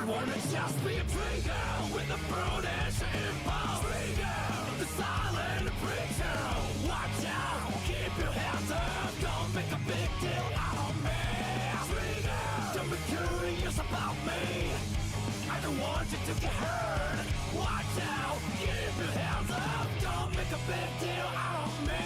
wanna just be a free girl with a brutish impulse. Free girl, the silent preacher. Watch out, keep your hands up. Don't make a big deal out of me. Free girl, don't be curious about me. I don't want you to get hurt. Watch out, keep your hands up. Don't make a big deal out of me.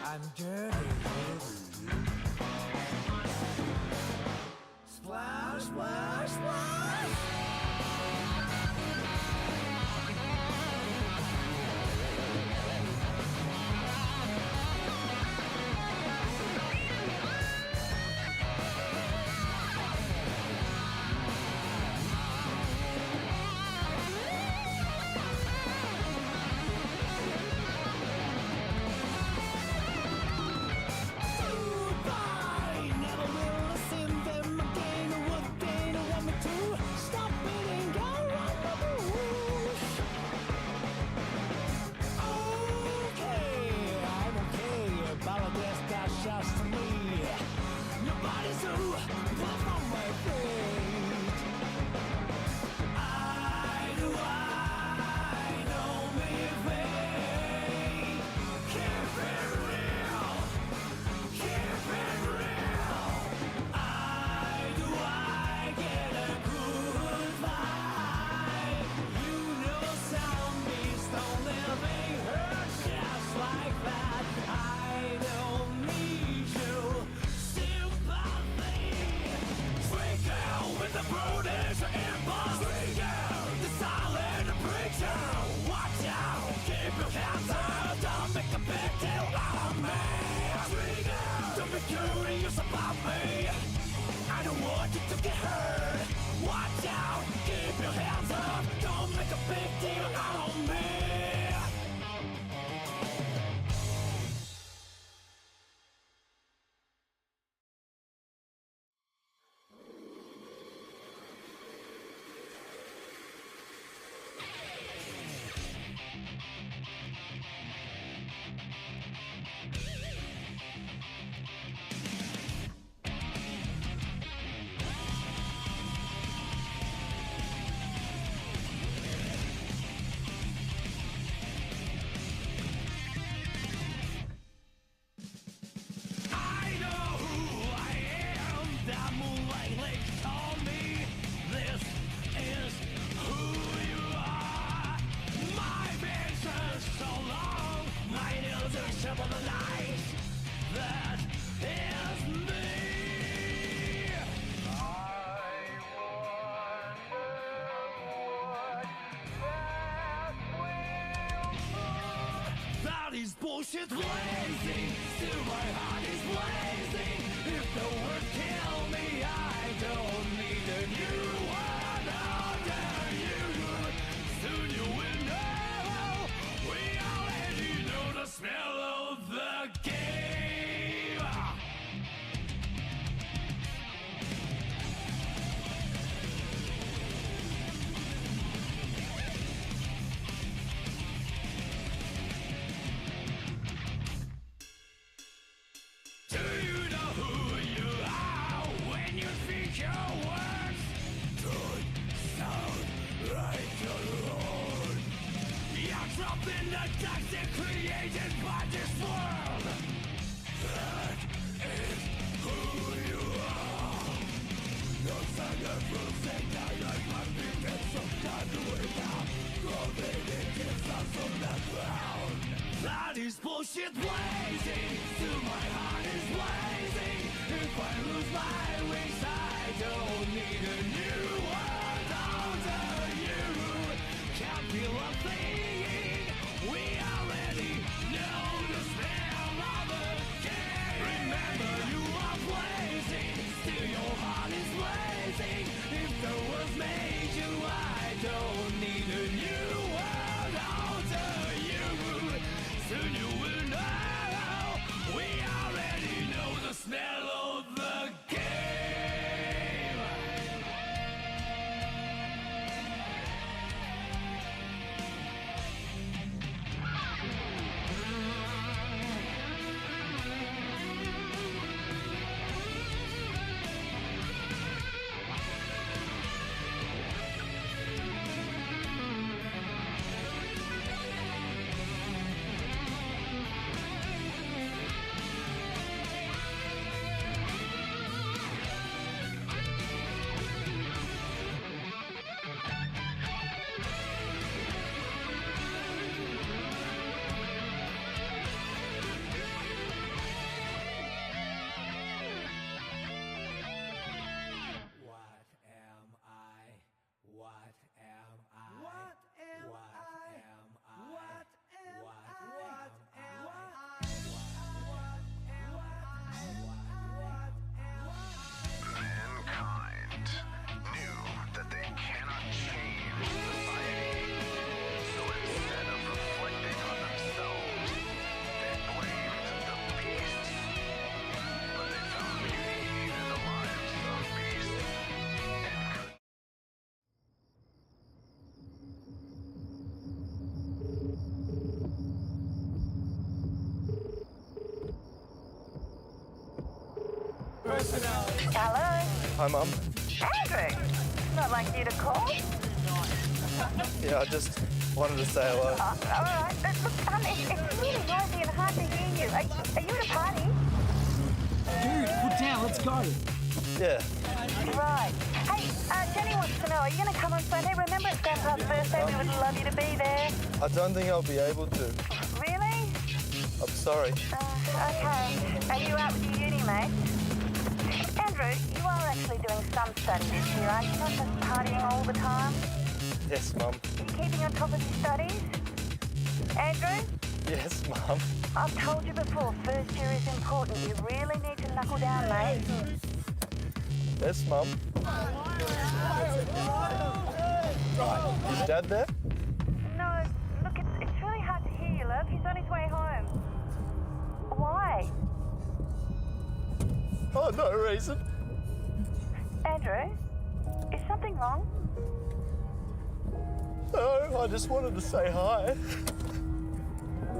I'm dirty. Splash, splash, splash. Shouts to me. Nobody's who puff on my feet. I know me fate. Keep it real. Keep it real. I get a good vibe. You know zombies don't live in hurt just like that. I don't need you sympathy. Free girl with the brutish impulse. Free girl, the silent preacher. Watch out, keep your hands up. Don't make a big deal out of me. Free girl, don't be curious about me. I don't want you to get hurt. Watch out, keep your hands up. Don't make a big deal out of me. Bullshit blazing, still my heart is blazing. If the words kill me, I don't need a new one under you. Soon you will know. We already know the smell of the game. Your words don't sound like your own. You're trapped in the toxic created by this world. That is who you are. No sign of losing. I like my feet and some time to wake up. Clothing it gives us on the ground. That is bullshit blazing. Still my heart is blazing. If I lose my wings, I don't need a new world under you. Can't feel a thing. We already know the smell of the game. Remember you are blazing. Still your heart is blazing. If the world made you, I don't need a new world under you. Soon you will know. We already know the smell of the game. Hi, Mum. Andrew! Not like you to call. Yeah, I just wanted to say hello. Oh, all right. Look, it's really noisy and hard to hear you. Are you at a party? Dude, put down, let's go. Yeah. Right. Hey, Jenny wants to know, are you going to come on Sunday? Remember it's Grandpa's birthday, we would love you to be there. I don't think I'll be able to. Really? I'm sorry. Okay. Are you out with your uni, mate? Andrew, you are actually doing some study this year, aren't you? Not just partying all the time? Yes, Mum. Are you keeping on top of your studies? Andrew? Yes, Mum. I've told you before, first year is important. You really need to knuckle down, mate. Yes, Mum. Is Dad there? No, look, it's really hard to hear you, love. He's on his way home. Why? Oh, no reason. Andrew? Is something wrong? No, I just wanted to say hi.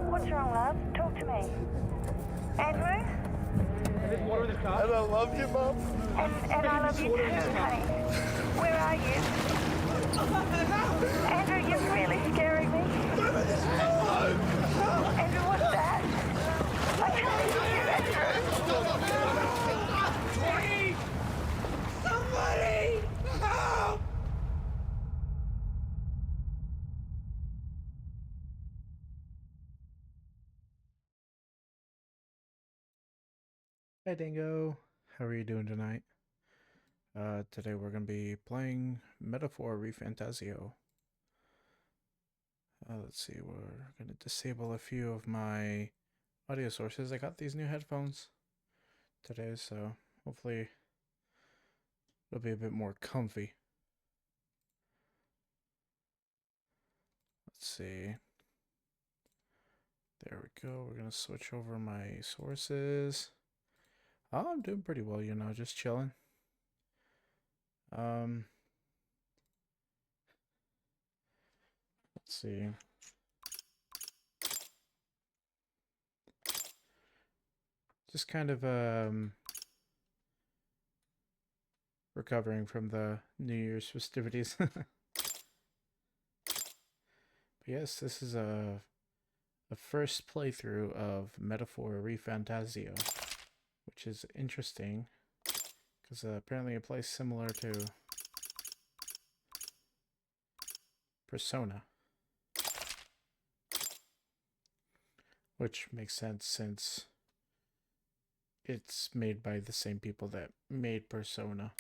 What's wrong, love? Talk to me. Andrew? And I love you, Mum. And I love you too, honey. Where are you? Andrew, you're really scaring me. Andrew, what's that? I can't hear you, Andrew. Somebody! Help! Hey Dingo, how are you doing tonight? Today we're going to be playing Metaphor Fantazio. Let's see, we're going to disable a few of my audio sources. I got these new headphones today, so hopefully it'll be a bit more comfy. Let's see. There we go. We're going to switch over my sources. Oh, I'm doing pretty well, you know, just chilling. Let's see. Just kind of recovering from the New Year's festivities. But yes, this is a first playthrough of Metaphor Fantazio, which is interesting because apparently it plays similar to Persona, which makes sense since it's made by the same people that made Persona.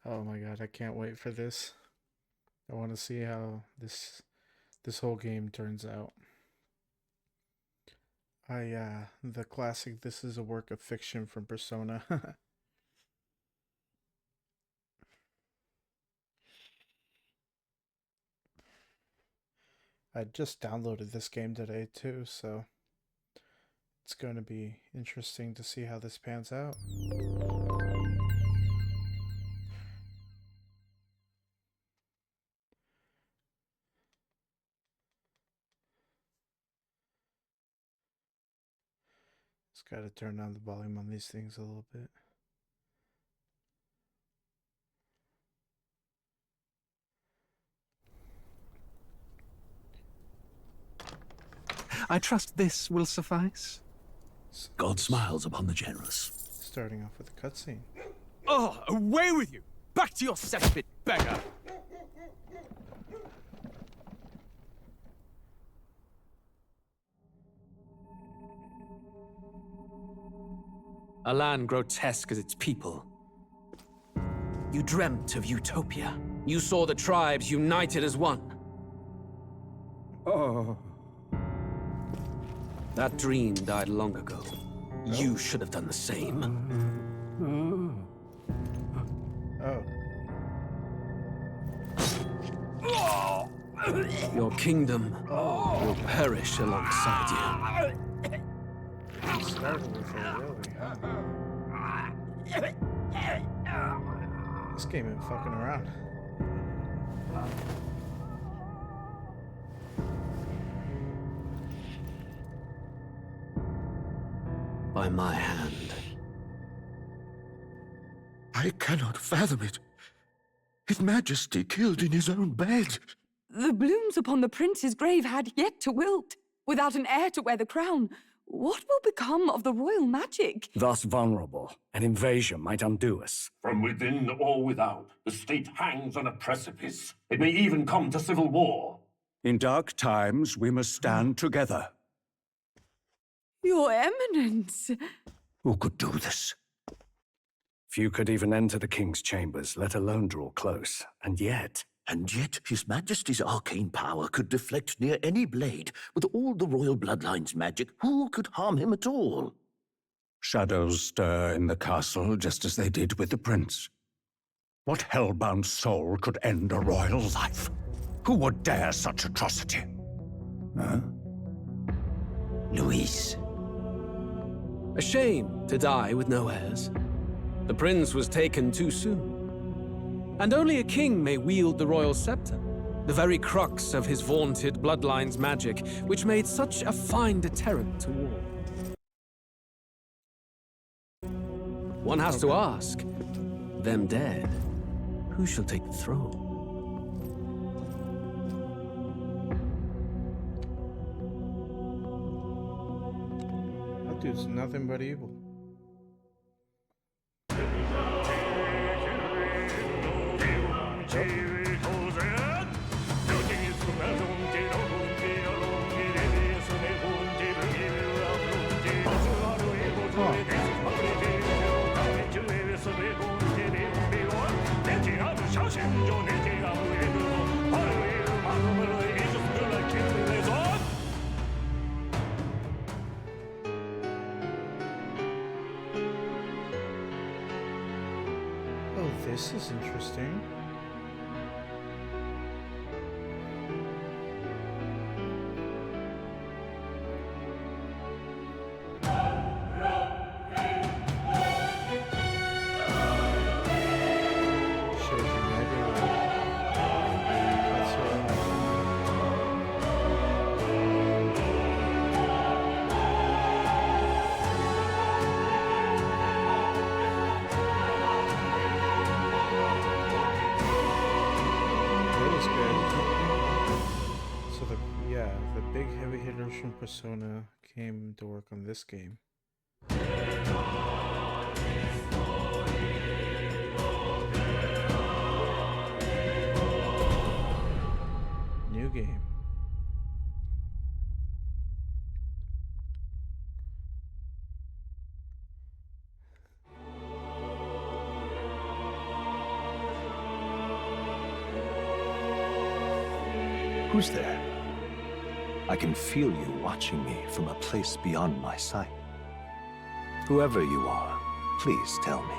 Oh my god, I can't wait for this. I want to see how this whole game turns out. The classic "this is a work of fiction" from Persona. I just downloaded this game today too, so it's going to be interesting to see how this pans out. Just got to turn down the volume on these things a little bit. I trust this will suffice. God smiles upon the generous. Starting off with a cutscene. Oh, away with you! Back to your cesspit, beggar! A land grotesque as its people. You dreamt of utopia. You saw the tribes united as one. Oh. That dream died long ago. You should have done the same. Oh. Your kingdom will perish alongside Started with it, really, huh? This game ain't fucking around. by my hand. I cannot fathom it. His Majesty killed in his own bed. The blooms upon the prince's grave had yet to wilt. Without an heir to wear the crown, what will become of the royal magic? Thus vulnerable, an invasion might undo us. From within or without, the state hangs on a precipice. It may even come to civil war. In dark times, we must stand together. Your Eminence. Who could do this? Few could even enter the king's chambers, let alone draw close. And yet His Majesty's arcane power could deflect near any blade. With all the royal bloodline's magic, who could harm him at all? shadows stir in the castle just as they did with the prince. What hellbound soul could end a royal life? Who would dare such atrocity? Huh? Luis. A shame to die with no heirs. The prince was taken too soon. And only a king may wield the royal scepter, the very crux of his vaunted bloodline's magic, which made such a fine deterrent to war. One has to ask, them dead, who shall take the throne? That dude's nothing but evil. Oh, this is interesting. The big heavy hitters from Persona came to work on this game. New game. Who's there? I can feel you watching me from a place beyond my sight. Whoever you are, please tell me.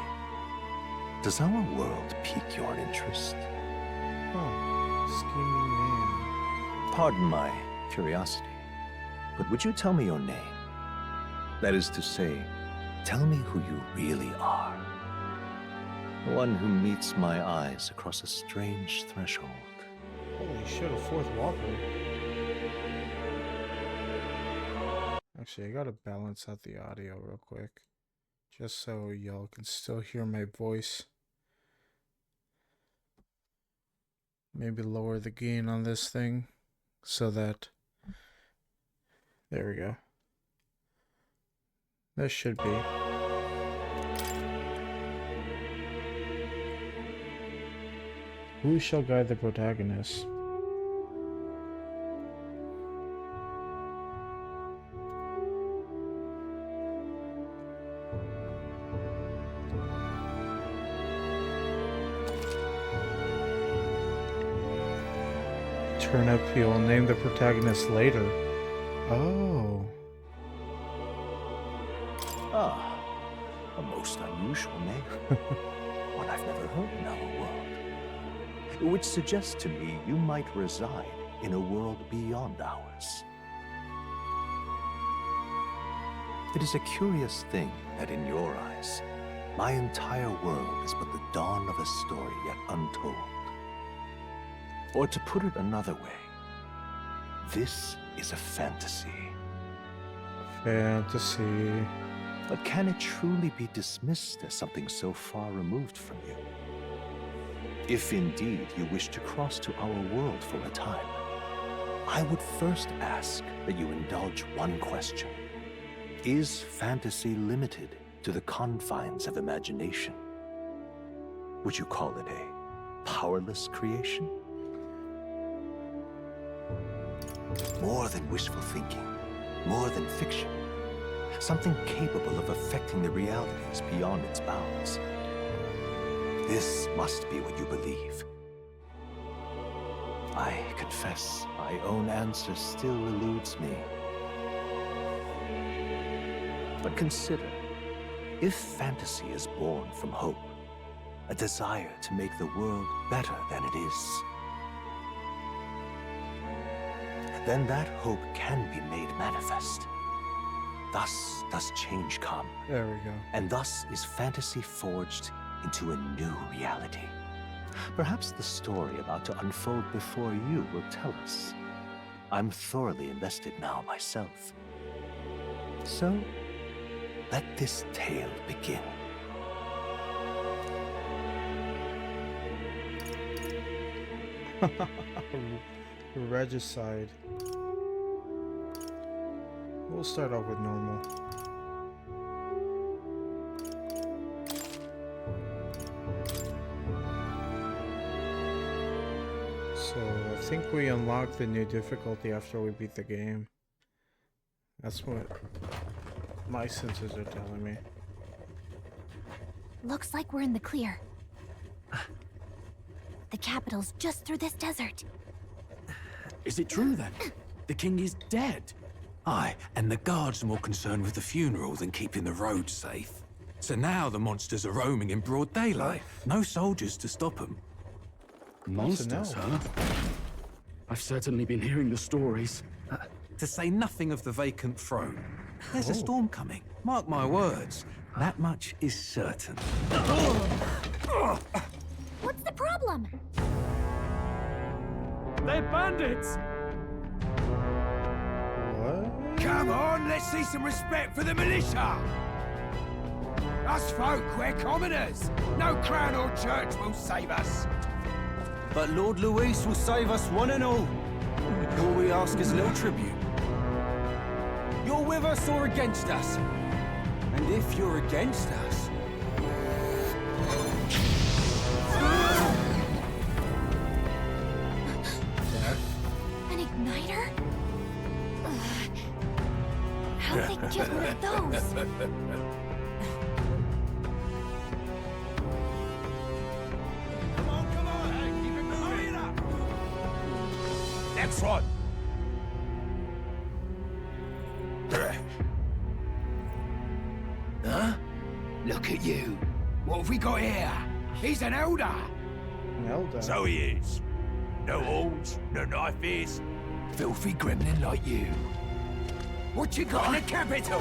Does our world pique your interest? Oh, scheming man. Pardon my curiosity, but would you tell me your name? That is to say, tell me who you really are. The one who meets my eyes across a strange threshold. Holy shit, a fourth walker. Actually, I gotta balance out the audio real quick, just so y'all can still hear my voice. Maybe lower the gain on this thing, so that... There we go. That should be. Who shall guide the protagonist? Turnip, he will name the protagonist later. Oh. Ah, a most unusual name. One I've never heard in our world. Which suggests to me you might reside in a world beyond ours. It is a curious thing that in your eyes, my entire world is but the dawn of a story yet untold. Or to put it another way, this is a fantasy. Fantasy. But can it truly be dismissed as something so far removed from you? If indeed you wish to cross to our world for a time, I would first ask that you indulge one question. Is fantasy limited to the confines of imagination? Would you call it a powerless creation? More than wishful thinking, more than fiction. Something capable of affecting the realities beyond its bounds. This must be what you believe. I confess, my own answer still eludes me. But consider, if fantasy is born from hope, a desire to make the world better than it is, then that hope can be made manifest. Thus does change come. There we go. And thus is fantasy forged into a new reality. Perhaps the story about to unfold before you will tell us. I'm thoroughly invested now myself. So, let this tale begin. Regicide. We'll start off with normal. So I think we unlock the new difficulty after we beat the game. That's what my senses are telling me. Looks like we're in the clear. The capital's just through this desert. Is it true then? The king is dead? Aye, and the guards are more concerned with the funeral than keeping the roads safe. So now the monsters are roaming in broad daylight. No soldiers to stop them. Monsters, huh? I've certainly been hearing the stories. To say nothing of the vacant throne. There's a storm coming. Mark my words. That much is certain. What's the problem? They're bandits! What? Come on, let's see some respect for the militia! Us folk, we're commoners. No crown or church will save us. But Lord Luis will save us one and all. All we ask is a little tribute. You're with us or against us? And if you're against us... An igniter? How'd they get one of those? Come on, hey, keep it moving. Hurry it up. Next one. Huh? Look at you. What have we got here? He's an elder. An elder? So he is. No horns, no knife ears. Filthy gremlin like you. What you got in the capital?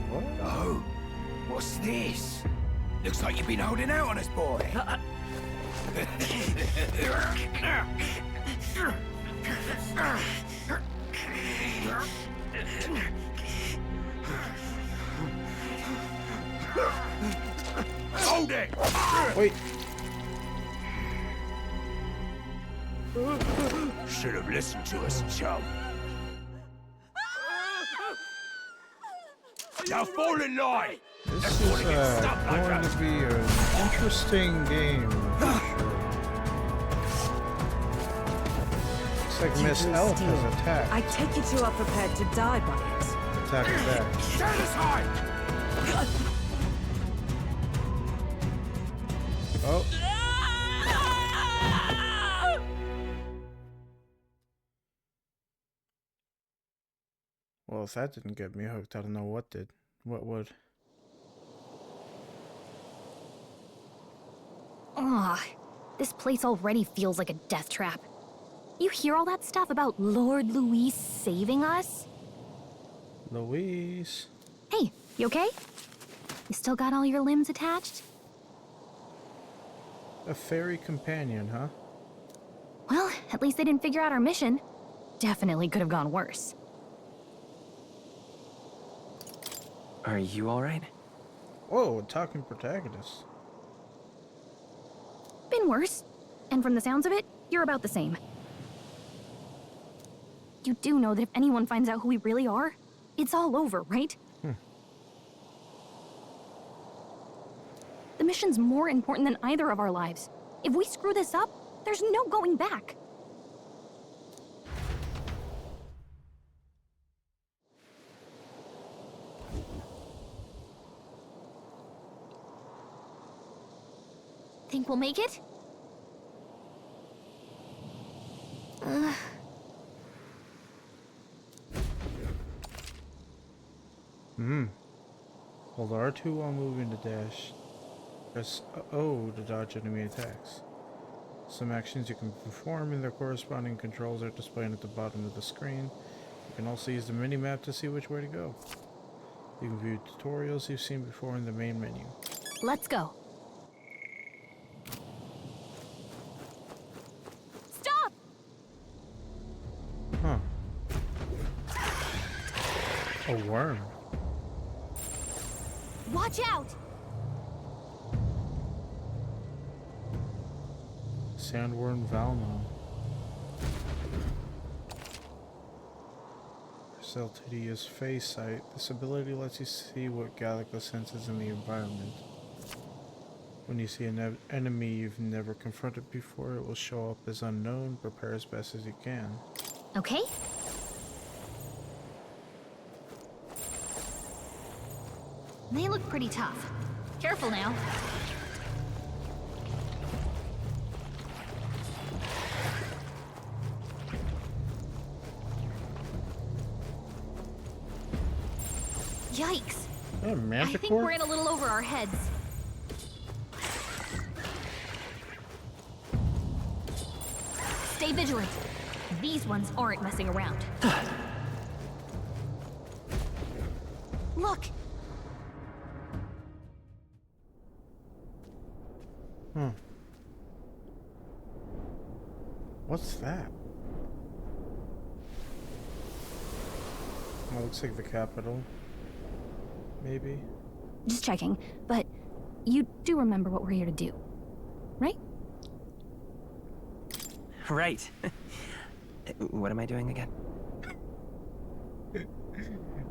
What? Oh, what's this? Looks like you've been holding out on us, boy. Hold it! Wait. Should have listened to us, chum. Now fall in line! This is going to be an interesting game, for sure. Looks like Miss Elf has attacked. I take it you are prepared to die by it. Attack back. Stand aside! Oh. Well, if that didn't get me hooked, I don't know what did. What would? Ugh, this place already feels like a death trap. You hear all that stuff about Lord Luis saving us? Louise. Hey, you okay? You still got all your limbs attached? A fairy companion, huh? Well, at least they didn't figure out our mission. Definitely could have gone worse. Are you alright? Whoa, talking protagonist. Been worse. And from the sounds of it, you're about the same. You do know that if anyone finds out who we really are, it's all over, right? The mission's more important than either of our lives. If we screw this up, there's no going back. Think we'll make it? Hold R2 while moving to dash. Press O to dodge enemy attacks. Some actions you can perform and their corresponding controls are displayed at the bottom of the screen. You can also use the mini-map to see which way to go. You can view tutorials you've seen before in the main menu. Let's go. Stop! Huh. A worm. Watch out! Sandworm Valmo. LTD's face sight. This ability lets you see what Gallica senses in the environment. When you see an enemy you've never confronted before, it will show up as unknown. Prepare as best as you can. Okay. They look pretty tough. Careful now. Yikes. I think we're in a little over our heads. Stay vigilant. These ones aren't messing around. Look! What's that? Well, looks like the capital. Maybe. Just checking, but you do remember what we're here to do, right? Right. What am I doing again?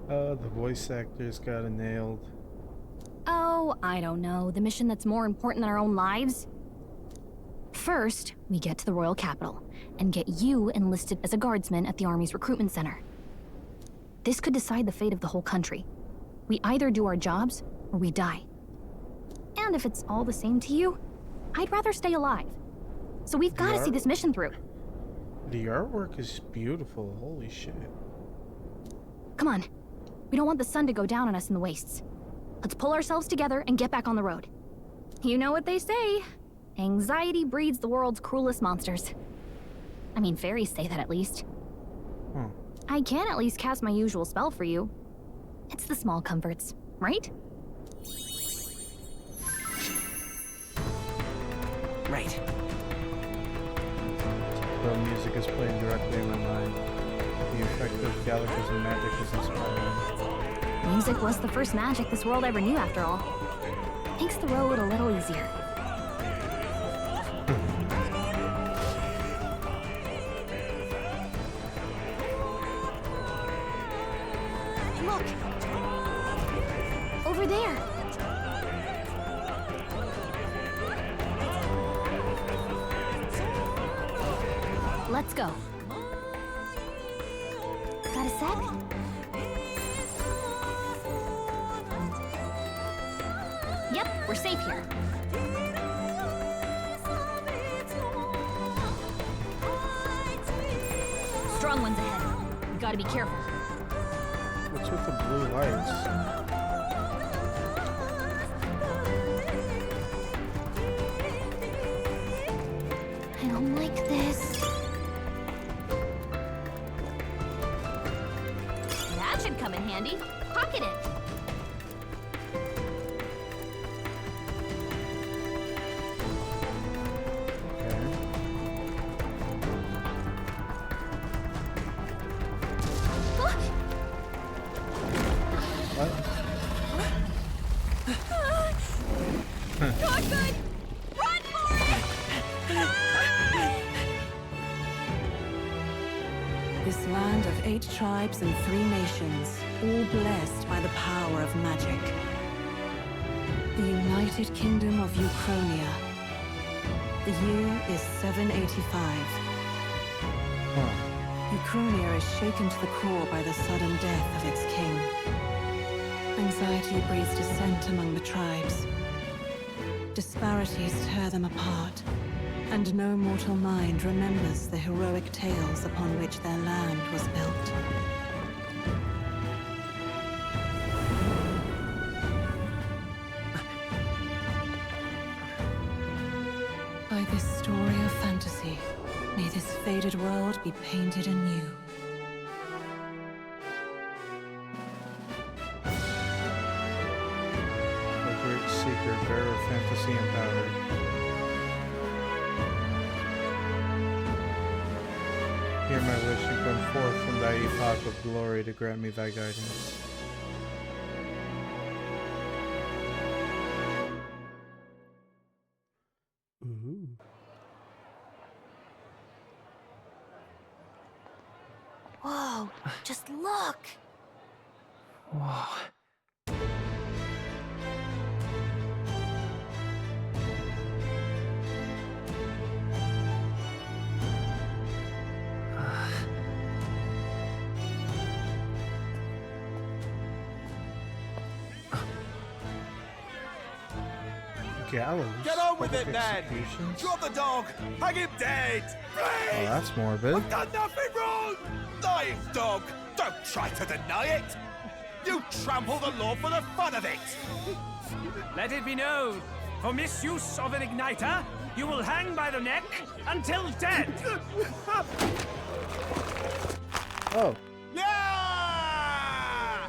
The voice actors got it nailed. Oh, I don't know. The mission that's more important than our own lives? First, we get to the royal capital and get you enlisted as a guardsman at the army's recruitment center. This could decide the fate of the whole country. We either do our jobs or we die. And if it's all the same to you, I'd rather stay alive. So we've got to see this mission through. The artwork is beautiful. Holy shit. Come on. We don't want the sun to go down on us in the wastes. Let's pull ourselves together and get back on the road. You know what they say. Anxiety breeds the world's cruelest monsters. I mean, fairies say that at least. I can at least cast my usual spell for you. It's the small comforts, right? Right. The music is playing directly in my mind. The effect of Gallica's magic is inspiring. Music was the first magic this world ever knew, after all. Makes the road a little easier. Look! Over there! Let's go. Got a sec? Yep, we're safe here. Strong ones ahead. We gotta be careful. What's with the blue lights? I don't like this. That should come in handy. Pocket it. This land of 8 tribes and 3 nations, all blessed by the power of magic. The United Kingdom of Uchronia. The year is 785. Uchronia is shaken to the core by the sudden death of its king. Anxiety breeds dissent among the tribes. Disparities tear them apart, and no mortal mind remembers the heroic tales upon which their land was built. By this story of fantasy, may this faded world be painted anew. A great seeker, bearer of fantasy and power. Hear my wish to come forth from thy epoch of glory to grant me thy guidance. Ooh. Whoa, just look! Whoa. Gallows? Get on with Public it, then! executions? Drop the dog! Hang him dead! Oh, Please! that's morbid. I've done nothing wrong! Lying dog! Don't try to deny it! You trample the law for the fun of it! Let it be known, for misuse of an igniter, you will hang by the neck until dead! Oh. Yeah!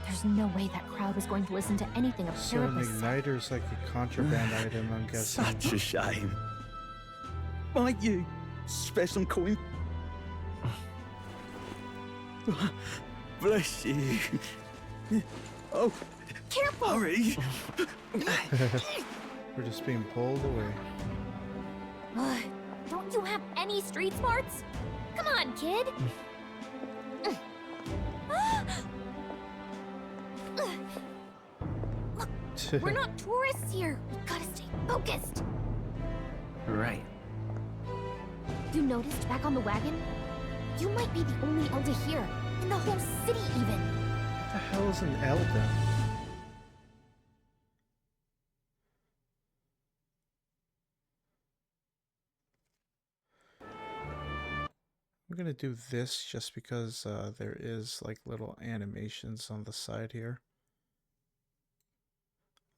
There's no way that crowd was going to listen to anything a So an therapist said. igniter's like a contraband item, I'm guessing. Such a shame. Might you spare some coin? Bless you. Oh, careful! Hurry! We're just being pulled away. Don't you have any street smarts? Come on, kid! Look, we're not tourists here. We gotta stay focused. Right. You noticed back on the wagon? You might be the only elder here, in the whole city even. What the hell is an elder? I'm gonna do this just because there is like little animations on the side here.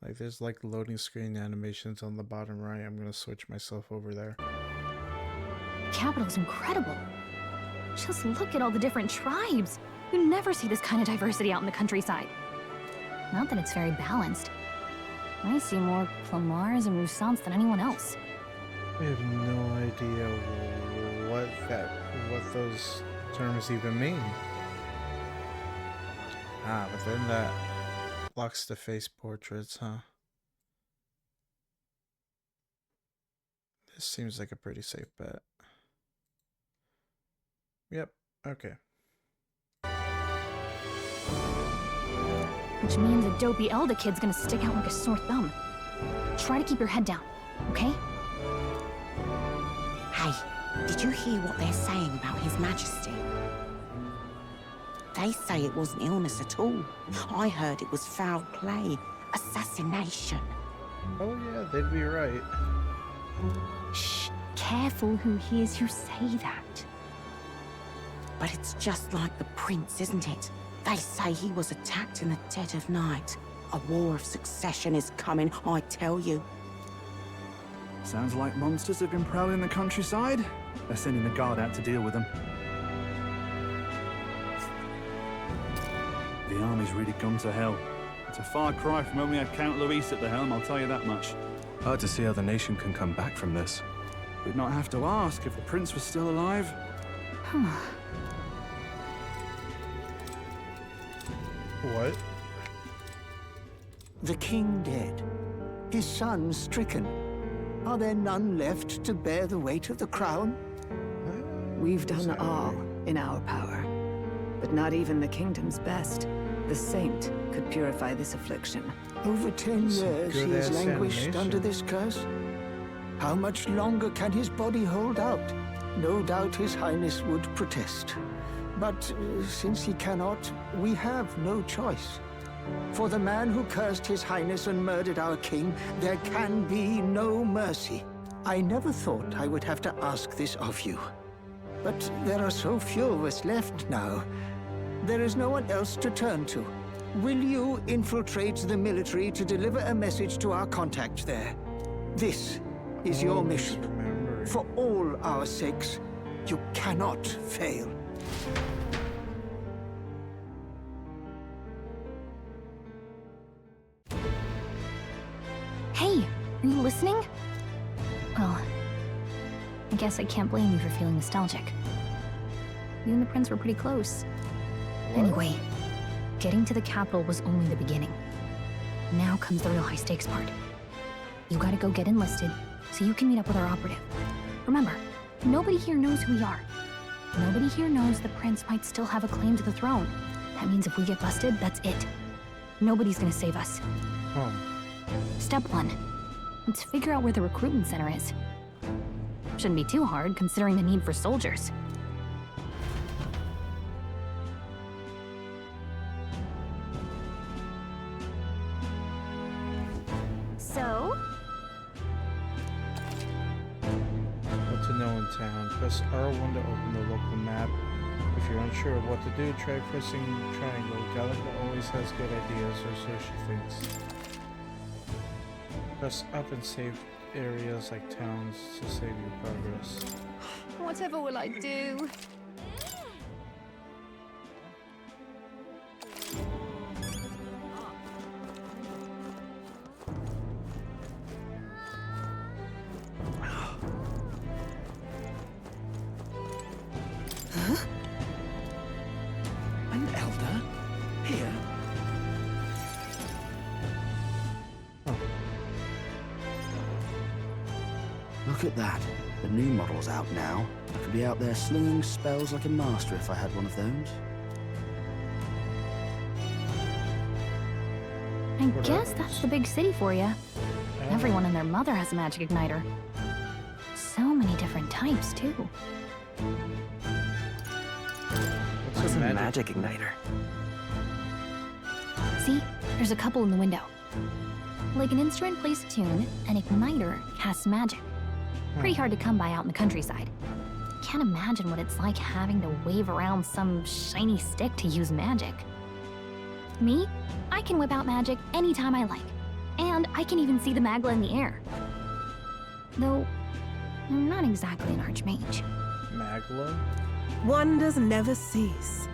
Like there's like loading screen animations on the bottom right. I'm gonna switch myself over there. The capital's incredible. Just look at all the different tribes. You never see this kind of diversity out in the countryside. Not that it's very balanced. I see more Plamars and Roussants than anyone else. I have no idea what those terms even mean. Ah, but then that blocks the face portraits, huh? This seems like a pretty safe bet. Yep, okay. Which means a dopey elder kid's gonna stick out like a sore thumb. Try to keep your head down, okay? Hey, did you hear what they're saying about His Majesty? They say it wasn't illness at all. I heard it was foul play, assassination. Oh yeah, they'd be right. Shh, careful who hears you say that. But it's just like the prince, isn't it? They say he was attacked in the dead of night. A war of succession is coming, I tell you. Sounds like monsters have been prowling the countryside. They're sending the guard out to deal with them. The army's really gone to hell. It's a far cry from when we had Count Luis at the helm, I'll tell you that much. Hard to see how the nation can come back from this. We'd not have to ask if the prince was still alive. What? The king dead. His son stricken. Are there none left to bear the weight of the crown? We've done our in our power. But not even the kingdom's best, the saint, could purify this affliction. Over 10 years he has languished under this curse. How much longer can his body hold out? No doubt His Highness would protest. But since he cannot, we have no choice. For the man who cursed His Highness and murdered our king, there can be no mercy. I never thought I would have to ask this of you. But there are so few of us left now. There is no one else to turn to. Will you infiltrate the military to deliver a message to our contact there? This is your mission. For all our sakes, you cannot fail. Hey, are you listening? Well, I guess I can't blame you for feeling nostalgic. You and the prince were pretty close. Anyway, getting to the capital was only the beginning. Now comes the real high-stakes part. You gotta go get enlisted, so you can meet up with our operative. Remember, nobody here knows who we are. Nobody here knows the prince might still have a claim to the throne. That means if we get busted, that's it. Nobody's gonna save us. Step 1. Let's figure out where the recruitment center is. Shouldn't be too hard, considering the need for soldiers. So? What to know in town. Press R1 to open the local map. If you're unsure of what to do, try pressing triangle. Gallica always has good ideas, or so she thinks. Press up and save areas like towns to save your progress. Whatever will I do? Huh? An elder? Here? Look at that. The new model's out now. I could be out there slinging spells like a master if I had one of those. I guess that's the big city for you. Everyone and their mother has a magic igniter. So many different types, too. What's a magic igniter? See? There's a couple in the window. Like an instrument plays a tune, an igniter casts magic. Pretty hard to come by out in the countryside. Can't imagine what it's like having to wave around some shiny stick to use magic. Me? I can whip out magic anytime I like. And I can even see the Magla in the air. Though, I'm not exactly an archmage. Magla? Wonders never cease.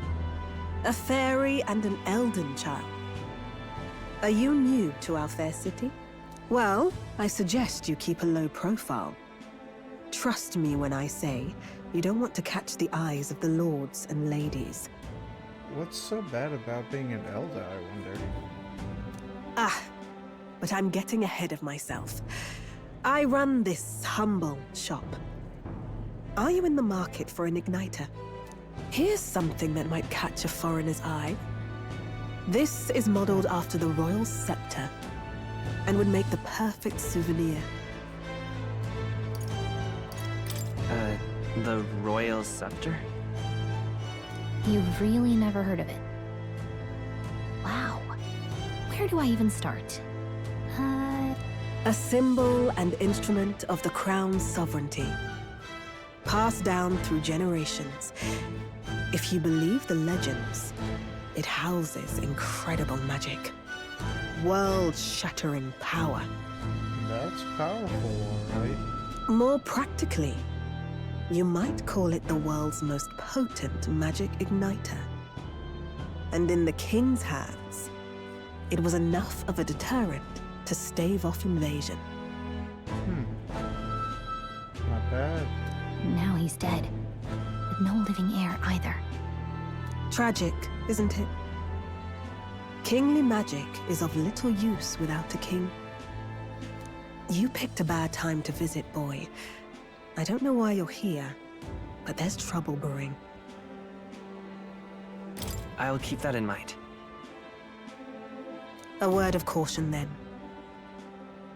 A fairy and an elden child. Are you new to our fair city? Well, I suggest you keep a low profile. Trust me when I say, you don't want to catch the eyes of the lords and ladies. What's so bad about being an elder, I wonder? Ah, but I'm getting ahead of myself. I run this humble shop. Are you in the market for an igniter? Here's something that might catch a foreigner's eye. This is modeled after the royal scepter and would make the perfect souvenir. The royal scepter? You've really never heard of it. Wow. Where do I even start? A symbol and instrument of the crown's sovereignty. Passed down through generations. If you believe the legends, it houses incredible magic. World-shattering power. That's powerful, alright. More practically, you might call it the world's most potent magic igniter. And in the king's hands, it was enough of a deterrent to stave off invasion. Not bad. Now he's dead. With no living heir either. Tragic, isn't it? Kingly magic is of little use without a king. You picked a bad time to visit, boy. I don't know why you're here, but there's trouble brewing. I'll keep that in mind. A word of caution, then.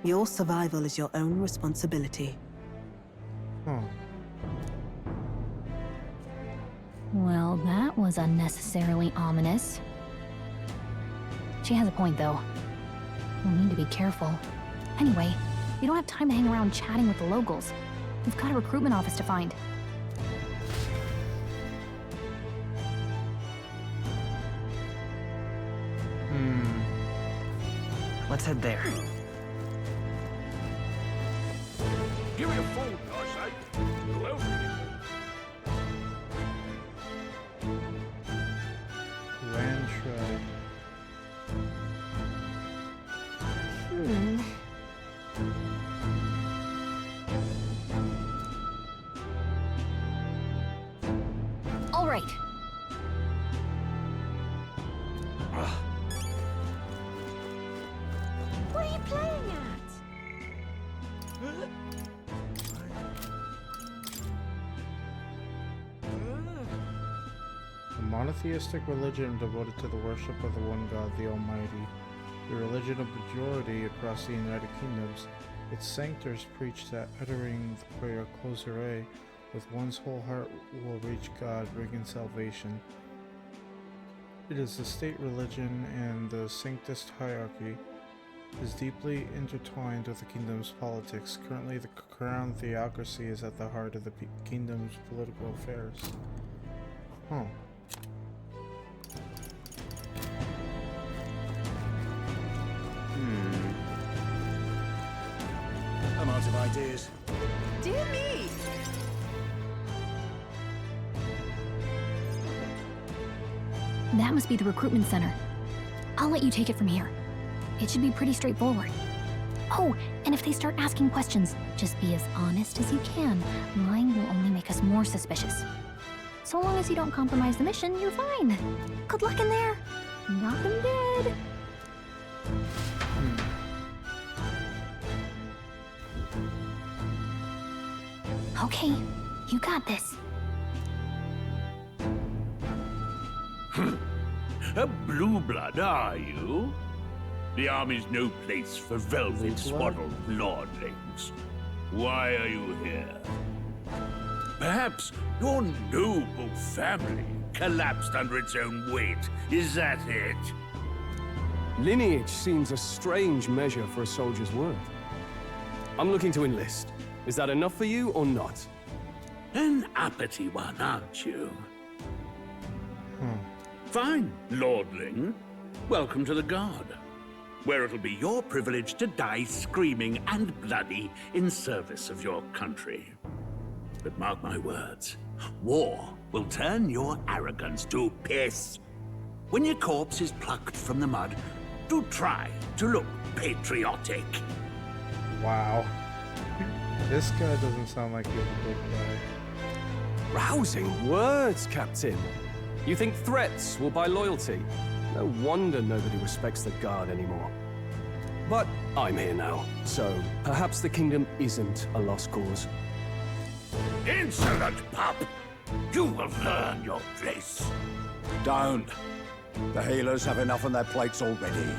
Your survival is your own responsibility. Well, that was unnecessarily ominous. She has a point, though. We'll need to be careful. Anyway, we don't have time to hang around chatting with the locals. We've got a recruitment office to find. Let's head there. Give me a phone, I say. Who else can Grand Tribe. All right. What are you playing at? A monotheistic religion devoted to the worship of the one God, the Almighty. The religion of majority across the United Kingdoms. Its sanctors preach that uttering the prayer Closere with one's whole heart will reach God, bringing salvation. It is the state religion, and the sanctist hierarchy is deeply intertwined with the kingdom's politics. Currently, the crown theocracy is at the heart of the kingdom's political affairs. Huh. I'm out of ideas. Dear me! That must be the recruitment center. I'll let you take it from here. It should be pretty straightforward. Oh, and if they start asking questions, just be as honest as you can. Lying will only make us more suspicious. So long as you don't compromise the mission, you're fine. Good luck in there. Nothing dead. Okay, you got this. A blue blood, are you? The army's no place for velvet-swaddled lordlings. Why are you here? Perhaps your noble family collapsed under its own weight. Is that it? Lineage seems a strange measure for a soldier's worth. I'm looking to enlist. Is that enough for you or not? An uppity one, aren't you? Fine, lordling. Welcome to the Guard, where it'll be your privilege to die screaming and bloody in service of your country. But mark my words, war will turn your arrogance to piss. When your corpse is plucked from the mud, do try to look patriotic. Wow. This guy doesn't sound like he's a good guy. Rousing words, Captain. You think threats will buy loyalty? No wonder nobody respects the Guard anymore. But I'm here now, so perhaps the kingdom isn't a lost cause. Insolent pup! You will learn your place. Don't. The healers have enough on their plates already.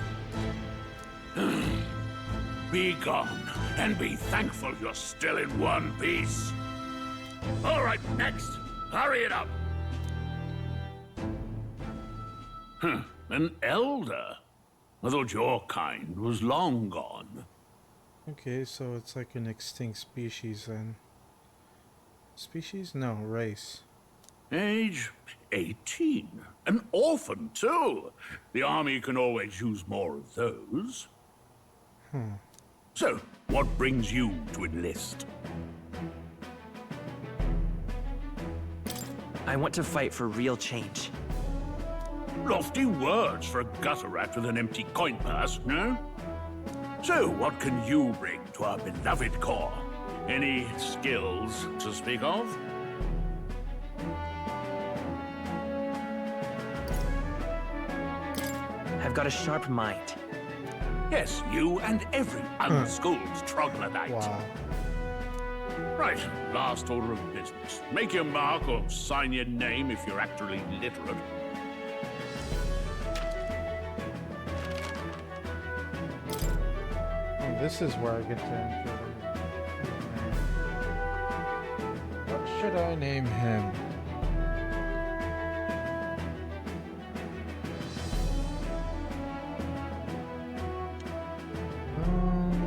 Be gone, and be thankful you're still in one piece. All right, next. Hurry it up. An elder? I thought your kind was long gone. Okay, so it's like an extinct species then. Species? No, race. Age 18. An orphan, too. The army can always use more of those. So, what brings you to enlist? I want to fight for real change. Lofty words for a gutter rat with an empty coin purse, no? So, what can you bring to our beloved corps? Any skills to speak of? I've got a sharp mind. Yes, you and every unschooled troglodyte. Wow. Right, last order of business. Make your mark or sign your name if you're actually literate. this is where I get to enter. What should I name him?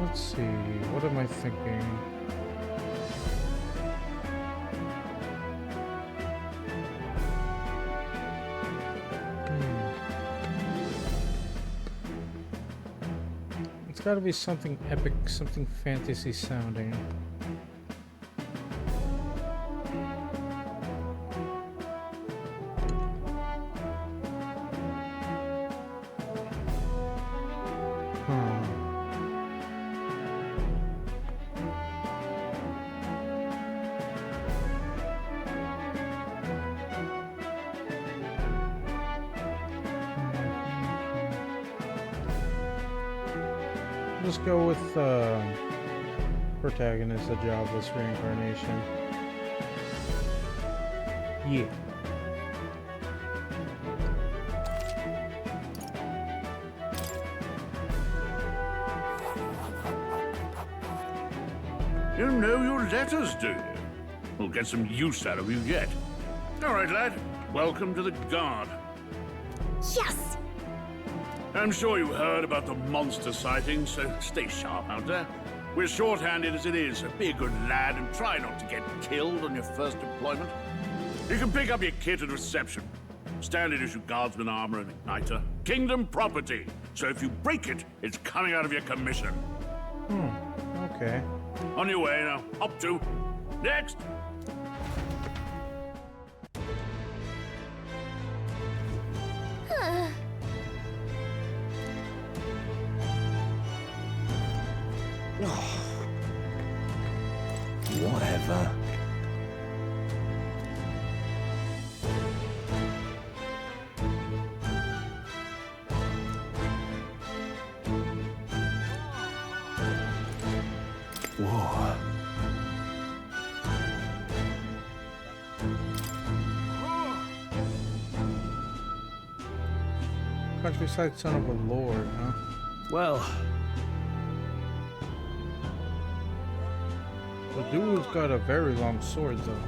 Let's see. What am I thinking? It's got to be something epic, something fantasy sounding. Just go with protagonist, a jobless reincarnation. Yeah. You know your letters, do you? We'll get some use out of you yet. All right, lad. Welcome to the Guard. Yes! I'm sure you heard about the monster sightings, so stay sharp out there. We're short-handed as it is, so be a good lad and try not to get killed on your first deployment. You can pick up your kit at reception. Standard issue guardsman armor and igniter. Kingdom property, so if you break it, it's coming out of your commission. Okay. On your way now. Up to. Next! Whatever. Whoa. Countryside son of a lord, huh? Well, the dude's got a very long sword, though.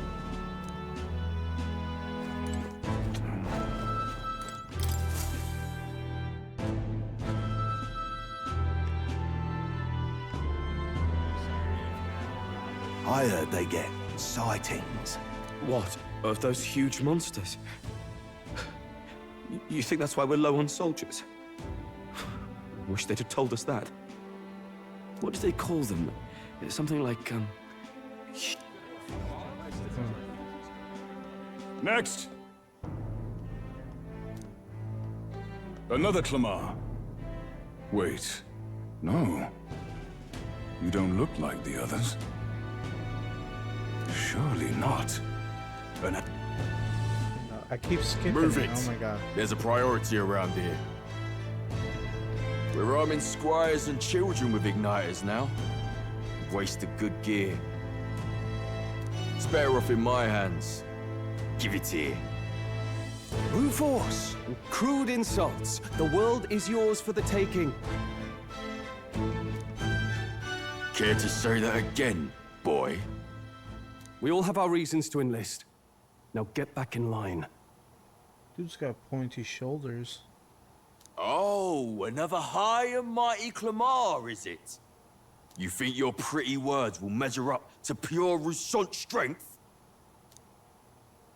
I heard they get sightings. What? Of those huge monsters? You think that's why we're low on soldiers? Wish they'd have told us that. What do they call them? Something like, Next! Another Clamar. Wait. No. You don't look like the others. Surely not. I keep skipping. Move it. Oh my god. There's a priority around here. We're arming squires and children with igniters now. Wasted good gear. It's better off in my hands. Give it here. brute force and crude insults. The world is yours for the taking. Care to say that again, boy? We all have our reasons to enlist. Now get back in line. Dude's got pointy shoulders. Oh, another high and mighty Clamar, is it? You think your pretty words will measure up to pure Rousseau strength?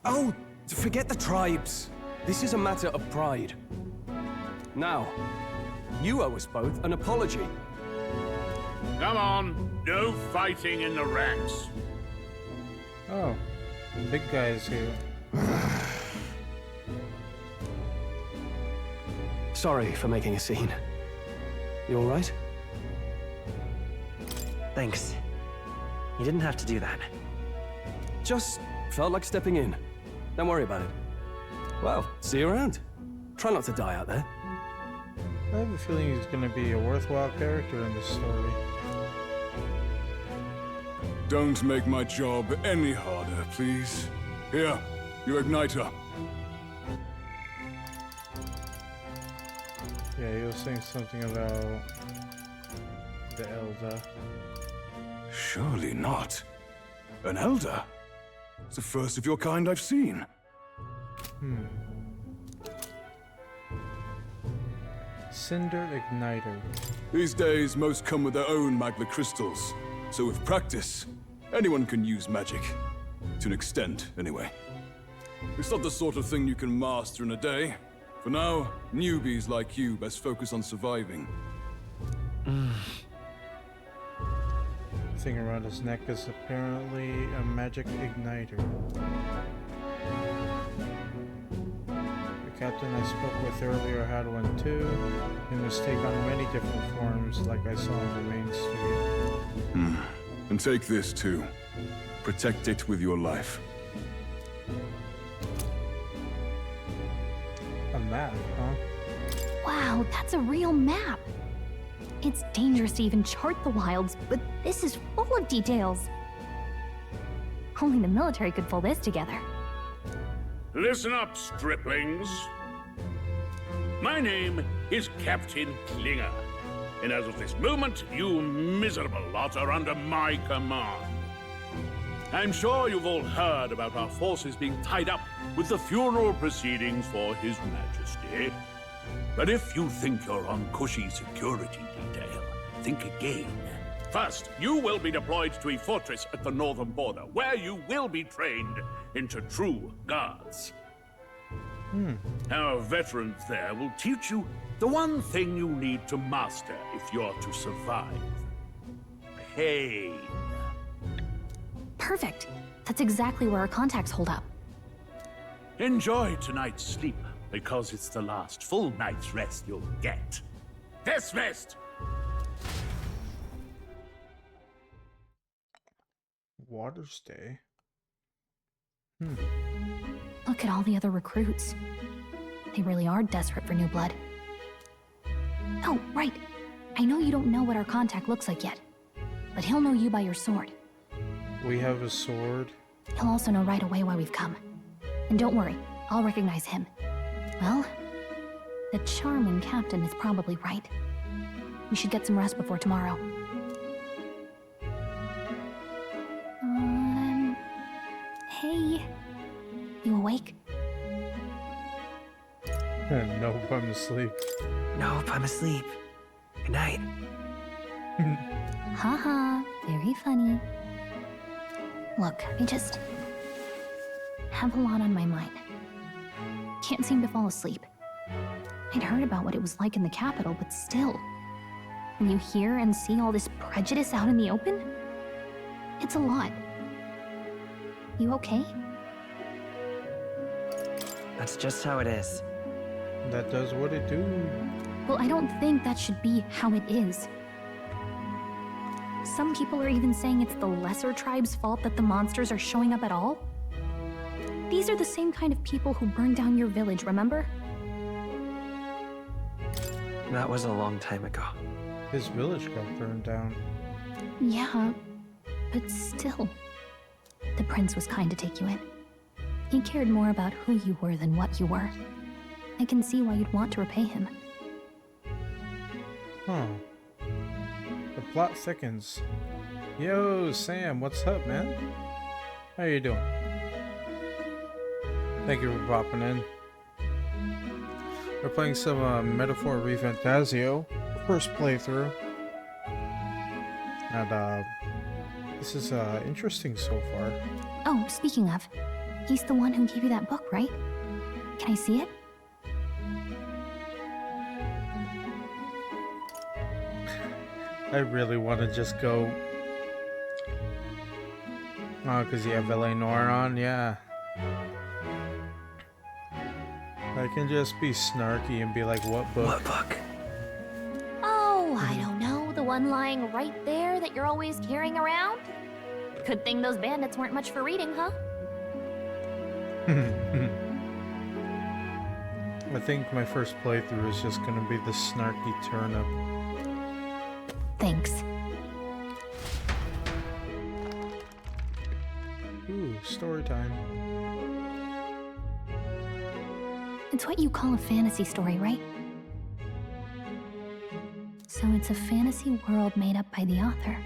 Oh, forget the tribes. This is a matter of pride. Now, you owe us both an apology. Come on, no fighting in the ranks. Oh, the big guy is here. Sorry for making a scene. You all right? Thanks. You didn't have to do that. Just felt like stepping in. Don't worry about it. Well, see you around. Try not to die out there. I have a feeling he's gonna be a worthwhile character in this story. Don't make my job any harder, please. Here, your igniter. Yeah, he was saying something about the Elder. Surely not. An elder? It's the first of your kind I've seen. Cinder Igniter. These days, most come with their own magma crystals. So with practice, anyone can use magic. To an extent, anyway. It's not the sort of thing you can master in a day. For now, newbies like you best focus on surviving. Thing around his neck is apparently a magic igniter. The captain I spoke with earlier had one too. He must take on many different forms like I saw on the main street. And take this too. Protect it with your life. A map, huh? Wow, that's a real map. It's dangerous to even chart the wilds, but this is full of details. Only the military could pull this together. Listen up, striplings. My name is Captain Klinger, and as of this moment, you miserable lot are under my command. I'm sure you've all heard about our forces being tied up with the funeral proceedings for His Majesty. But if you think you're on cushy security detail, think again. First, you will be deployed to a fortress at the northern border, where you will be trained into true guards. Our veterans there will teach you the one thing you need to master if you're to survive. Pain. Perfect. That's exactly where our contacts hold up. Enjoy tonight's sleep, because it's the last full night's rest you'll get. Dismissed! Water's Day. Look at all the other recruits. They really are desperate for new blood. Oh, right. I know you don't know what our contact looks like yet, but he'll know you by your sword. We have a sword. He'll also know right away why we've come. And don't worry, I'll recognize him. Well, the charming captain is probably right. We should get some rest before tomorrow. Hey. You awake? Nope, I'm asleep. Nope, I'm asleep. Good night. Haha, very funny. Look, I just have a lot on my mind. Can't seem to fall asleep. I'd heard about what it was like in the capital, but still. When you hear and see all this prejudice out in the open, it's a lot. You okay? That's just how it is. That does what it do. Well, I don't think that should be how it is. Some people are even saying it's the lesser tribe's fault that the monsters are showing up at all. These are the same kind of people who burned down your village, remember? That was a long time ago. His village got burned down. Yeah, but still. The prince was kind to take you in. He cared more about who you were than what you were. I can see why you'd want to repay him. Huh. The plot thickens. Yo, Sam, what's up, man? How you doing? Thank you for popping in. We're playing some Metaphor Fantazio, first playthrough. And this is interesting so far. Oh, speaking of, he's the one who gave you that book, right? Can I see it? I really want to just go... Oh, because you have Eleanor on? Yeah. I can just be snarky and be like, what book? What book? Oh, I don't know. The one lying right there that you're always carrying around? Good thing those bandits weren't much for reading, huh? I think my first playthrough is just gonna be the snarky Turnip. Thanks. Ooh, story time. It's what you call a fantasy story, right? So So it's a fantasy world made up by the author.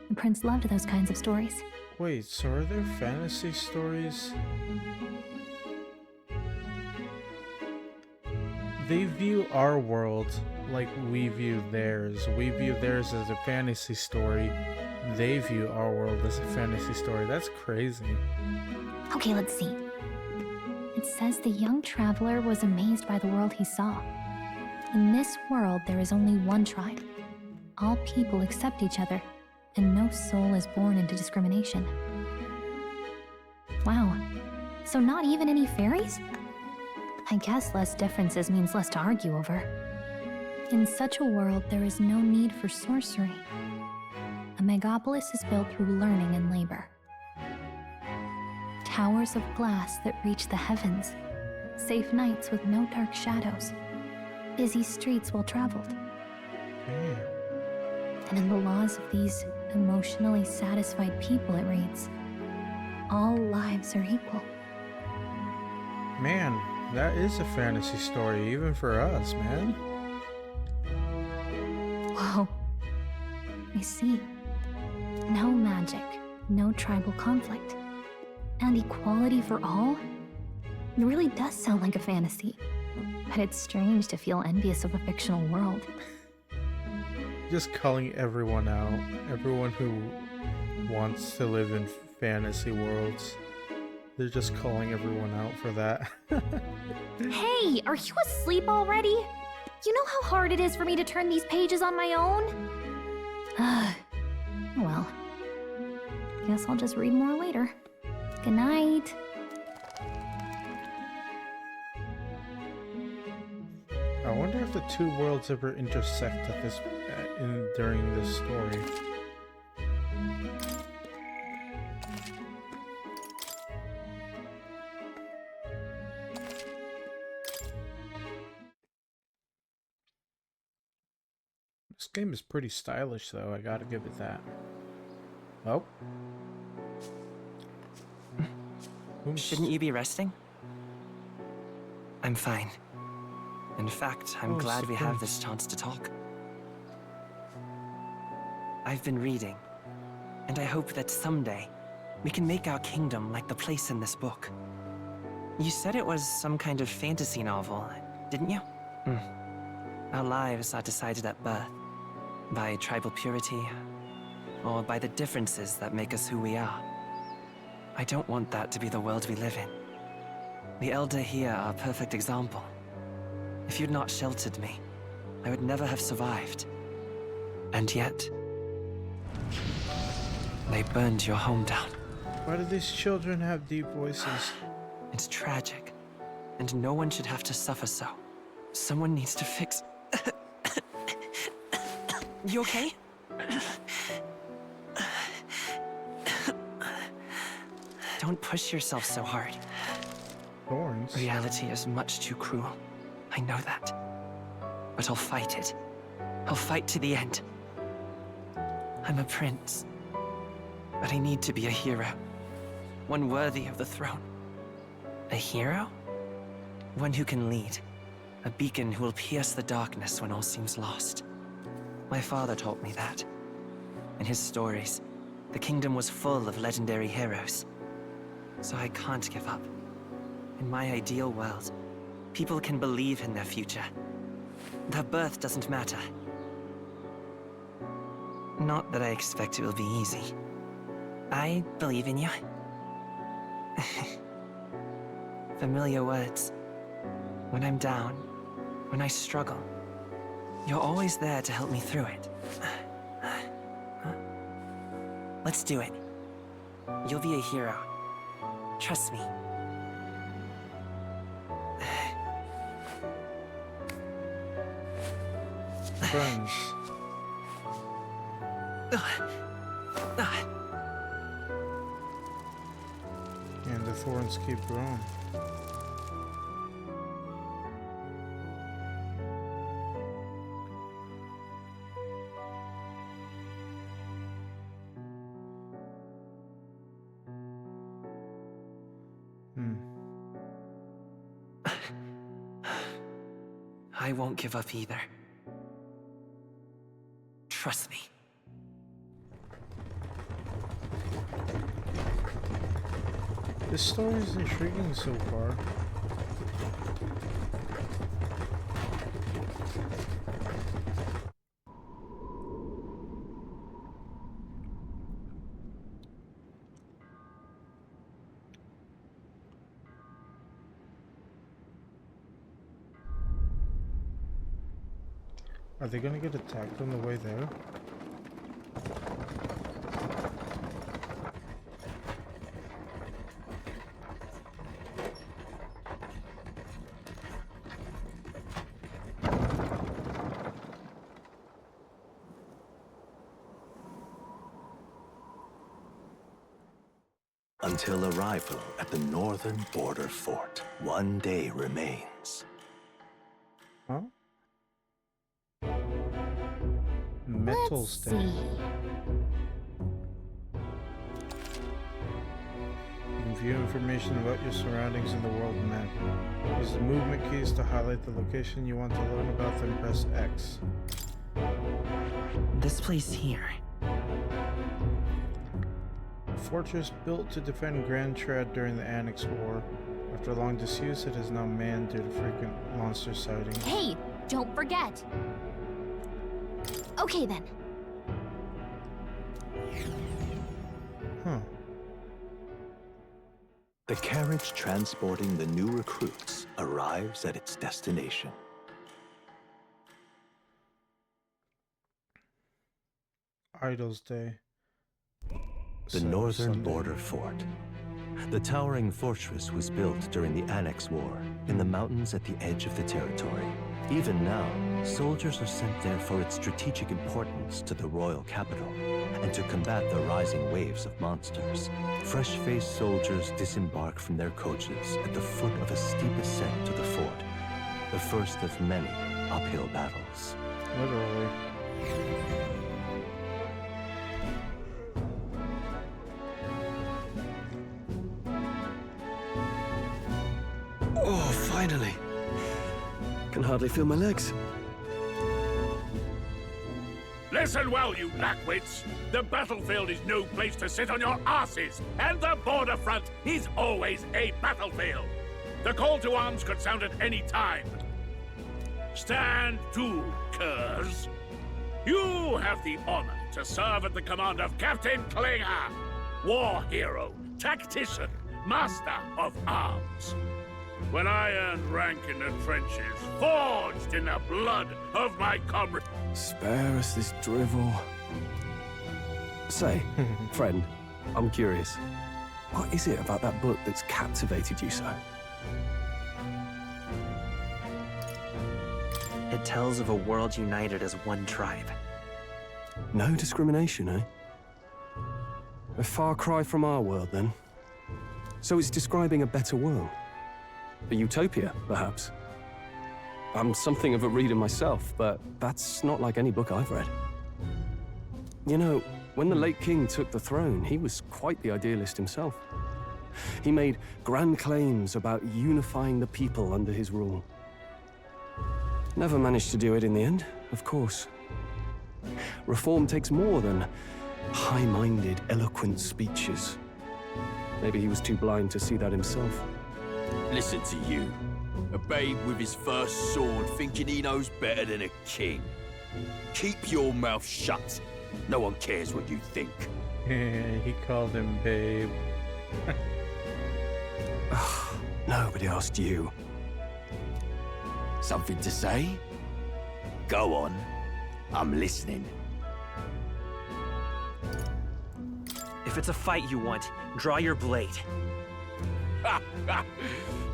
The prince loved those kinds of stories. Wait, so are there fantasy stories? They view our world like we view theirs. We view theirs as a fantasy story. They view our world as a fantasy story. That's crazy. Okay, let's see. It says the young traveler was amazed by the world he saw. In this world, there is only one tribe. All people accept each other, and no soul is born into discrimination. Wow. So not even any fairies? I guess less differences means less to argue over. In such a world, there is no need for sorcery. A megapolis is built through learning and labor. Towers of glass that reach the heavens. Safe nights with no dark shadows. Busy streets well traveled. And in the laws of these emotionally satisfied people, it reads, all lives are equal. Man, that is a fantasy story, even for us, man. Whoa. I see. No magic, no tribal conflict, and equality for all? It really does sound like a fantasy. But it's strange to feel envious of a fictional world. Just calling everyone out. Everyone who wants to live in fantasy worlds. They're just calling everyone out for that. Hey, are you asleep already? You know how hard it is for me to turn these pages on my own? Well, guess I'll just read more later. Good night. I wonder if the two worlds ever intersect at this during this story. This game is pretty stylish, though. I gotta give it that. Oh. Shouldn't you be resting? I'm fine. In fact, I'm glad we have this chance to talk. I've been reading, and I hope that someday we can make our kingdom like the place in this book. You said it was some kind of fantasy novel, didn't you? Our lives are decided at birth, by tribal purity, or by the differences that make us who we are. I don't want that to be the world we live in. The Elder here are a perfect example. If you'd not sheltered me, I would never have survived. And yet, they burned your home down. Why do these children have deep voices? It's tragic, and no one should have to suffer so. Someone needs to fix... You okay? Don't push yourself so hard. Thorns? Reality is much too cruel. I know that. But I'll fight it. I'll fight to the end. I'm a prince. But I need to be a hero. One worthy of the throne. A hero? One who can lead. A beacon who will pierce the darkness when all seems lost. My father taught me that. In his stories, the kingdom was full of legendary heroes. So I can't give up. In my ideal world, people can believe in their future. Their birth doesn't matter. Not that I expect it will be easy. I believe in you. Familiar words. When I'm down, when I struggle, you're always there to help me through it. Let's do it. You'll be a hero. Trust me. Friends. And the thorns keep growing. I won't give up either. Trust me. This story is intriguing so far. Are they gonna get attacked on the way there? Until arrival at the northern border fort, one day remains. Huh? Metal stand. You can view information about your surroundings in the world map. Use the movement keys to highlight the location you want to learn about, then press X. This place here. A fortress built to defend Grand Trad during the Annex War. After long disuse, it is now manned due to frequent monster sightings. Hey, don't forget! Okay then. Huh. The carriage transporting the new recruits arrives at its destination. Idol's Day. The northern border fort. The towering fortress was built during the Annex War in the mountains at the edge of the territory. Even now, soldiers are sent there for its strategic importance to the royal capital and to combat the rising waves of monsters. Fresh-faced soldiers disembark from their coaches at the foot of a steep ascent to the fort, the first of many uphill battles. Literally. Oh, finally. Can hardly feel my legs. Listen well, you lackwits. The battlefield is no place to sit on your asses, and the border front is always a battlefield. The call to arms could sound at any time. Stand to, curs. You have the honor to serve at the command of Captain Klinger, war hero, tactician, master of arms. When I earned rank in the trenches, forged in the blood of my comrades. Spare us this drivel. Say, friend, I'm curious. What is it about that book that's captivated you so? It tells of a world united as one tribe. No discrimination, eh? A far cry from our world, then. So it's describing a better world. A utopia, perhaps. I'm something of a reader myself, but that's not like any book I've read. You know, when the late king took the throne, he was quite the idealist himself. He made grand claims about unifying the people under his rule. Never managed to do it in the end, of course. Reform takes more than high-minded, eloquent speeches. Maybe he was too blind to see that himself. Listen to you. A babe with his first sword thinking he knows better than a king. Keep your mouth shut. No one cares what you think. He called him babe. Nobody asked you. Something to say? Go on. I'm listening. If it's a fight you want, draw your blade.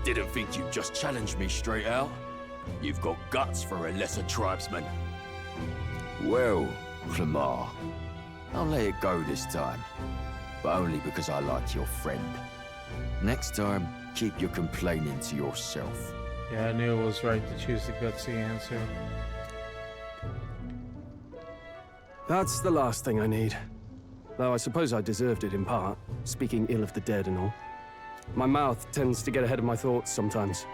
Didn't think you'd just challenge me straight out. You've got guts for a lesser tribesman. Well, Clemar, I'll let it go this time. But only because I like your friend. Next time, keep your complaining to yourself. Yeah, I knew it was right to choose the gutsy answer. That's the last thing I need. Though I suppose I deserved it in part, speaking ill of the dead and all. My mouth tends to get ahead of my thoughts sometimes.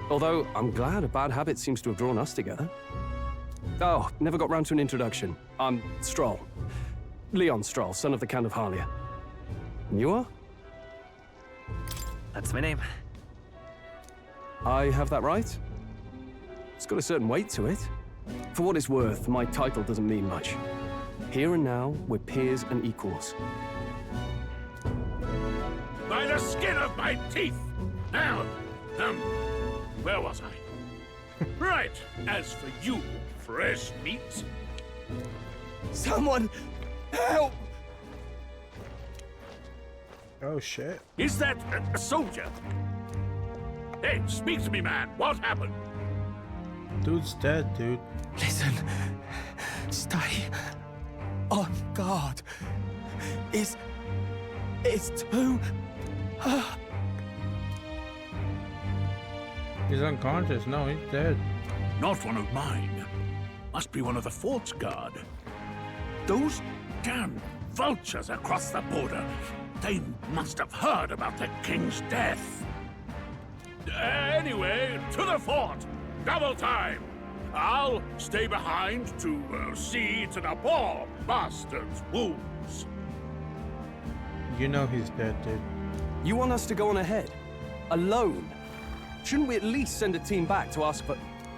Although, I'm glad a bad habit seems to have drawn us together. Oh, never got round to an introduction. I'm Stroll. Leon Stroll, son of the Count of Harlia. And you are? That's my name. I have that right? It's got a certain weight to it. For what it's worth, my title doesn't mean much. Here and now, we're peers and equals. By the skin of my teeth! Now, where was I? Right, as for you, fresh meat. Someone help! Oh shit. Is that a soldier? Hey, speak to me, man. What happened? Dude's dead, dude. Listen. Stay on guard. It's too... He's unconscious. No, he's dead. Not one of mine. Must be one of the fort's guard. Those damn vultures across the border. They must have heard about the king's death. Anyway, to the fort. Double time. I'll stay behind to see to the poor bastard's wounds. You know he's dead, dude. You want us to go on ahead? Alone? Shouldn't we at least send a team back to ask for...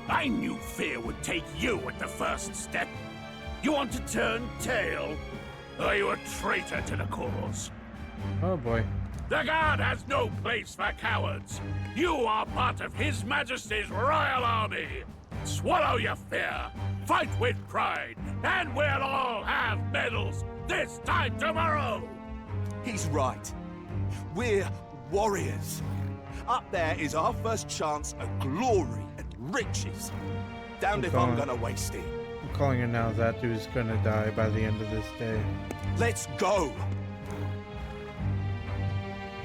I knew fear would take you at the first step. You want to turn tail? Are you a traitor to the cause? Oh boy. The Guard has no place for cowards. You are part of His Majesty's Royal Army. Swallow your fear, fight with pride, and we'll all have medals this time tomorrow. He's right. We're warriors. Up there is our first chance at glory and riches. Damned if I'm gonna waste it. I'm calling it now. That dude's gonna die by the end of this day. Let's go!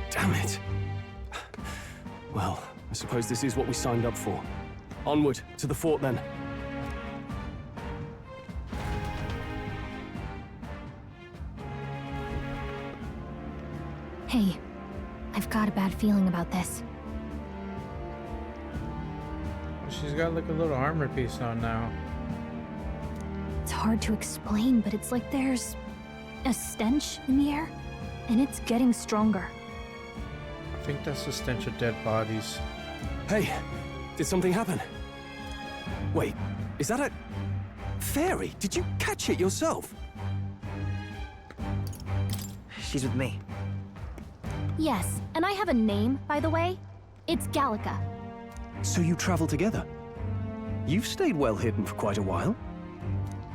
Damn it. Well, I suppose this is what we signed up for. Onward, to the fort then. Hey, I've got a bad feeling about this. She's got like a little armor piece on now. It's hard to explain, but it's like there's a stench in the air, and it's getting stronger. I think that's the stench of dead bodies. Hey, did something happen? Wait, is that a... fairy? Did you catch it yourself? She's with me. Yes, and I have a name, by the way. It's Gallica. So you travel together? You've stayed well hidden for quite a while.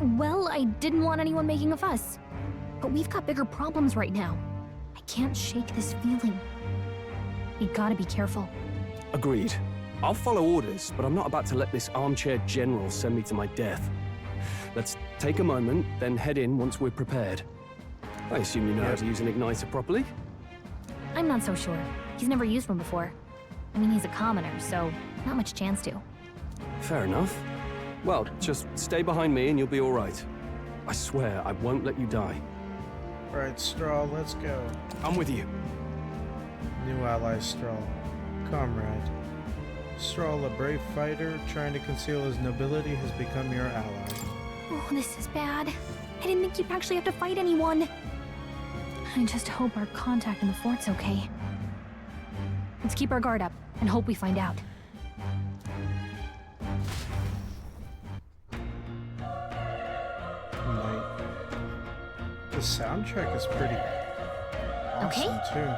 Well, I didn't want anyone making a fuss. But we've got bigger problems right now. I can't shake this feeling. We gotta be careful. Agreed. I'll follow orders, but I'm not about to let this armchair general send me to my death. Let's take a moment, then head in once we're prepared. I assume you know how to use an igniter properly? I'm not so sure. He's never used one before. I mean, he's a commoner, so not much chance to. Fair enough. Well, just stay behind me and you'll be all right. I swear I won't let you die. Alright, Straw, let's go. I'm with you. New ally, Straw. Comrade. Straw, a brave fighter trying to conceal his nobility, has become your ally. Oh, this is bad. I didn't think you'd actually have to fight anyone. I just hope our contact in the fort's okay. Let's keep our guard up and hope we find out. The soundtrack is pretty awesome, too.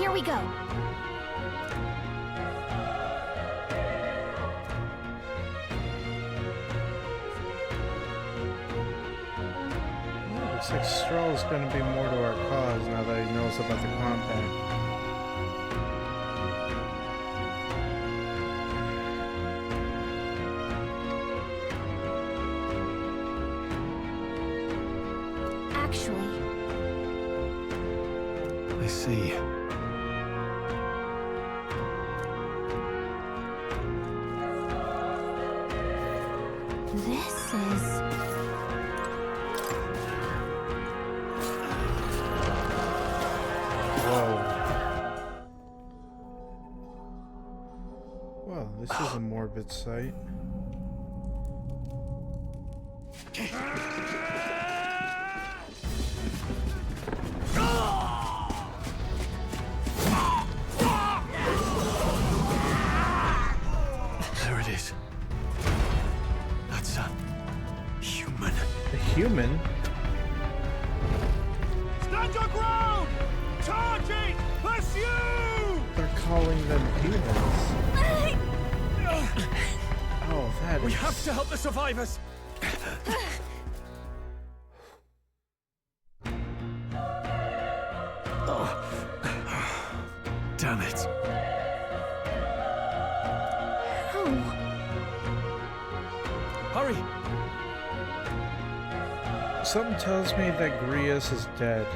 Here we go. Looks like Stroll's gonna be more to our cause now that he knows about the compact. I see. This is... Well, this This is a morbid sight. There it is. That's a human. A human? Stand your ground! Charging! Pursue! They're calling them humans. Oh, that We is... have to help the survivors! Damn it. Hurry! Something tells me that Grius is dead.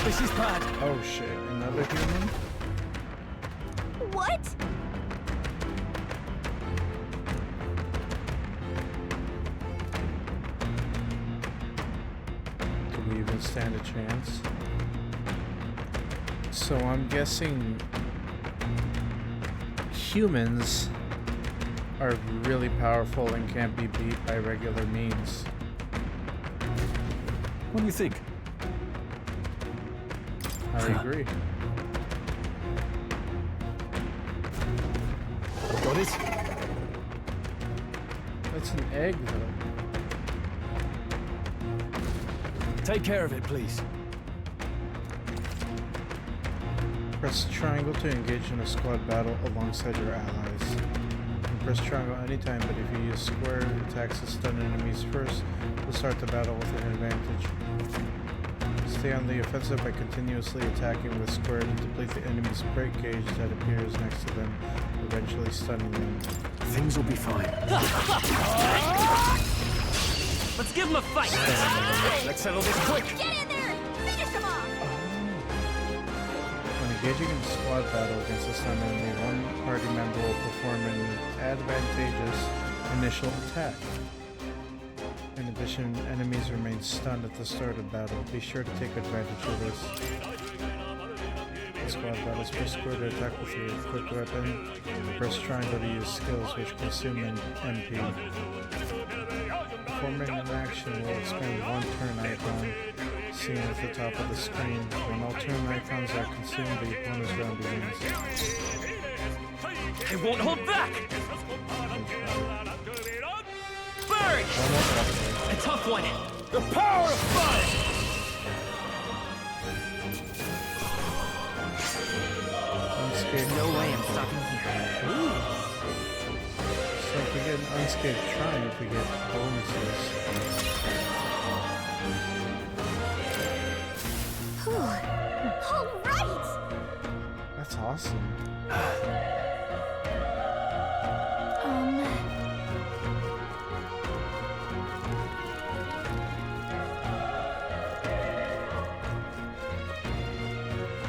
This is bad. Oh shit, another human? What? Do we even stand a chance? So I'm guessing humans are really powerful and can't be beat by regular means. What do you think? I agree. Got it? That's an egg, though. Take care of it, please. Press triangle to engage in a squad battle alongside your allies. And press triangle anytime, but if you use square attacks to stun enemies first, you'll start the battle with an advantage. Stay on the offensive by continuously attacking with square to deplete the enemy's break gauge that appears next to them, eventually stunning them. Things will be fine. Let's give him a fight! Let's settle this quick! Get in there! Finish him off! When engaging in a squad battle against a stunned enemy, one party member will perform an advantageous initial attack. In addition, enemies remain stunned at the start of battle. Be sure to take advantage of this. In squad battles, press square to attack with your quick weapon. Press triangle to use skills which consume an MP. Performing an action will expend one turn icon seen at the top of the screen. When all turn icons are consumed, the opponent's round begins. I won't hold back! Bird! A tough one! The power of fire! Unscathed. No way I'm stopping here. Ooh. So if we get an unscathed triumph, we get bonuses. All right! That's awesome.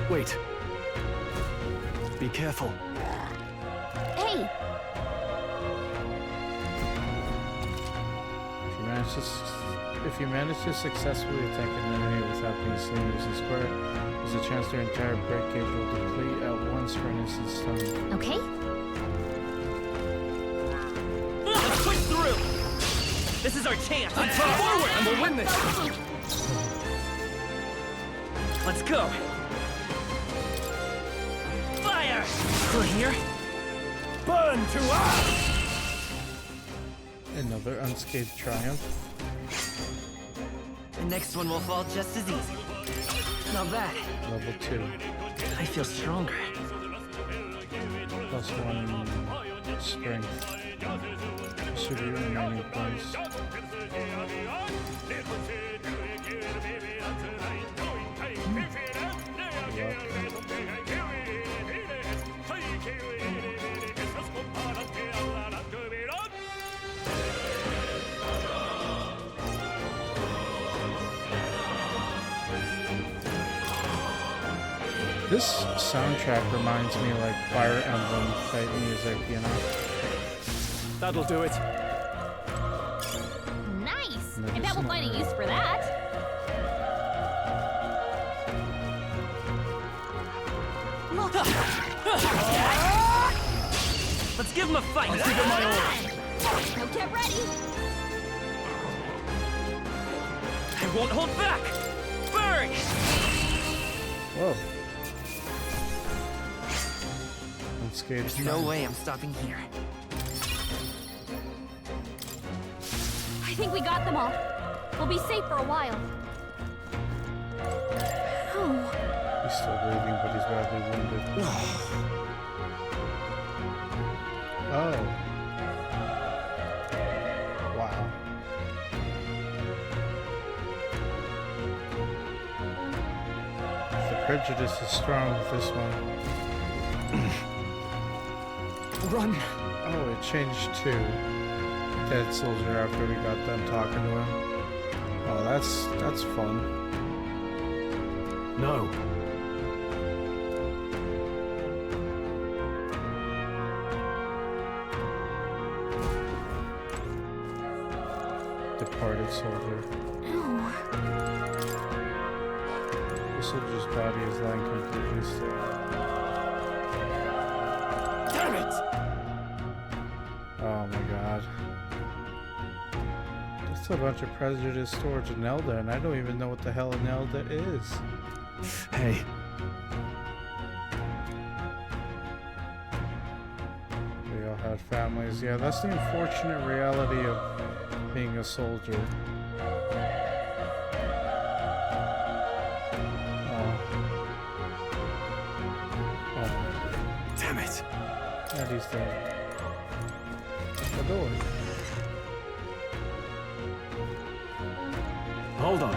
Wait. Be careful. Hey! If you manage to successfully attack an enemy without being seen using square, there's a chance their entire break gauge will deplete at once for an instant stun. Okay. Let's push through! This is our chance! Forward! And we'll win this! Let's go! Fire! Through here? Burn to us! Another unscathed triumph. The next one will fall just as easy. Not bad. Level 2. I feel stronger. Plus 1 strength. Distribute remaining points. This soundtrack reminds me like Fire Emblem type music, you know? That'll do it. I bet we'll find a use for that. Let's give him a fight. Let's give him my order. Now get ready. I won't hold back. Burn! Whoa. Unscathed. There's no way I'm stopping here. I think we got them all. We'll be safe for a while. Oh. He's still breathing, but he's badly wounded. Oh. Wow. The prejudice is strong with this one. Run! Oh, it changed to dead soldier after we got done talking to him. Oh, that's fun. No. Departed soldier. The soldier's body is lying completely still. Damn it! Oh my god. That's a bunch of prejudice towards Nelda, and I don't even know what the hell Nelda is. Hey. We all had families. Yeah, that's the unfortunate reality of being a soldier. Damn it. And he's dead. The door. Hold on.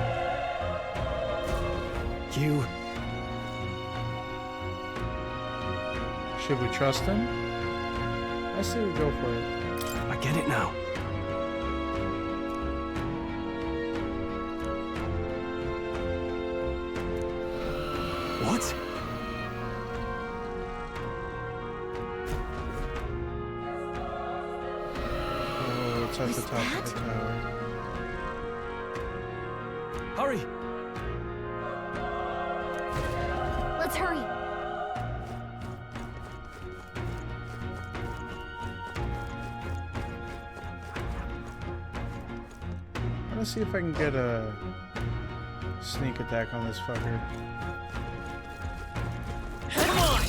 You... Should we trust him? I say we go for it. I get it now. What? Oh, it's at the top of the tower. Hurry! Let's hurry. Let's see if I can get a sneak attack on this fucker. Come on!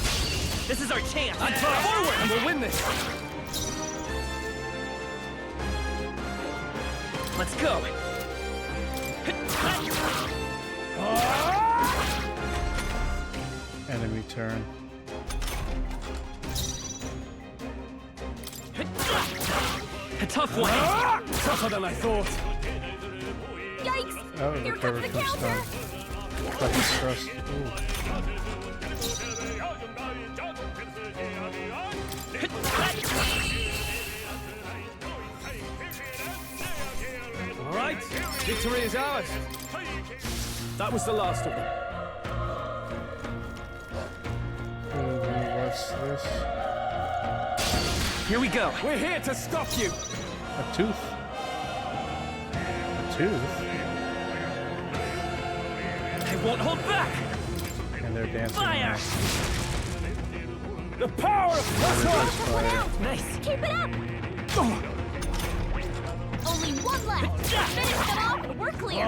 This is our chance. On forward, and we'll win this. Let's go. Enemy turn. A tough one. Tougher than I thought. Yikes! Oh, Here recover comes the from counter. stun. Fucking thrust. Ooh. All right, victory is ours. That was the last of them. What's this? Here we go. We're here to stop you. A tooth? A tooth? I won't hold back. And they're dancing. Fire! The power of Fire. Nice. Keep it up! Only one left. Finish them off and we're clear.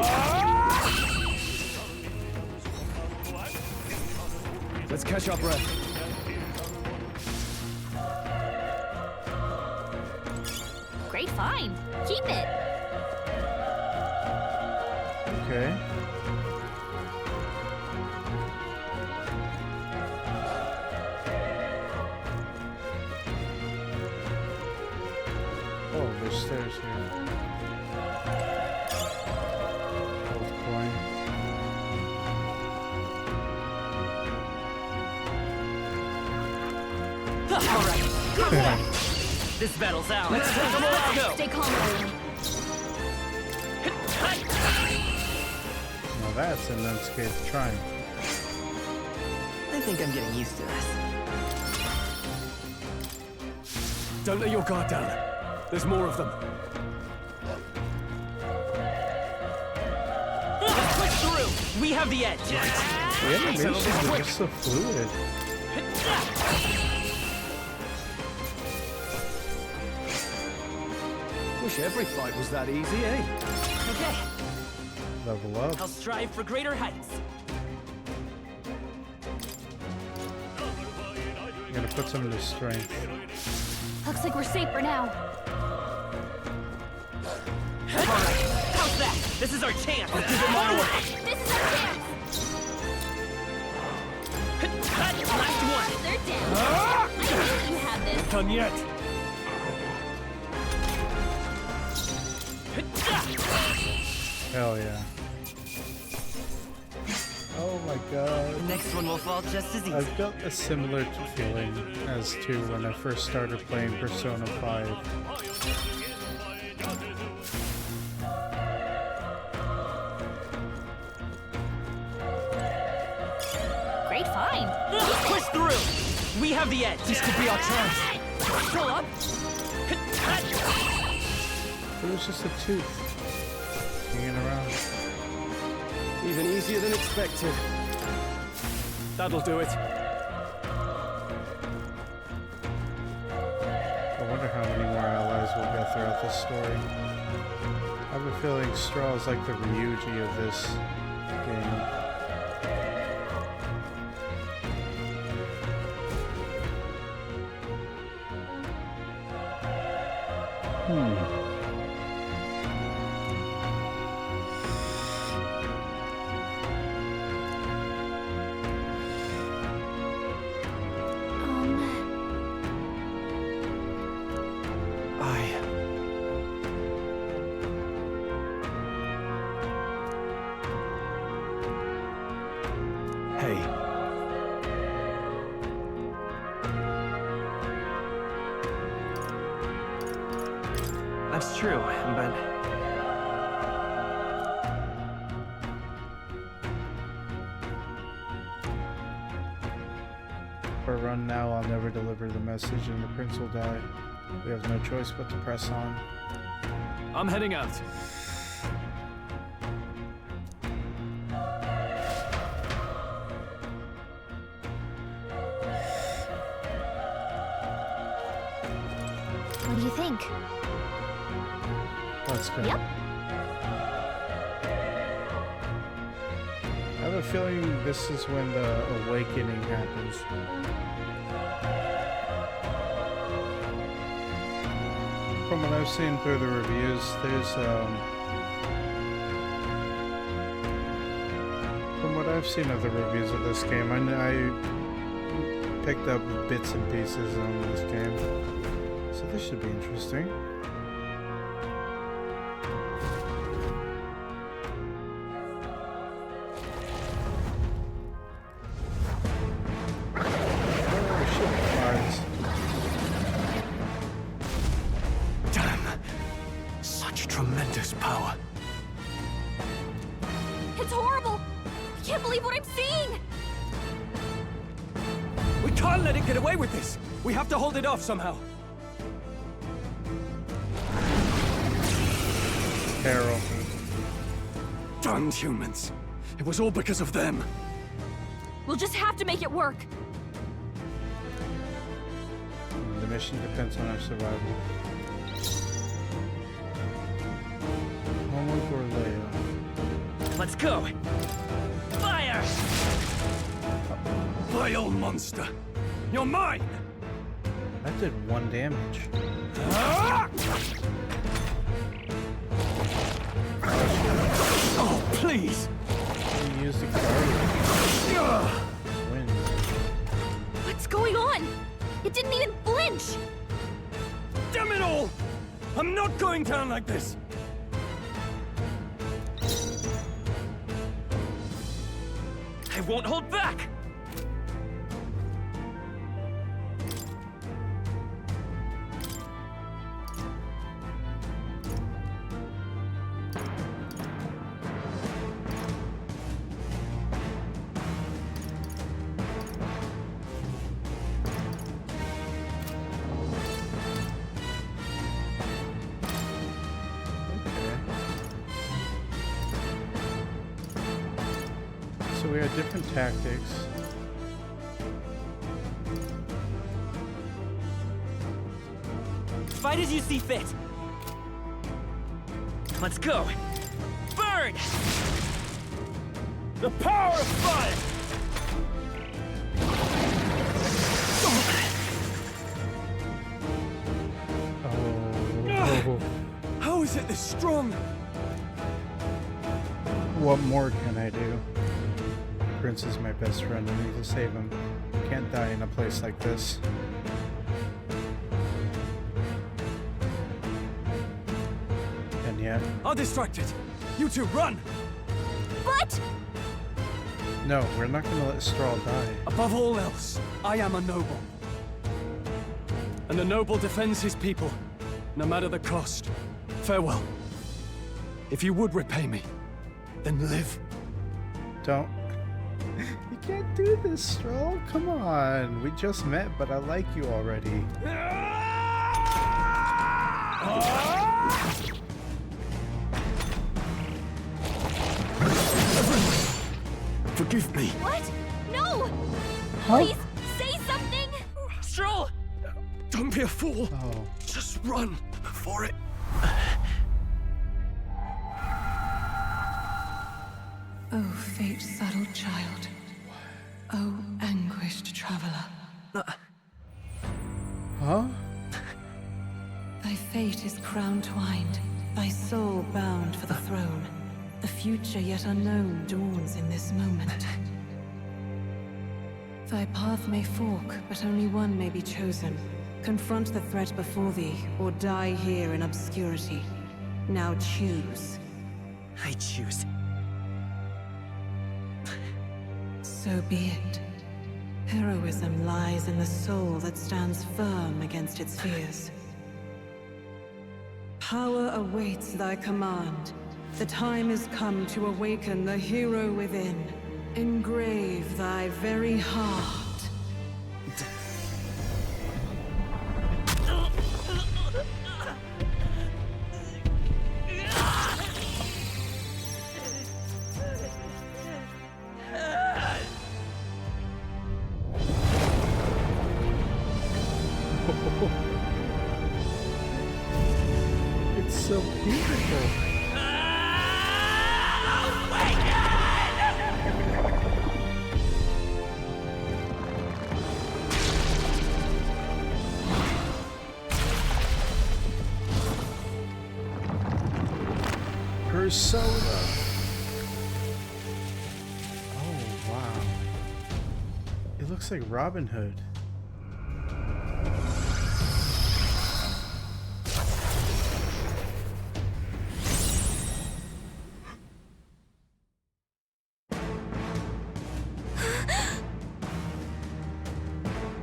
Let's catch our breath. Great find. Keep it. Okay. Oh, there's stairs here. Gold coin. All right. Good one. This battle's ours. Let's go. Stay calm, everyone. Now that's an unscathed triumph. I think I'm getting used to this. Don't let your guard down. There's more of them. We have the edge. The animations are just so fluid. Wish every fight was that easy, eh? Okay, Level up. I'll strive for greater heights. I'm gonna put some into strength. Looks like we're safe for now. Alright, how's that? This is our chance. Let's give it more work. This is our chance. Last one. They're down. I know you have this. Done yet. Hell yeah. Oh my god. The next one will fall just as easy. I've got a similar feeling as to when I first started playing Persona 5. Great find. Push through. We have the edge. This could be our chance. Pull up. It was just a tooth hanging around. Even easier than expected. That'll do it. I wonder how many more allies we'll get throughout this story. I have a feeling Straw is like the Ryuji of this game. Hey. That's true, but If I run now, I'll never deliver the message and the prince will die. We have no choice but to press on. I'm heading out. What do you think? Let's go. Yep. I have a feeling this is when the awakening happens. From what I've seen through the reviews, there's from what I've seen of the reviews of this game, I picked up bits and pieces on this game, so this should be interesting. Tremendous power. It's horrible! I can't believe what I'm seeing! We can't let it get away with this! We have to hold it off somehow. Carol. Damned humans. It was all because of them. We'll just have to make it work. The mission depends on our survival. let's go. Fire! Vile monster! You're mine! That did 1 damage. Oh, please! He used the guard. Win. What's going on? It didn't even flinch! Damn it all! I'm not going down like this! I won't hold back! So we have different tactics. Fight as you see fit. Let's go. Burn! The power of fire! Oh. How is it this strong? What more can I do? Prince is my best friend. I need to save him. Can't die in a place like this. And yet... I'll distract it. You two, run! But... No, we're not gonna let Strahl die. Above all else, I am a noble. And a noble defends his people, no matter the cost. Farewell. If you would repay me, then live. Don't. You can't do this, Strahl. Come on. We just met, but I like you already. Forgive me. What? No! Huh? Please, say something! Strahl! Don't be a fool. Oh. Just run for it. Oh, fate-saddled child. Oh, anguished traveler. Huh? Thy fate is crown-twined, thy soul bound for the throne. The future yet unknown dawns in this moment. Thy path may fork, but only one may be chosen. Confront the threat before thee, or die here in obscurity. Now choose. I choose. So be it. Heroism lies in the soul that stands firm against its fears. Power awaits thy command. The time is come to awaken the hero within. Engrave thy very heart. It's so beautiful. Persona. Oh, wow. It looks like Robin Hood.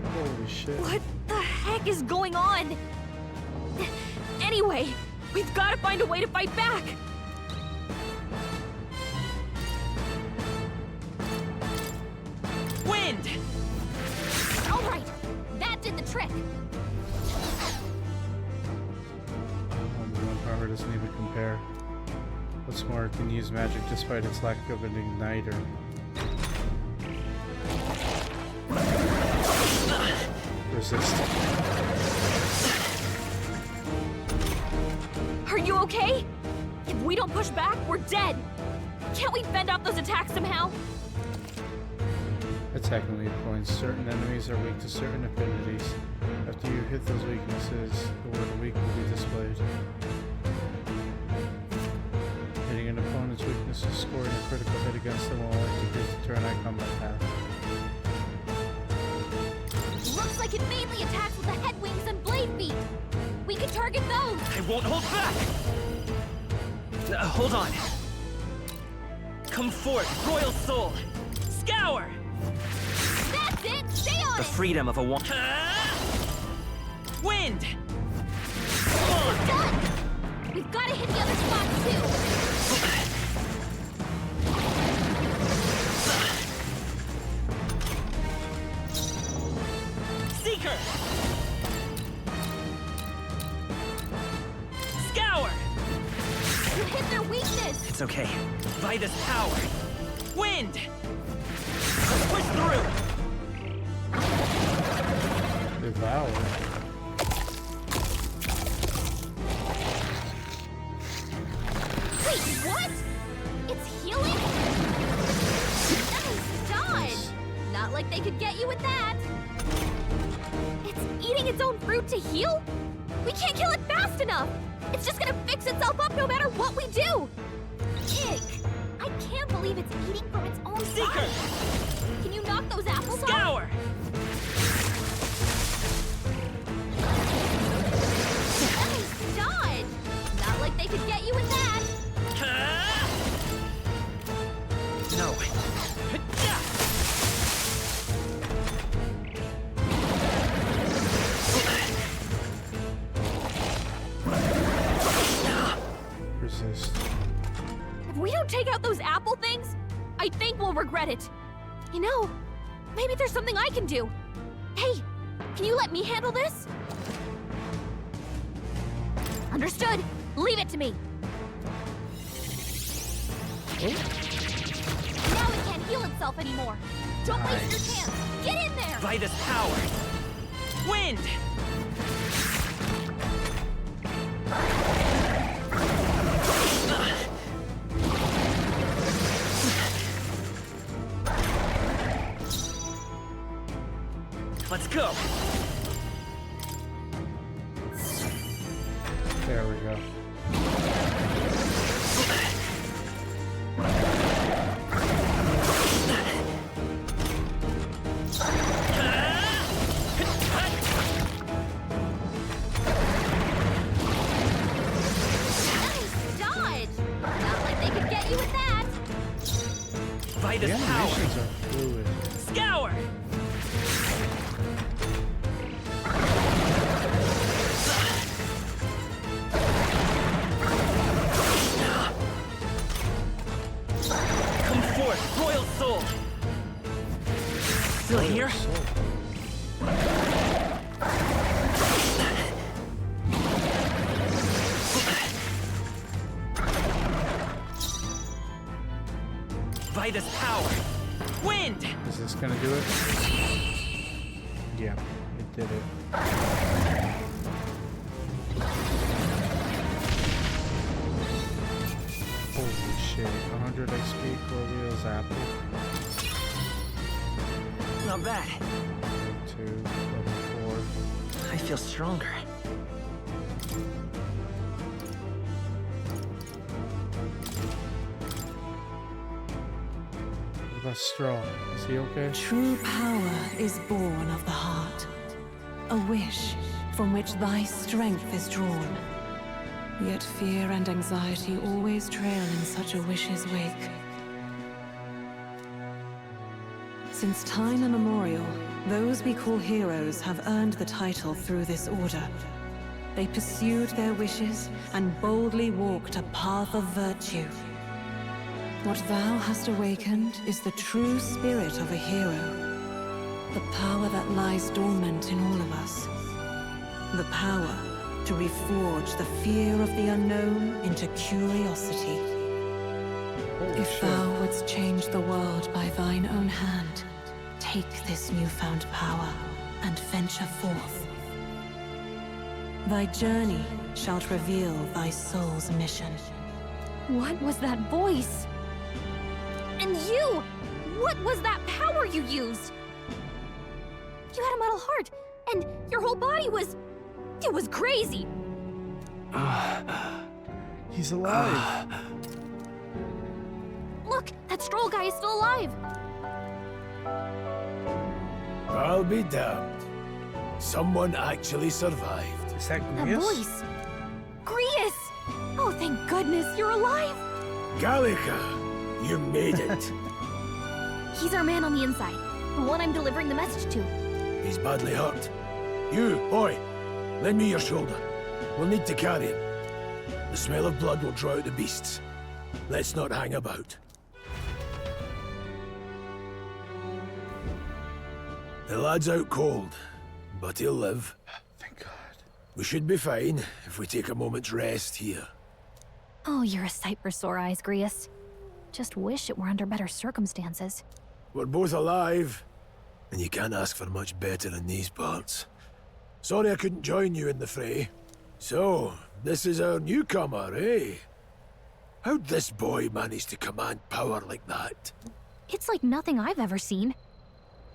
Holy shit. What the heck is going on? Anyway, we've got to find a way to fight back. Wind! All right, that did the trick. One power doesn't even compare. What's more, it can use magic despite its lack of an igniter. Resist. Are you okay? If we don't push back, we're dead. Can't we fend off those attacks somehow? Attacking weak points. Certain enemies are weak to certain affinities. After you hit those weaknesses, the word weak will be displayed. Hitting an opponent's weakness is scoring a critical hit against them will only decrease the turn-eye combat path. Looks like it mainly attacks with the head wings and blade feet. We can target those. I won't hold back! Hold on. Come forth, royal soul! Scour! That's it! Stay on The it! freedom of a woman. Wind! Done! We've got to hit the other spots too. Seeker! Scour! You hit their weakness! It's okay. By this power. Wind! Push through! Devour. Wait, what? It's healing? Nice dodge! Not like they could get you with that. It's eating its own fruit to heal? We can't kill it fast enough! It's just gonna fix itself up no matter what we do! Ick! I can't believe it's eating from its own Seeker! body! Can you knock those apples off? Scour! Nice dodge! Not like they could get you with that! No. Resist. If we don't take out those apple things, I think we'll regret it. You know, maybe there's something I can do. Hey, can you let me handle this? Understood. Leave it to me. Now it can't heal itself anymore. Don't waste your chance. Get in there. Vitus power. Wind! Let's go. There we go. Nice dodge. Not like they could get you with that. Vitus The power. animations are fluid. Scour! Come forth, royal soul! Still here? Vitus power! Wind! Is this gonna do it? Yeah, it did it. Holy shit, 100 XP Corleo's apple. Not bad. 2, level 4. I feel stronger. What about Straw? Is he okay? True power is born of the heart, a wish from which thy strength is drawn. Yet fear and anxiety always trail in such a wish's wake. Since time immemorial, those we call heroes have earned the title through this order. They pursued their wishes and boldly walked a path of virtue. What thou hast awakened is the true spirit of a hero. The power that lies dormant in all of us. The power to reforge the fear of the unknown into curiosity. If thou wouldst change the world by thine own hand, take this newfound power and venture forth. Thy journey shalt reveal thy soul's mission. What was that voice? And you! What was that power you used? You had a metal heart, and your whole body was... It was crazy! He's alive! Look, that Stroll guy is still alive! I'll be damned. Someone actually survived. Is that That voice! Grius! Oh, thank goodness, you're alive! Gallica, you made it. He's our man on the inside, the one I'm delivering the message to. He's badly hurt. You, boy, lend me your shoulder. We'll need to carry him. The smell of blood will draw out the beasts. Let's not hang about. The lad's out cold, but he'll live. Thank God. We should be fine if we take a moment's rest here. Oh, you're a sight for sore eyes, Grius. Just wish it were under better circumstances. we're both alive, and you can't ask for much better in these parts. Sorry I couldn't join you in the fray. So, this is our newcomer, eh? How'd this boy manage to command power like that? It's like nothing I've ever seen.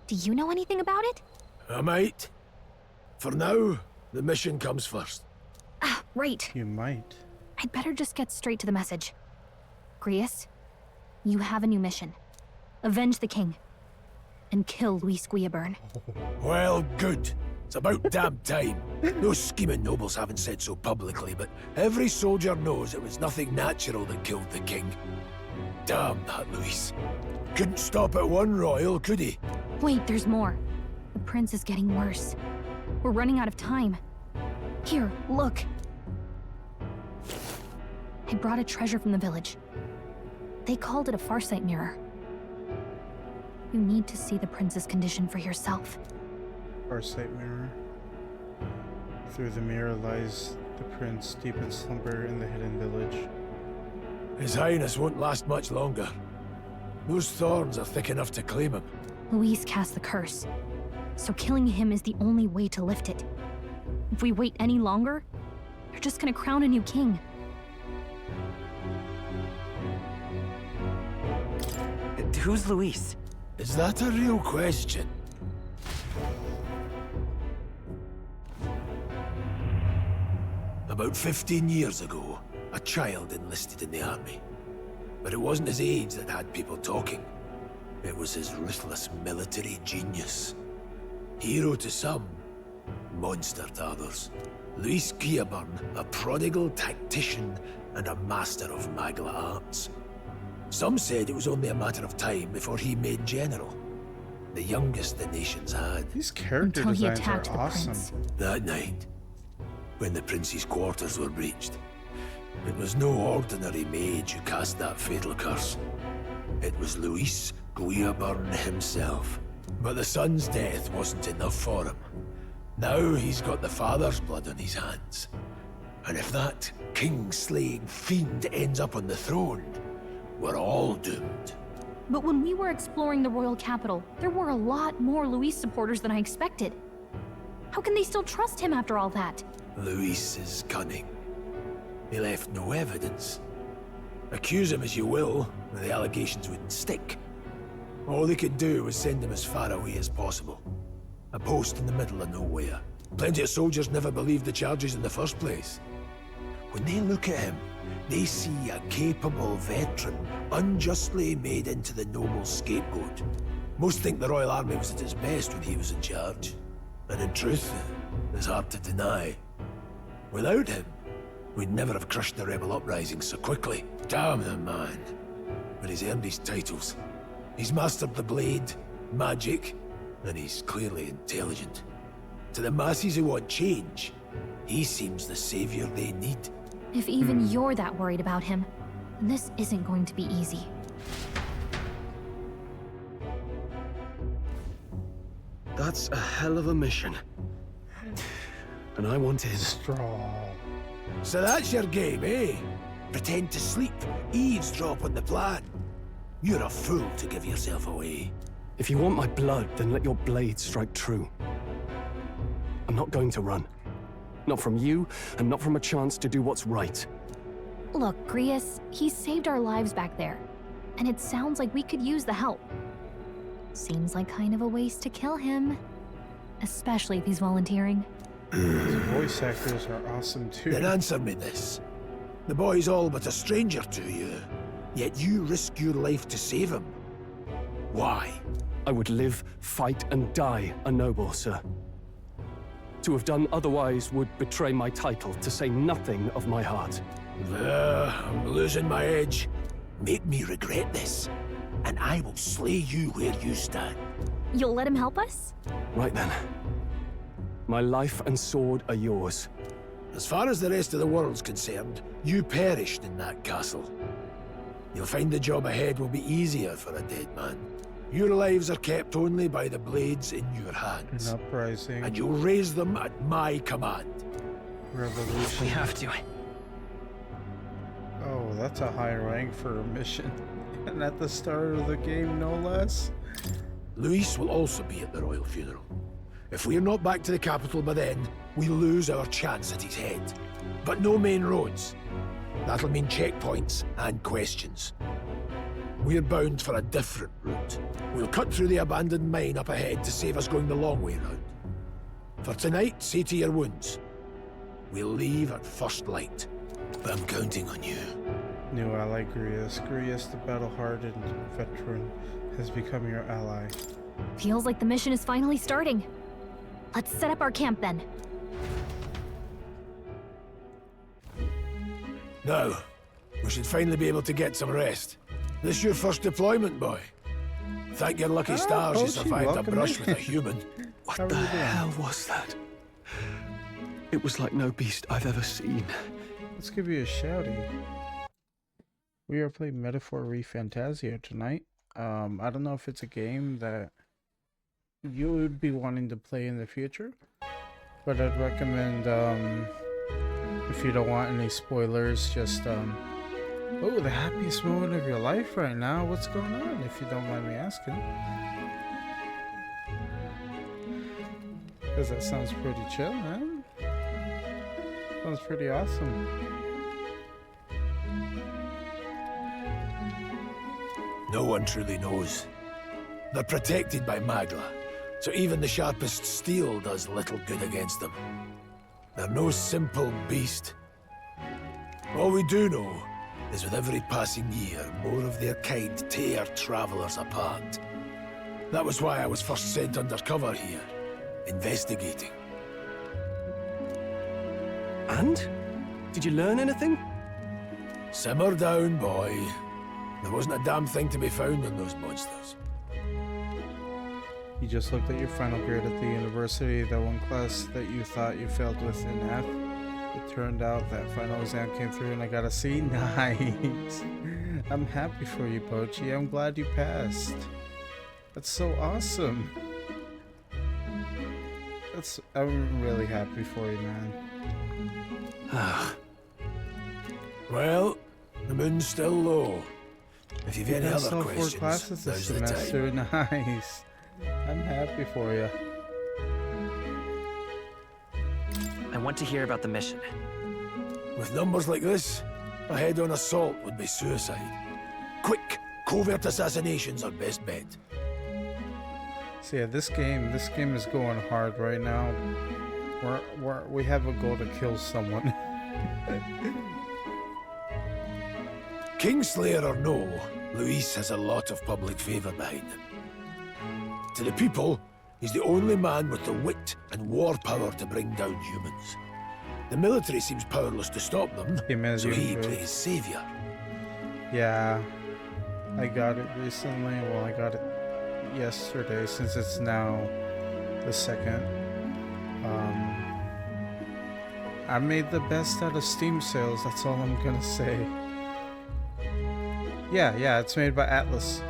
Do you know anything about it? I might. For now, the mission comes first. Ah, right. You might. I'd better just get straight to the message. Grius, you have a new mission. Avenge the king. And kill Luis Guillaburn. Well, good. It's about damn time. Those scheming nobles haven't said so publicly, but every soldier knows it was nothing natural that killed the king. Damn that Luis. Couldn't stop at one royal, could he? Wait, there's more. The prince is getting worse. We're running out of time. Here, look. I brought a treasure from the village. They called it a farsight mirror. You need to see the prince's condition for yourself. Farsight mirror. Through the mirror lies the prince deep in slumber in the hidden village. His Highness won't last much longer. Those thorns are thick enough to claim him. Luis cast the curse, so killing him is the only way to lift it. If we wait any longer, they're just gonna crown a new king. Who's Luis? Is that a real question? About 15 years ago, a child enlisted in the army. But it wasn't his age that had people talking. It was his ruthless military genius. Hero to some, monster to others. Luis Guillaburn, a prodigal tactician and a master of Magla arts. Some said it was only a matter of time before he made general. The youngest the nation's had. These character designs are awesome. That night, when the prince's quarters were breached, it was no ordinary mage who cast that fatal curse. It was Luis Guillaburn himself. But the son's death wasn't enough for him. Now he's got the father's blood on his hands. And if that king-slaying fiend ends up on the throne, we're all doomed. But when we were exploring the royal capital, there were a lot more Luis supporters than I expected. How can they still trust him after all that? Luis is cunning. He left no evidence. Accuse him as you will, the allegations wouldn't stick. All they could do was send him as far away as possible. A post in the middle of nowhere. Plenty of soldiers never believed the charges in the first place. When they look at him, they see a capable veteran unjustly made into the noble's scapegoat. Most think the Royal Army was at its best when he was in charge. And in truth, it's hard to deny. Without him, we'd never have crushed the rebel uprising so quickly. Damn the man. But he's earned his titles. He's mastered the blade, magic, and he's clearly intelligent. To the masses who want change, he seems the savior they need. If even you're that worried about him, then this isn't going to be easy. That's a hell of a mission. And I want in. Strong. So that's your game, eh? Pretend to sleep, eavesdrop on the plan. You're a fool to give yourself away. If you want my blood, then let your blade strike true. I'm not going to run. Not from you, and not from a chance to do what's right. Look, Grius, he saved our lives back there. And it sounds like we could use the help. Seems like kind of a waste to kill him. Especially if he's volunteering. These voice actors are awesome too. Then answer me this. The boy's all but a stranger to you, yet you risk your life to save him. Why? I would live, fight, and die a noble, sir. To have done otherwise would betray my title, to say nothing of my heart. I'm losing my edge. Make me regret this, and I will slay you where you stand. You'll let him help us? Right then. My life and sword are yours. As far as the rest of the world's concerned, you perished in that castle. You'll find the job ahead will be easier for a dead man. Your lives are kept only by the blades in your hands. An uprising. And you'll raise them at my command. Revolution. We have to. Oh, that's a high rank for a mission. And at the start of the game, no less. Luis will also be at the royal funeral. If we're not back to the capital by then, we lose our chance at his head. But no main roads. That'll mean checkpoints and questions. We're bound for a different route. We'll cut through the abandoned mine up ahead to save us going the long way round. For tonight, see to your wounds. We'll leave at first light. But I'm counting on you. New ally Grius. Grius, the battle-hardened veteran, has become your ally. Feels like the mission is finally starting. Let's set up our camp then. Now, we should finally be able to get some rest. This your first deployment, boy. Thank your lucky stars you survived a brush with a human. What the hell was that? It was like no beast I've ever seen. Let's give you a shouty. We are playing Metaphor Fantazio tonight. I don't know if it's a game that you would be wanting to play in the future, but I'd recommend, if you don't want any spoilers, just, oh, the happiest moment of your life right now. What's going on, if you don't mind me asking? Because that sounds pretty chill, man. Sounds pretty awesome. No one truly knows. They're protected by Magla, so even the sharpest steel does little good against them. They're no simple beast. All we do know is with every passing year, more of their kind tear travelers apart. That was why I was first sent undercover here, investigating. And? Did you learn anything? Simmer down, boy. There wasn't a damn thing to be found on those monsters. You just looked at your final grade at the university, that one class that you thought you failed with in F. It turned out that final exam came through and I got a C. Nice. I'm happy for you, Pochi. I'm glad you passed. That's so awesome. I'm really happy for you, man. Well, the moon's still low. If you've any other questions, 4 classes this now's the semester. time. Nice. I'm happy for you. I want to hear about the mission. With numbers like this, a head-on assault would be suicide. Quick, covert assassinations are best bet. So yeah, this game is going hard right now. We have a goal to kill someone. Kingslayer or no, Luis has a lot of public favor behind him. To the people, he's the only man with the wit and war power to bring down humans. The military seems powerless to stop them, so he plays savior. Yeah, I got it recently. Well, I got it yesterday, since it's now the 2nd. I made the best out of Steam sales, that's all I'm gonna say. Yeah, it's made by Atlas.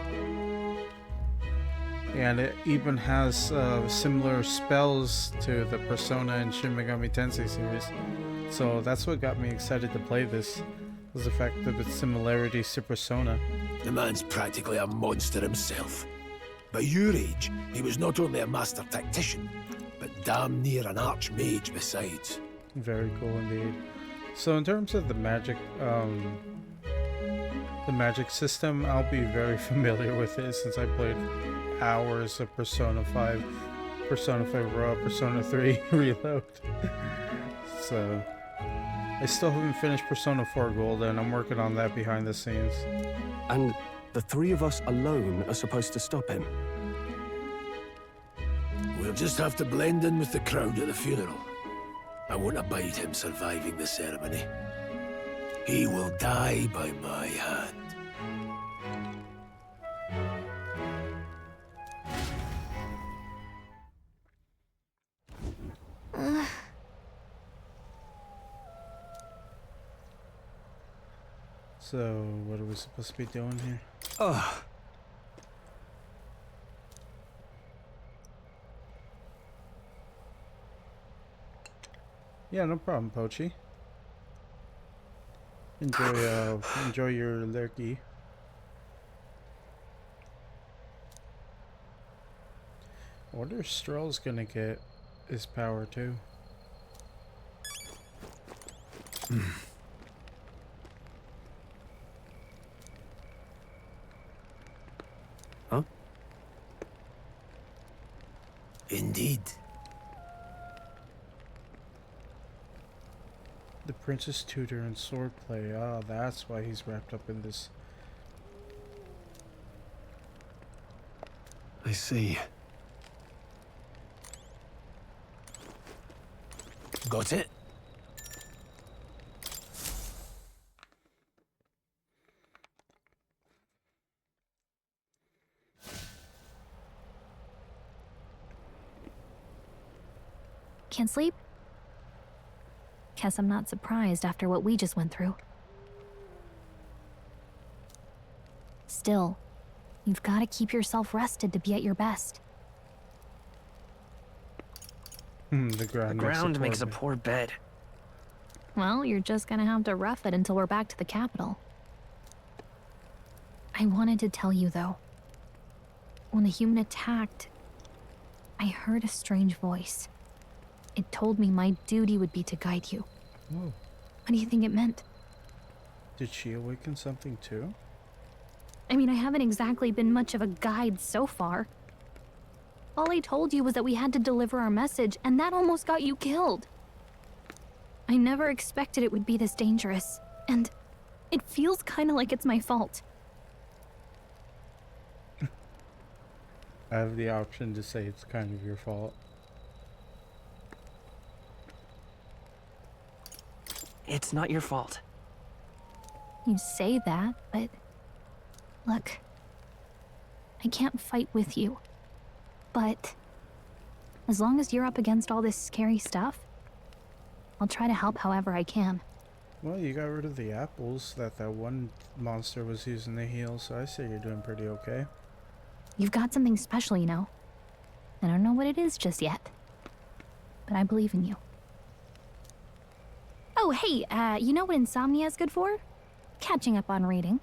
And it even has similar spells to the Persona and Shin Megami Tensei series. So that's what got me excited to play this, was the fact of its similarities to Persona. The man's practically a monster himself. By your age, he was not only a master tactician, but damn near an archmage besides. Very cool indeed. So in terms of the magic system, I'll be very familiar with it since I played hours of Persona 5 Raw, Persona 3 Reload. So I still haven't finished Persona 4 Gold, and I'm working on that behind the scenes. And the 3 of us alone are supposed to stop him. We'll just have to blend in with the crowd at the funeral. I won't abide him surviving the ceremony. He will die by my hand. So, what are we supposed to be doing here? Yeah, no problem, Pochi. Enjoy your lurkey. I wonder if Stroll's gonna get his power too. Huh? Indeed. The prince's tutor in swordplay. Ah, that's why he's wrapped up in this. I see. Got it? Can't sleep? Guess I'm not surprised after what we just went through. Still, you've got to keep yourself rested to be at your best. The ground makes a poor bed. Well, you're just gonna have to rough it until we're back to the capital. I wanted to tell you, though. When the human attacked, I heard a strange voice. It told me my duty would be to guide you. Whoa. What do you think it meant? Did she awaken something too? I mean, I haven't exactly been much of a guide so far. All I told you was that we had to deliver our message, and that almost got you killed. I never expected it would be this dangerous, and it feels kind of like it's my fault. I have the option to say it's kind of your fault. It's not your fault. You say that, but look, I can't fight with you. But as long as you're up against all this scary stuff, I'll try to help however I can. Well, you got rid of the apples that one monster was using to heal, so I say you're doing pretty okay. You've got something special, you know. I don't know what it is just yet, but I believe in you. Oh, hey, you know what insomnia is good for? Catching up on reading.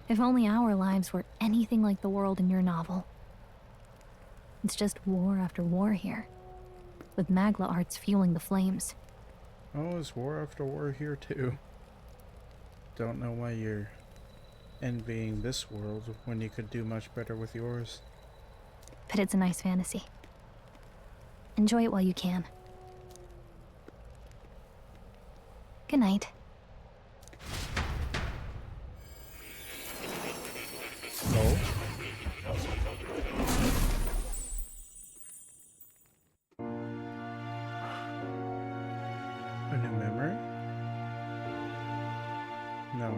If only our lives were anything like the world in your novel. It's just war after war here, with Magla arts fueling the flames. Oh, it's war after war here too. Don't know why you're envying this world when you could do much better with yours. But it's a nice fantasy. Enjoy it while you can. Good night. Oh. A new memory? No.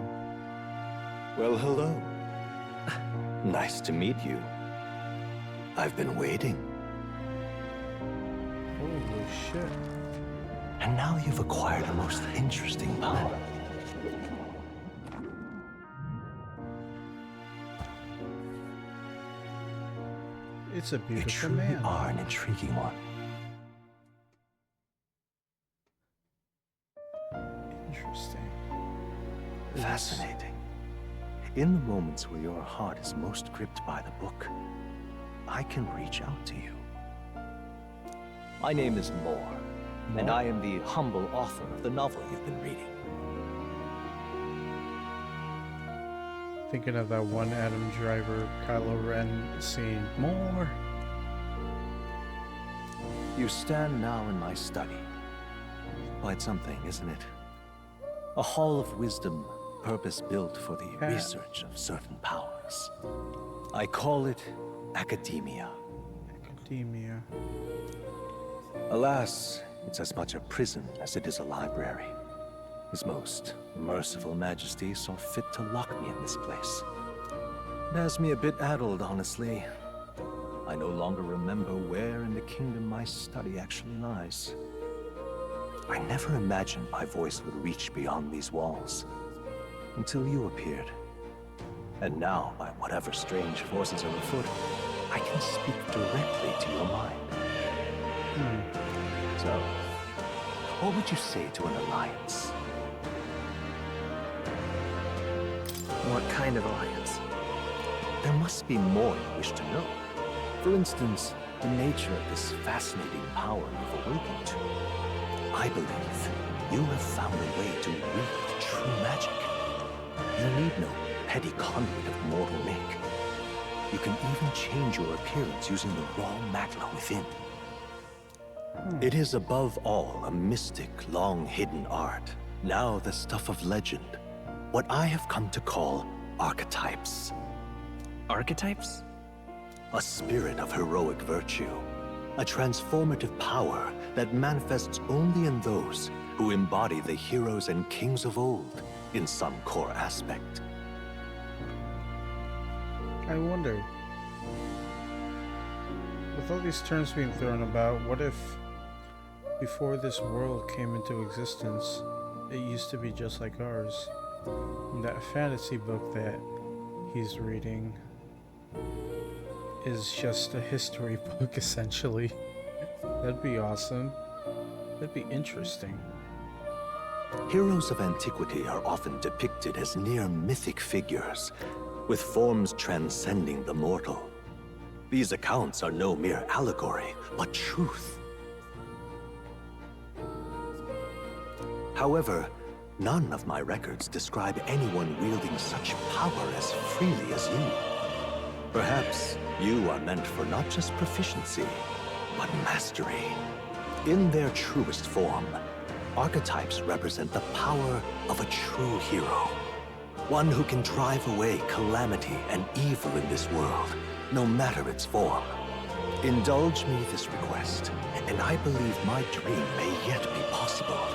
Well, hello. Nice to meet you. I've been waiting. Holy shit. And now you've acquired a most interesting power. It's a beautiful You truly man. are an intriguing one. Interesting. Fascinating. In the moments where your heart is most gripped by the book, I can reach out to you. My name is Moore, and I am the humble author of the novel you've been reading. Thinking of that one Adam Driver, Kylo Ren scene. More. You stand now in my study. Quite something, isn't it? A hall of wisdom, purpose-built for the research of certain powers. I call it academia. Academia. Alas, it's as much a prison as it is a library. His most merciful majesty saw fit to lock me in this place. It has me a bit addled, honestly. I no longer remember where in the kingdom my study actually lies. I never imagined my voice would reach beyond these walls, until you appeared. And now, by whatever strange forces are afoot, I can speak directly to your mind. So, what would you say to an alliance? What kind of alliance? there must be more you wish to know. For instance, the nature of this fascinating power you've awakened to. I believe you have found a way to wield true magic. You need no petty conduit of mortal make. You can even change your appearance using the raw magma within. It is above all a mystic, long-hidden art, now the stuff of legend. What I have come to call archetypes. Archetypes? A spirit of heroic virtue. A transformative power that manifests only in those who embody the heroes and kings of old in some core aspect. I wonder, with all these terms being thrown about, what if before this world came into existence, it used to be just like ours? That fantasy book that he's reading is just a history book, essentially. That'd be awesome. That'd be interesting. Heroes of antiquity are often depicted as near mythic figures, with forms transcending the mortal. These accounts are no mere allegory, but truth. However, none of my records describe anyone wielding such power as freely as you. Perhaps you are meant for not just proficiency, but mastery. In their truest form, archetypes represent the power of a true hero. One who can drive away calamity and evil in this world, no matter its form. Indulge me this request, and I believe my dream may yet be possible.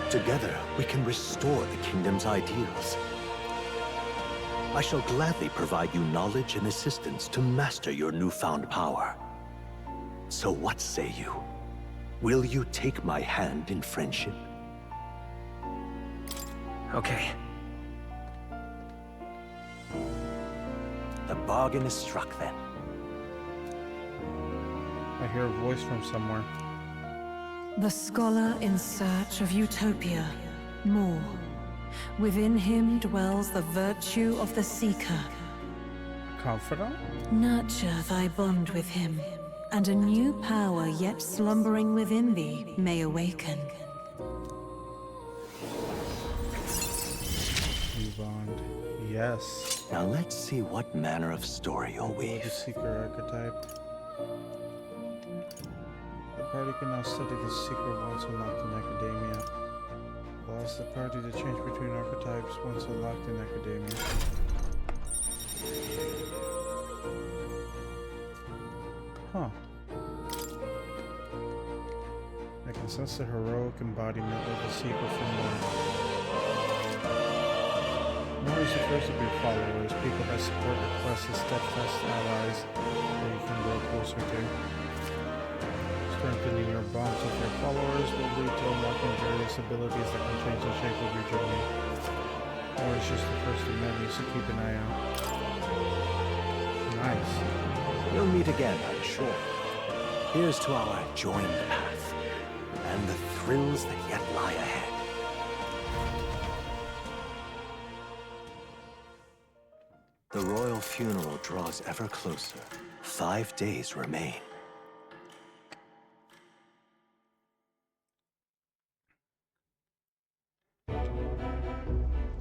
Together, we can restore the kingdom's ideals. I shall gladly provide you knowledge and assistance to master your newfound power. So what say you? Will you take my hand in friendship? Okay. The bargain is struck then. I hear a voice from somewhere. The scholar in search of utopia. More. Within him dwells the virtue of the seeker. Confidant? Nurture thy bond with him, and a new power yet slumbering within thee may awaken. New bond. Yes. Now let's see what manner of story you'll weave. The seeker archetype. The party can now study the secret once unlocked in academia. Allows the party to change between archetypes once unlocked in academia. Huh. I can sense the heroic embodiment of the seeker from more. More is the first of your followers, people that support your quest as steadfast allies that you can grow closer to. Strengthening your bonds with your followers will lead to unlocking various abilities that can change the shape of your journey. Or it's just the first of many, so keep an eye out. Nice. We'll meet again, I'm sure. Here's to our joined path, and the thrills that yet lie ahead. The royal funeral draws ever closer. 5 days remain.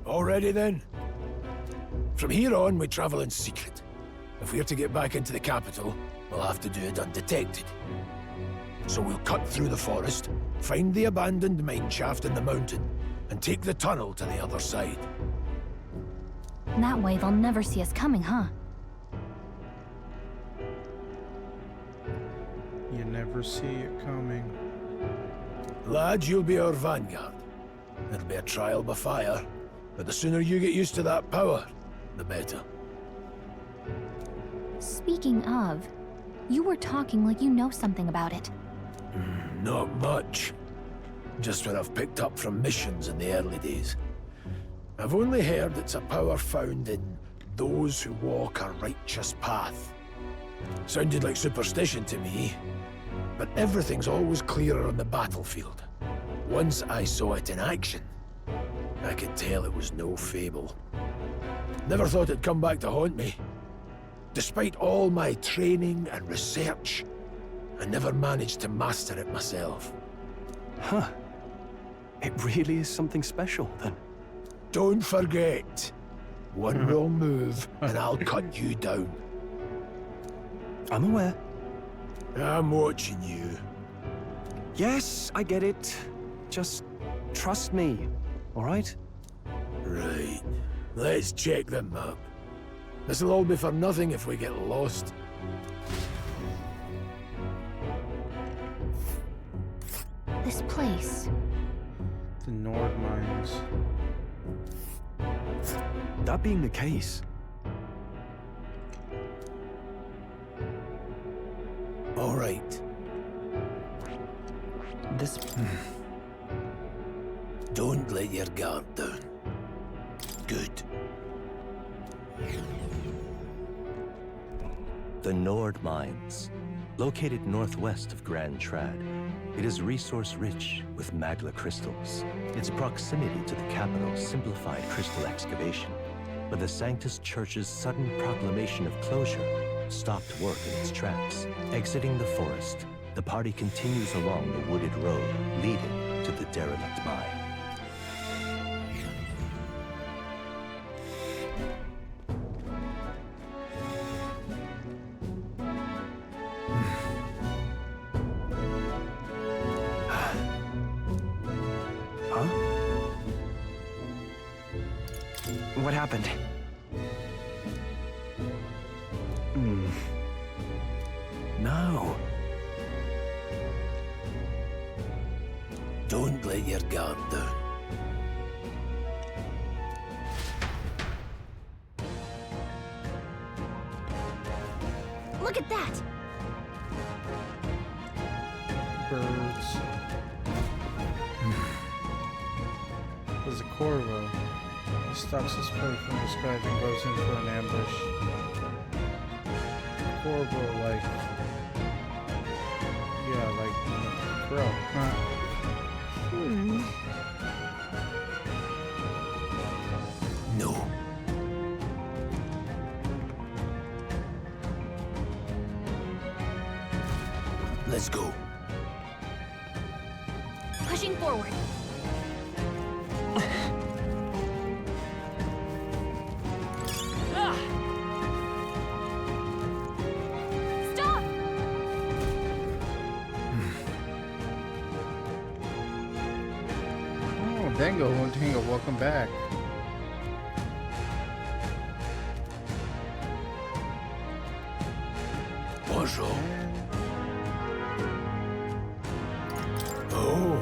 Already then? From here on, we travel in secret. If we're to get back into the capital, we'll have to do it undetected. So we'll cut through the forest, find the abandoned mine shaft in the mountain, and take the tunnel to the other side. That way they'll never see us coming, huh? You never see it coming. Lad, you'll be our vanguard. It'll be a trial by fire, but the sooner you get used to that power, the better. Speaking of, you were talking like you know something about it. Not much. Just what I've picked up from missions in the early days. I've only heard it's a power found in those who walk a righteous path. Sounded like superstition to me, but everything's always clearer on the battlefield. Once I saw it in action, I could tell it was no fable. Never thought it'd come back to haunt me. Despite all my training and research, I never managed to master it myself. Huh. It really is something special, then. Don't forget, one wrong move and I'll cut you down. I'm aware. I'm watching you. Yes, I get it. Just trust me, all right? Right. Let's check the map. This'll all be for nothing if we get lost. This place. The Nord Mines. That being the case, all right. This... Don't let your guard down. Good. The Nord Mines. Located northwest of Grand Trad, it is resource-rich with magla crystals. Its proximity to the capital simplified crystal excavation, but the Sanctus Church's sudden proclamation of closure stopped work in its tracks. Exiting the forest, the party continues along the wooded road leading to the derelict mine. What happened? No. Don't let your guard down. Look at that! Birds. There's a corvo. He stalks his prey from the sky and goes in for an ambush. Corvo, like... Yeah, like... Crow. No. Let's go. Pushing forward. Stop! Oh, Dango, welcome back. Bonjour. Oh.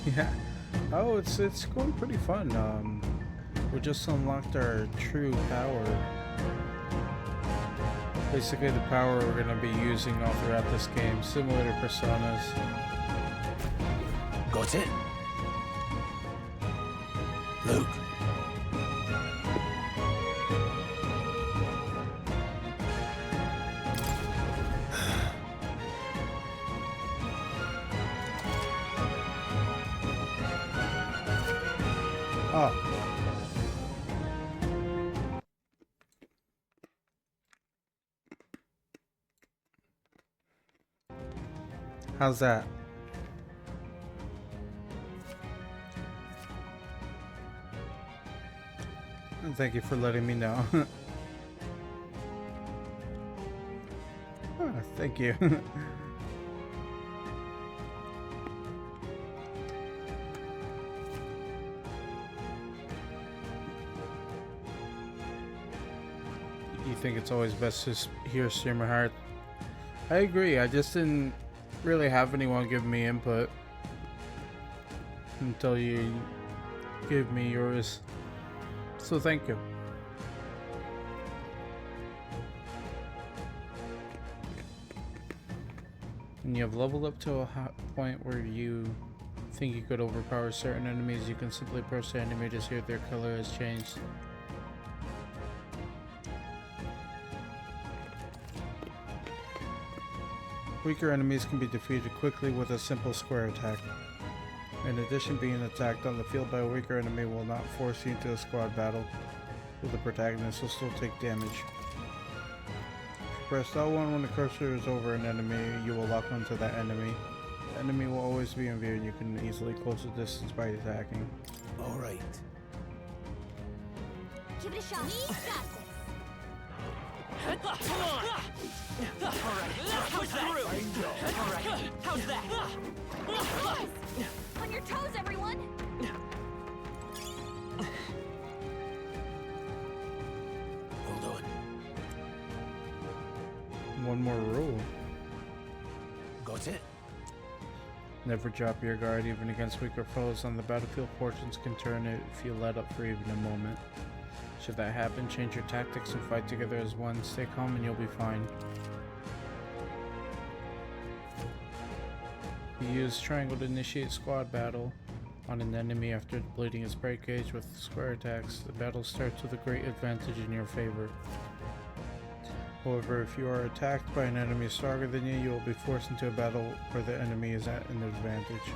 Yeah. Oh, it's going pretty fun. We just unlocked our true power. Basically the power we're gonna be using all throughout this game, similar to Personas. Got it? Luke. Oh. How's that? And thank you for letting me know. Oh, thank you. You think it's always best to hear streamer heart? I agree. I just didn't really have anyone give me input until you gave me yours. So thank you. When you have leveled up to a point where you think you could overpower certain enemies, you can simply press the enemy to see if their color has changed. Weaker enemies can be defeated quickly with a simple square attack. In addition, being attacked on the field by a weaker enemy will not force you into a squad battle, so the protagonist will still take damage. Press L1 when the cursor is over an enemy, you will lock onto that enemy. The enemy will always be in view and you can easily close the distance by attacking. Alright. Give it a shot. We got this. Come on! Alright, how's that? Alright, how's that? On your toes, everyone! Hold on. One more rule. Got it? Never drop your guard even against weaker foes. On the battlefield, fortunes can turn if you let up for even a moment. Should that happen, change your tactics and fight together as one. Stay calm and you'll be fine. You use triangle to initiate squad battle on an enemy after depleting its break gauge with square attacks. The battle starts with a great advantage in your favor. However, if you are attacked by an enemy stronger than you, you will be forced into a battle where the enemy is at an advantage.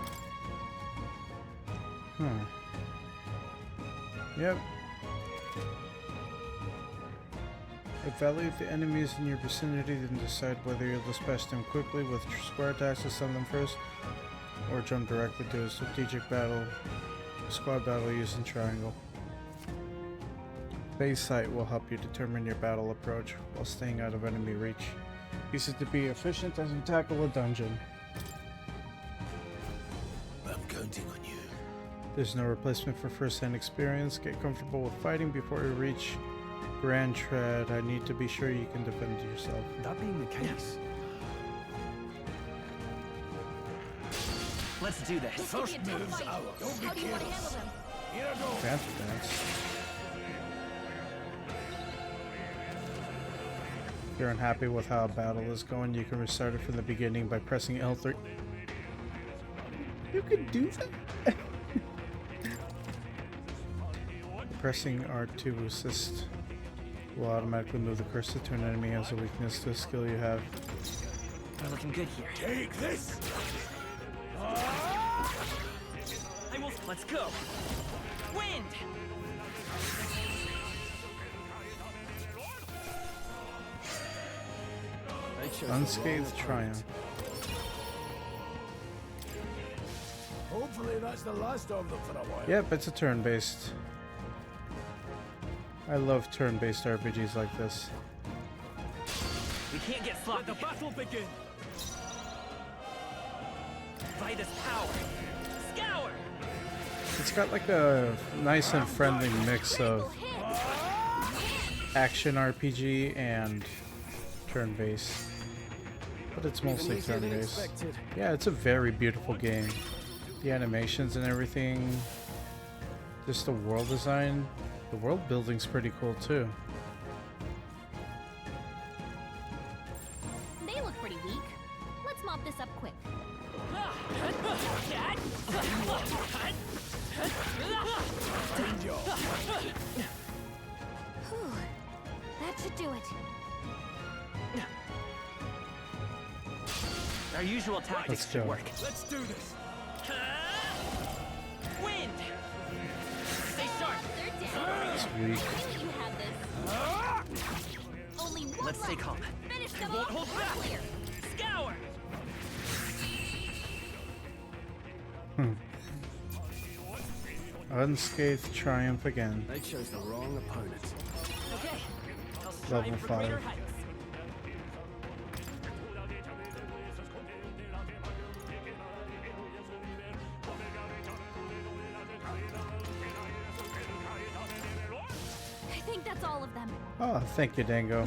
Yep. Evaluate the enemies in your vicinity, then decide whether you'll dispatch them quickly with square attacks to stun them first, or jump directly to a strategic battle, squad battle using triangle. Base sight will help you determine your battle approach while staying out of enemy reach. Use it to be efficient as you tackle a dungeon. I'm counting on you. There's no replacement for first-hand experience. Get comfortable with fighting before you reach Grand Tread. I need to be sure you can defend yourself. That being the case, Let's do this. First move's ours. Don't be careless. Here I go. Fancy dance. If you're unhappy with how a battle is going, you can restart it from the beginning by pressing L3. You can do that? Pressing R2 to assist will automatically move the cursor to an enemy as a weakness to a skill you have. We're looking good here. Take this! I will. Let's go. Wind. Unscathed triumph. Hopefully that's the last of them for a while. Yep, it's a turn-based. I love turn-based RPGs like this. We can't get sloppy. Let the battle begin. By this power. Scour. It's got like a nice and friendly mix of action RPG and turn-based. But it's mostly turn-based. Yeah, it's a very beautiful game. The animations and everything. Just the world design. The world building's pretty cool too. They look pretty weak. Let's mop this up quick. Whew. That should do it. Our usual tactics should work. Let's do this. Wind. Stay sharp. They're down. It's weak. You have this. Only one Let's stay left. calm. Finish them Won't off. hold We're back. clear. Scour. Unscathed triumph again. They chose the wrong opponent. Okay. I'll strive Level for greater 5. heights. I think that's all of them. Oh, thank you, Dango.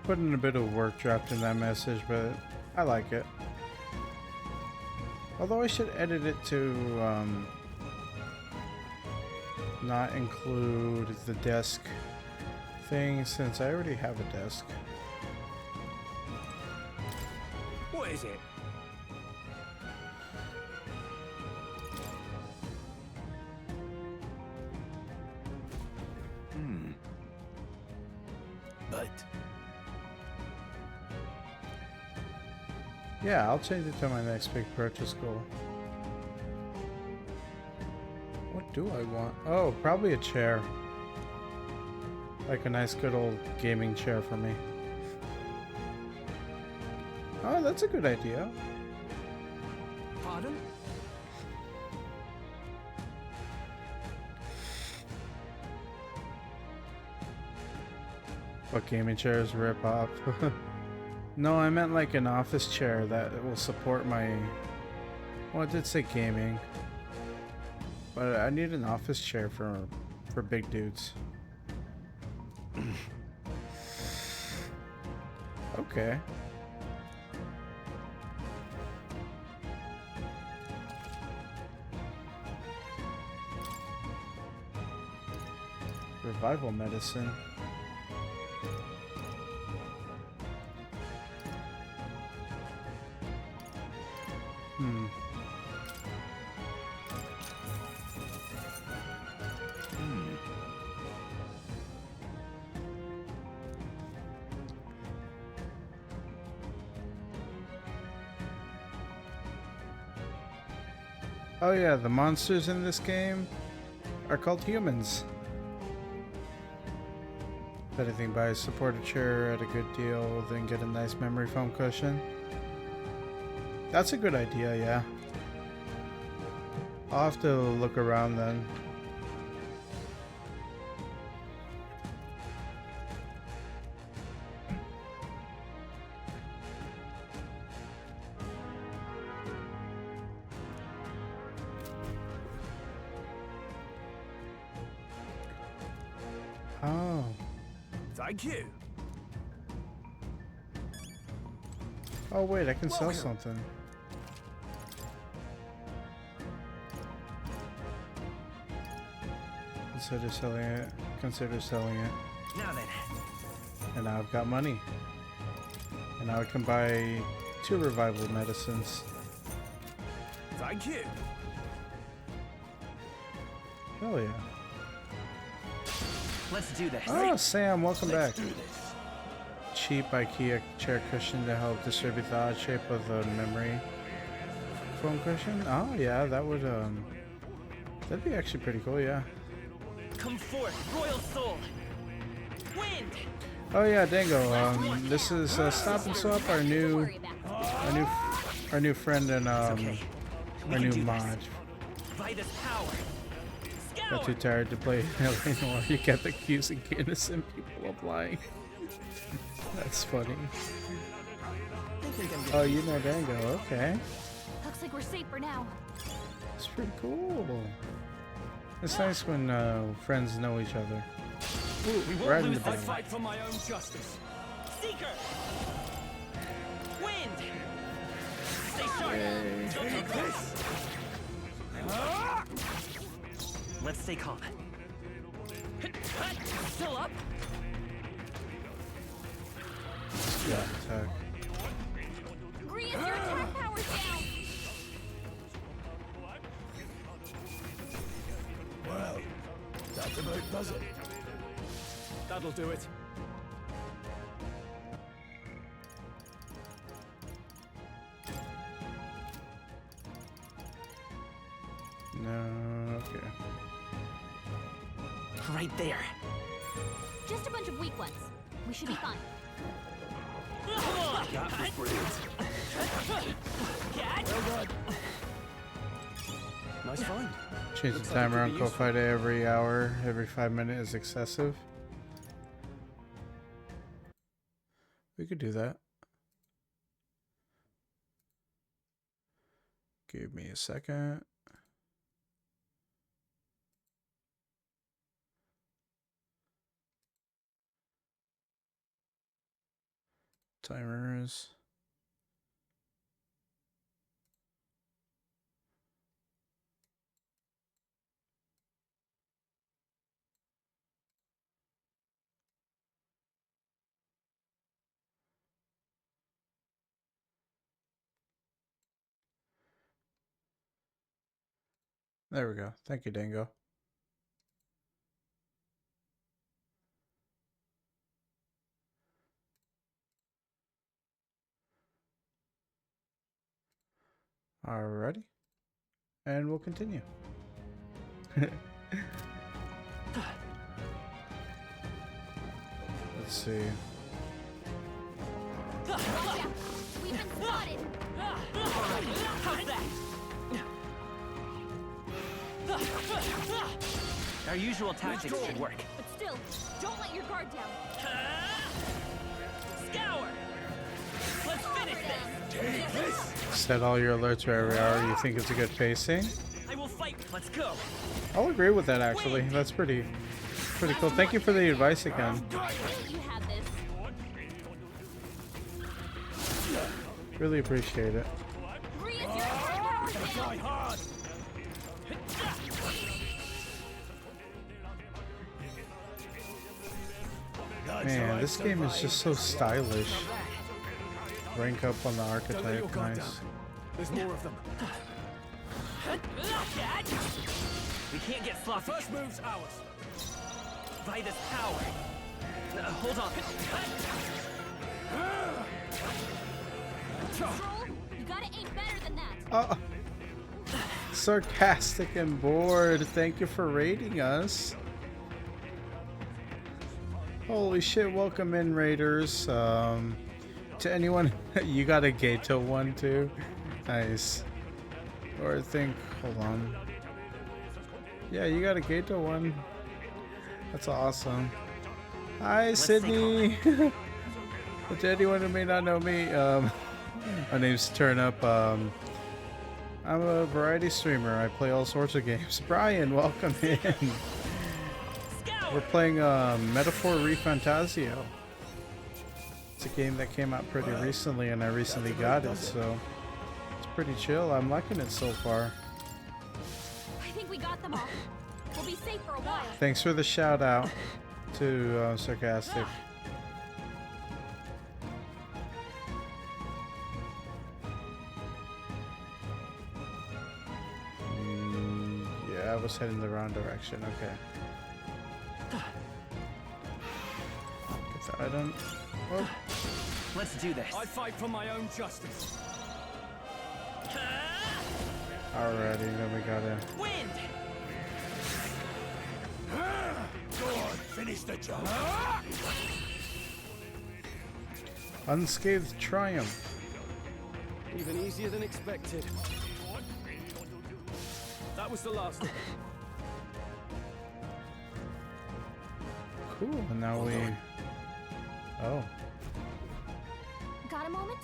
Put in a bit of work dropped in that message, but I like it. Although I should edit it to not include the desk thing, since I already have a desk. what is it? But Yeah, I'll change it to my next big purchase goal. What do I want? Oh, probably a chair. Like a nice good old gaming chair for me. Oh, that's a good idea. Pardon? What gaming chairs rip off? No, I meant like an office chair that will support my... Well, I did say gaming. But I need an office chair for big dudes. Okay. Revival medicine. Oh yeah, the monsters in this game are called humans. If anything, buy a supported chair at a good deal, then get a nice memory foam cushion. That's a good idea, yeah. I'll have to look around then. Oh. Thank you. Oh wait, I can sell something. Consider selling it. Consider selling it. Now then. And now I've got money. And now I can buy 2 revival medicines. Thank you. Hell yeah. Let's do this. Oh, Sam, welcome back. Cheap IKEA chair cushion to help distribute the odd shape of the memory foam cushion. Oh yeah, that would that'd be actually pretty cool, yeah. Come forth, royal soul. Wind. Oh yeah, Dango. This is Stop and Swap, our new friend and our new mod. Vitus power. Got too tired to play anymore. You kept accusing innocent people of lying. That's funny. Oh, you know Dango, okay. Looks like we're safe for now. It's pretty cool. It's nice when friends know each other. Ooh, We right won't in lose the the belly. fight for my own justice. Seeker. Wind. Stay sharp. Yay. Don't take this. Let's stay calm. Still up? Yeah, attack. Grease, your attack power's down. Well, that about does it. That'll do it. No, okay. Right there. Just a bunch of weak ones. We should be fine. That was brilliant. Nice find. Change Looks the like it timer could on be Ko-Fi Day every hour, every 5 minutes is excessive. We could do that. Give me a second. Timers. There we go. Thank you, Dango. Alrighty. And we'll continue. Let's see. We've been spotted. How's that? Our usual tactics should work. But still, don't let your guard down. Scour! Let's finish this! Take this! Set all your alerts wherever you are. You think it's a good pacing? I will fight. Let's go. I'll agree with that actually. That's pretty cool. Thank you for the advice again. You had this. Really appreciate it. Man, this game is just so stylish. Rank up on the archetype, nice. There's more of them. We can't get sloppy. First move's ours. By this power. Hold on. Troll, you gotta aim better than that. Sarcastic and bored. Thank you for raiding us. Holy shit, welcome in, raiders. To anyone, you got a Gato one too? Nice. Or I think, hold on. Yeah, you got a Gato one. That's awesome. Hi, Sydney. To anyone who may not know me, my name's Turnip. I'm a variety streamer. I play all sorts of games. Brian, welcome in. We're playing Metaphor Fantazio. It's a game that came out pretty recently, and I recently got it, so it's pretty chill. I'm liking it so far. I think we got them all. We'll be safe for a while. Thanks for the shout out to Sarcastic. Yeah, I was heading the wrong direction. Okay. Get the item. Oh. Let's do this. I fight for my own justice. Alrighty, then we gotta. Wind. Go on, finish the job. Unscathed triumph. Even easier than expected. That was the last of them. Cool, and now we. Oh. Got a moment?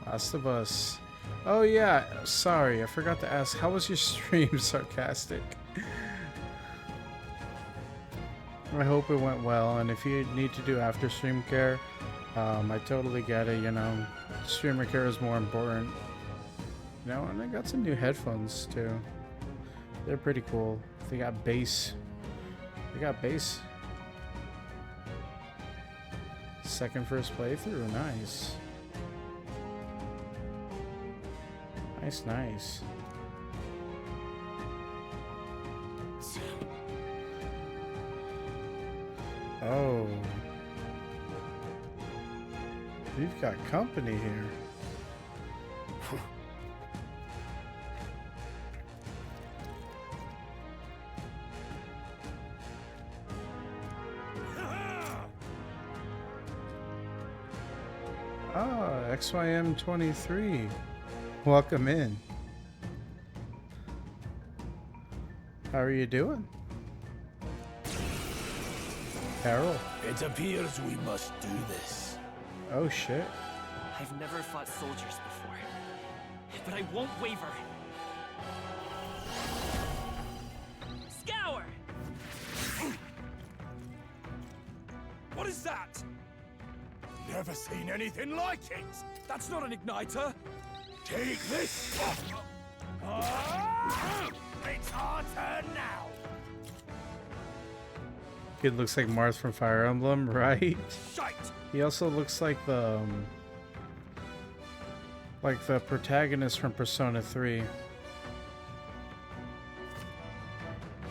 Last of Us. Oh yeah, sorry, I forgot to ask. How was your stream, Sarcastic? I hope it went well, and if you need to do after stream care, I totally get it, you know. Streamer care is more important. You know, and I got some new headphones too. They're pretty cool. They got bass. They got bass. First playthrough, nice. Nice. Oh. We've got company here. XYM23. Welcome in. How are you doing? Carol. It appears we must do this. Oh shit. I've never fought soldiers before, but I won't waver. Scour! What is that? Never seen anything like it. That's not an igniter. Take this. It's our turn now. Kid looks like Mars from Fire Emblem, right? Shite. He also looks like the protagonist from Persona 3.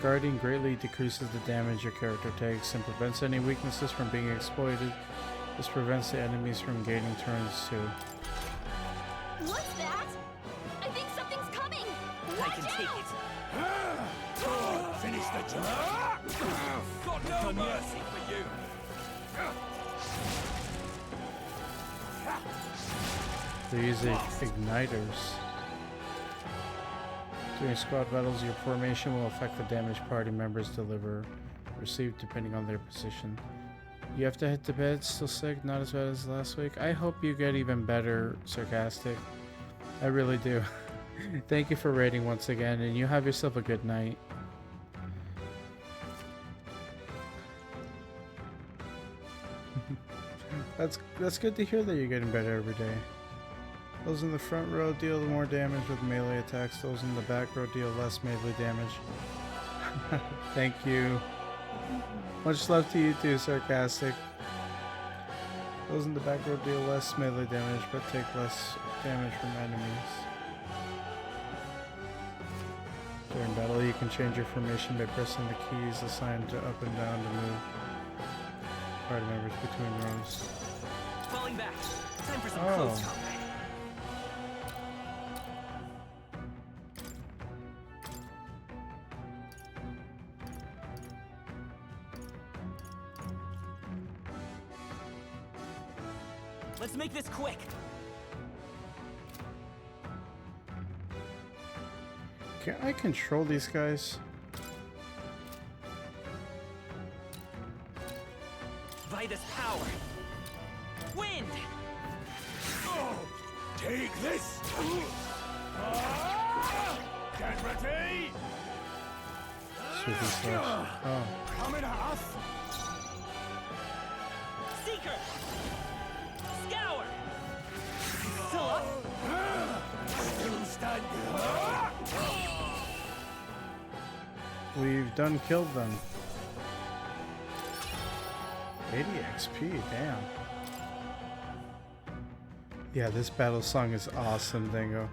Guarding greatly decreases the damage your character takes and prevents any weaknesses from being exploited. This prevents the enemies from gaining turns too. What's that? the job. Got no mercy for you. They're using igniters. During squad battles, your formation will affect the damage party members receive depending on their position. You have to hit the bed, still sick, not as bad as last week. I hope you get even better, Sarcastic. I really do. Thank you for raiding once again, and you have yourself a good night. That's good to hear that you're getting better every day. Those in the front row deal more damage with melee attacks. Those in the back row deal less melee damage. Thank you. Much love to you too, Sarcastic. Those in the back row deal less melee damage, but take less damage from enemies. During battle, you can change your formation by pressing the keys assigned to up and down to move party members between rows. Falling back. Time for some Oh. close combat. Let's make this quick. Can I control these guys? Vitus power. Wind. Oh, take this. Get ready. Super slash. Oh. Coming at us. Seeker. Scour. Still up. Still standing. We've done killed them. 80 XP, damn. Yeah, this battle song is awesome, Dingo.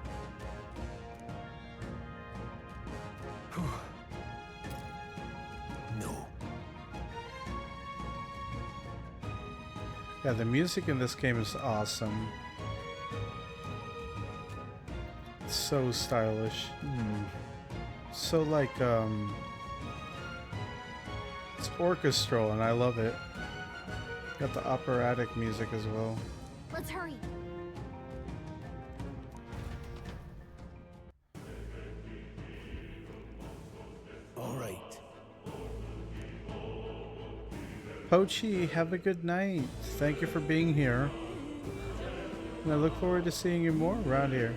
No. Yeah, the music in this game is awesome. It's so stylish. So like, it's orchestral and I love it. Got the operatic music as well. Let's hurry. All right. Pochi, have a good night. Thank you for being here. And I look forward to seeing you more around here.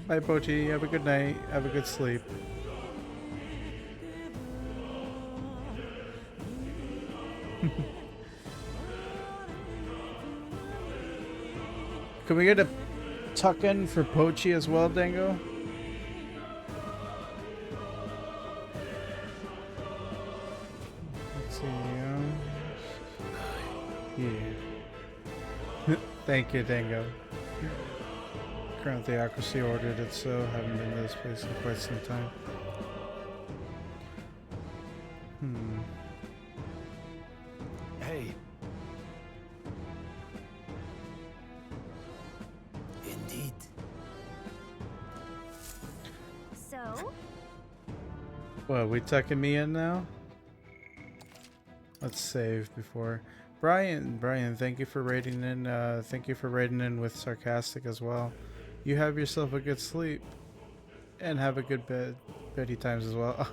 Bye, Pochi. Have a good night. Have a good sleep. Can we get a tuck in for Pochi as well, Dango? Let's see. Yeah. Thank you, Dango. Current Theocracy ordered it so. Haven't been to this place in quite some time. Hey. Indeed. So? What, we tucking me in now? Let's save before. Brian, thank you for raiding in. Thank you for raiding in with Sarcastic as well. You have yourself a good sleep. And have a good beddy times as well.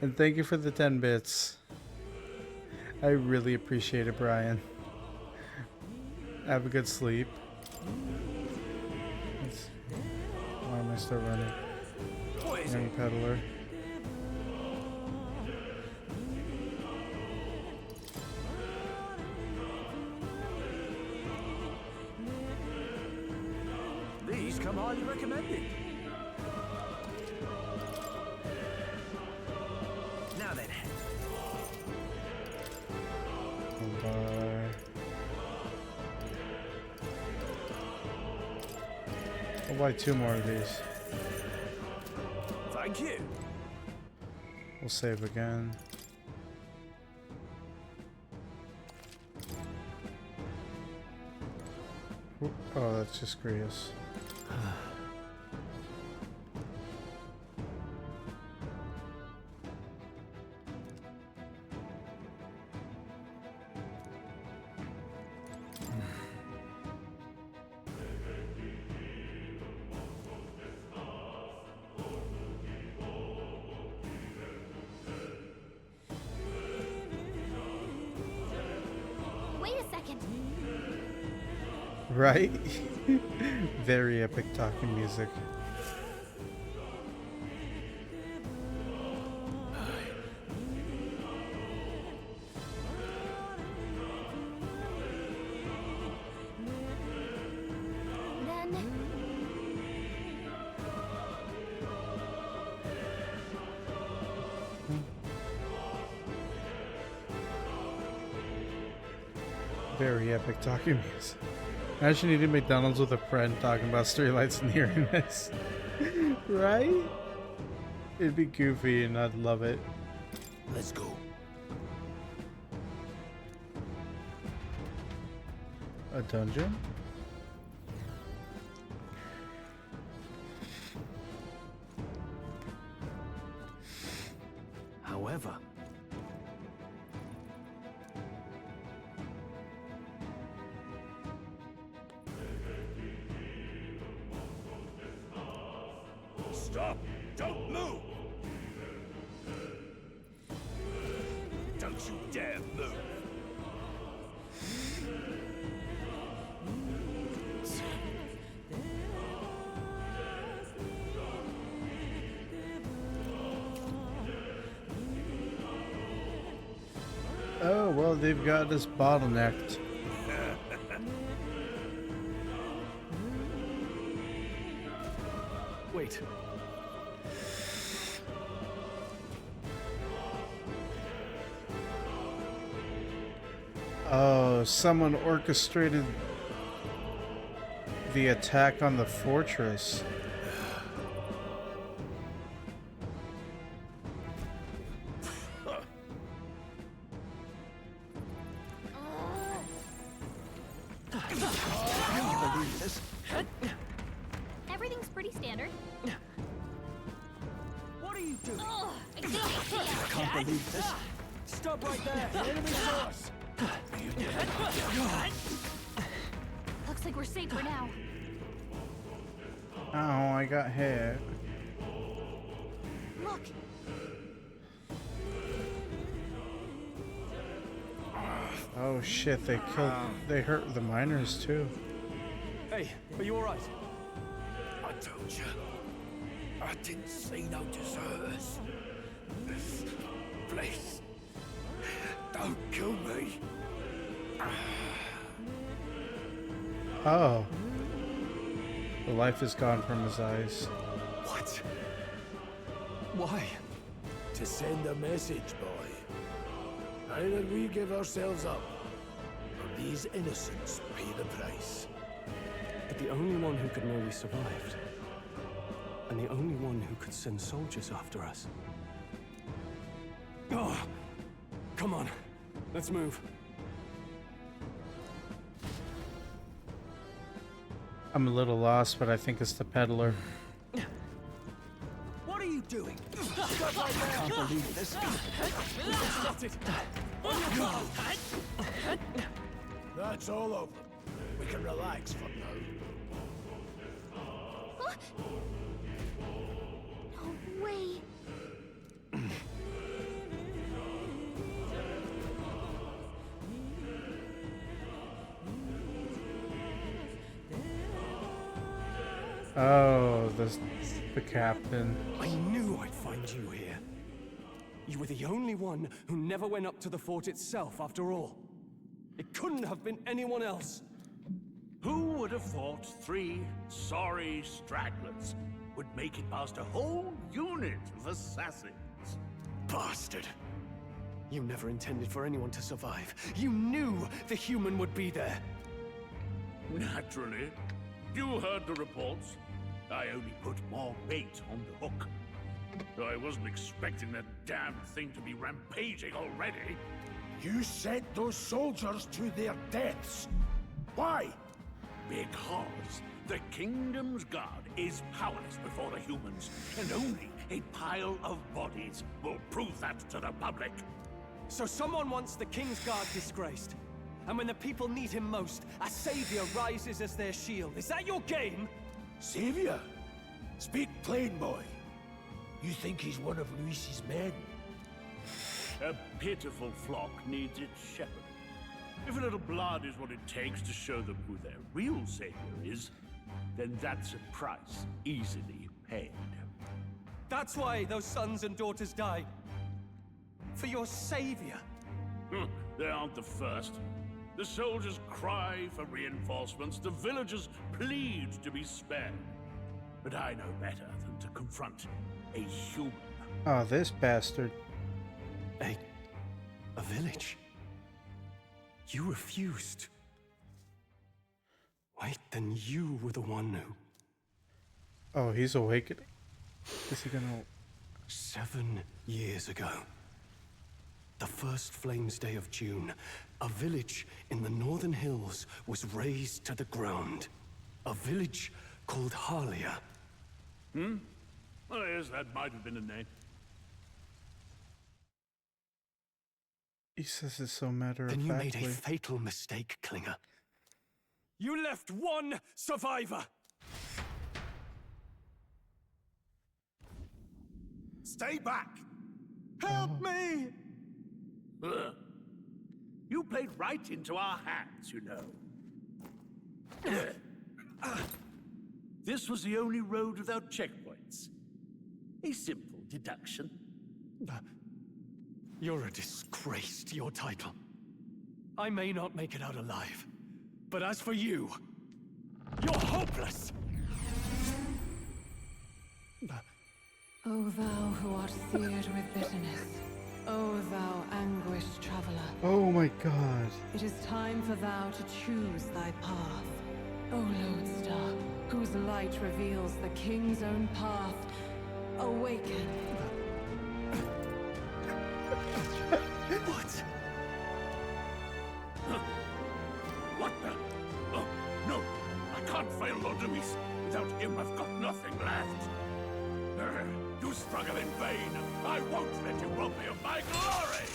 And thank you for the 10 bits. I really appreciate it, Brian. Have a good sleep. Why am I still running? Young peddler. These come highly recommended. Now then. I'll buy 2 more of these. Thank you. We'll save again. Oh, that's just Grius. Wait a second. Right? Very epic talking music. Very epic talking music. Imagine eating McDonald's with a friend talking about streetlights and hearing this. Right? It'd be goofy and I'd love it. Let's go. A dungeon? However, Stop! Don't move! Don't you dare move! Oh, well, they've got us bottlenecked. Wait. Oh, someone orchestrated the attack on the fortress. Everything's pretty standard. What are you doing? I can't believe this. Stop right there. Enemy source. Looks like we're safe for now. Oh, I got hit. Look. Oh shit, they hurt the miners too. Hey, are you alright? I told you. I didn't see no deserters. Please. Don't kill me. Oh. The life is gone from his eyes. What? Why? To send a message, boy. Either we give ourselves up, or these innocents pay the price. But the only one who could know we survived, and the only one who could send soldiers after us. Oh, come on, let's move. I'm a little lost, but I think it's the peddler. What are you doing? Stop right there. I can't believe this. Got it. On your guard. That's all over. We can relax for now. No way. Oh, the captain. I knew I'd find you here. You were the only one who never went up to the fort itself, after all. It couldn't have been anyone else. Who would have thought 3 sorry stragglers would make it past a whole unit of assassins? Bastard. You never intended for anyone to survive. You knew the human would be there. Naturally. You heard the reports. I only put more bait on the hook. I wasn't expecting that damn thing to be rampaging already. You sent those soldiers to their deaths. Why? Because the Kingdom's Guard is powerless before the humans, and only a pile of bodies will prove that to the public. So someone wants the King's Guard disgraced. And when the people need him most, a savior rises as their shield. Is that your game? Savior? Speak plain, boy. You think he's one of Luis's men? A pitiful flock needs its shepherd. If a little blood is what it takes to show them who their real savior is, then that's a price easily paid. That's why those sons and daughters died. For your savior. They aren't the first. The soldiers cry for reinforcements, the villagers plead to be spared. But I know better than to confront a human. Oh, this bastard. A village? You refused. Wait, then you were the one who... Oh, he's awakening? Is he gonna... 7 years ago, the first Flames Day of June, a village in the northern hills was razed to the ground. A village called Harlia. Oh yes, that might have been a name. He says it so matter-of-factly. Then you made a fatal mistake, Klinger. You left one survivor! Stay back! Help me! You played right into our hands, you know. This was the only road without checkpoints. A simple deduction. You're a disgrace to your title. I may not make it out alive, but as for you, you're hopeless! O thou who art seared with bitterness, O thou anguished traveler. Oh my god. It is time for thou to choose thy path. O lodestar, whose light reveals the king's own path, awaken. What? What the? Oh, no! I can't fail Lord Luis. Without him, I've got nothing left. You struggle in vain. I won't let you rob me of my glory!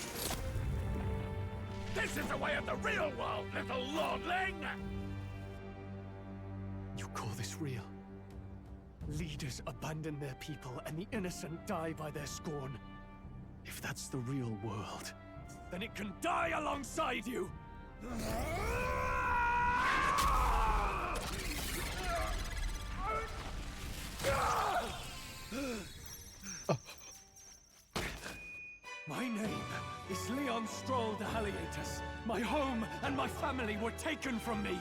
This is the way of the real world, little lordling! You call this real? Leaders abandon their people and the innocent die by their scorn. If that's the real world, then it can die alongside you! My name is Leon Stroll de Halietus. My home and my family were taken from me.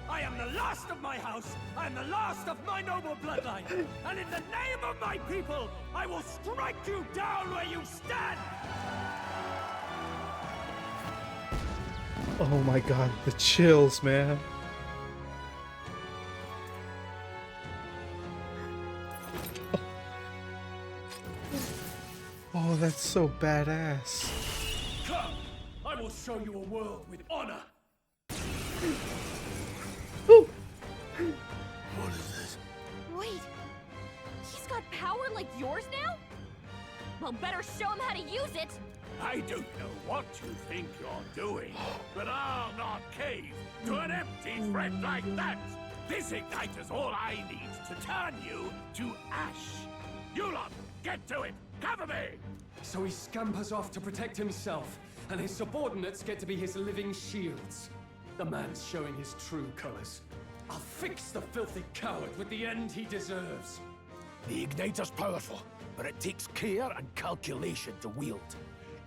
I am the last of my house. I am the last of my noble bloodline. And in the name of my people, I will strike you down where you stand! Oh my god, the chills, man. Oh, that's so badass. Come! I will show you a world with honor! What is this? Wait, he's got power like yours now? Well, better show him how to use it! I don't know what you think you're doing, but I'll not cave to an empty threat like that! This igniter's all I need to turn you to ash! You lot, get to it! Cover me! So he scampers off to protect himself, and his subordinates get to be his living shields. The man's showing his true colors. I'll fix the filthy coward with the end he deserves. The igniter's powerful, but it takes care and calculation to wield.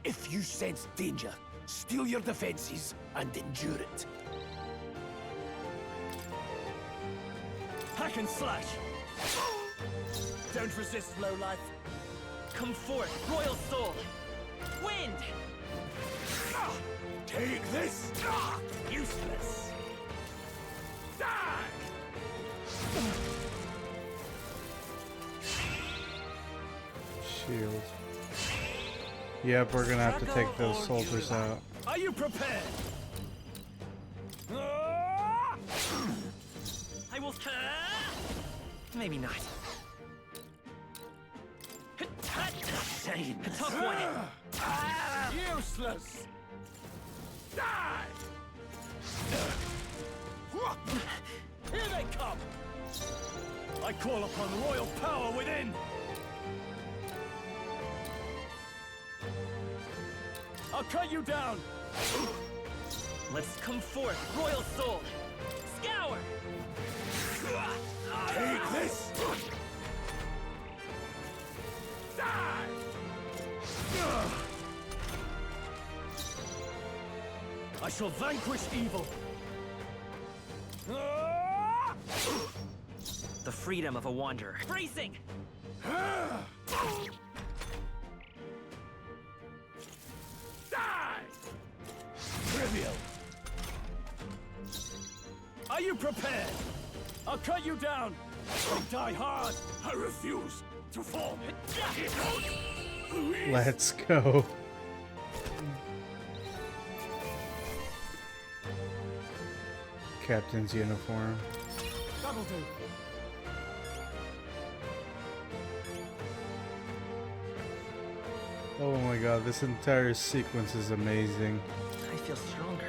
If you sense danger, steel your defenses and endure it. Hack and slash! Don't resist, lowlife. Come forth, royal soul! Wind! Take this! Useless! Die! Shield. Yep, we're gonna have to take those soldiers out. Are you prepared? I will... Maybe not. A tough one. Useless! Die! Here they come! I call upon royal power within! I'll cut you down! Let's come forth, royal soul! Scour! Take this! Die! I shall vanquish evil! The freedom of a wanderer. Bracing! Die! Trivial! Are you prepared? I'll cut you down! Die hard! I refuse to fall! Let's go. Captain's uniform. That'll do. Oh my god, this entire sequence is amazing. I feel stronger.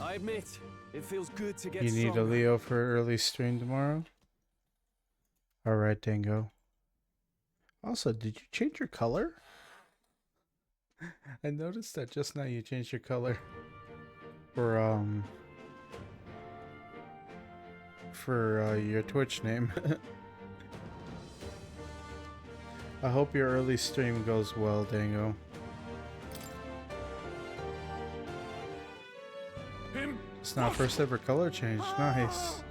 I admit, it feels good to get You need a stronger. Leo for early stream tomorrow? Alright, Dango. Also, did you change your color? I noticed that just now you changed your color for your Twitch name. I hope your early stream goes well, Dango. It's not first ever color change. Nice.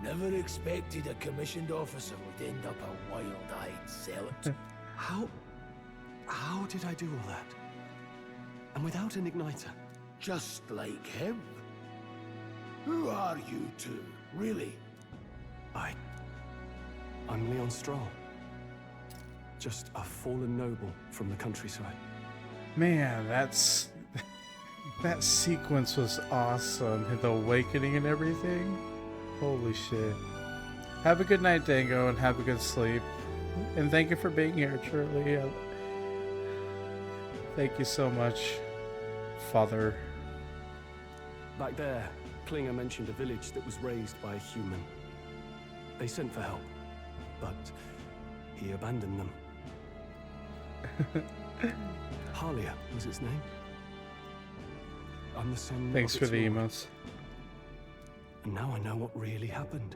Never expected a commissioned officer would end up a wild-eyed zealot. How did I do all that? And without an igniter? Just like him. Who are you two, really? I'm Leon Stroll. Just a fallen noble from the countryside. Man, that sequence was awesome. The awakening and everything. Holy shit. Have a good night, Dango, and have a good sleep. And thank you for being here, truly. Thank you so much, Father. Back there, Klinger mentioned a village that was raised by a human. They sent for help, but he abandoned them. Halia was its name. I'm the son Thanks of for its the lord. emotes. And now I know what really happened.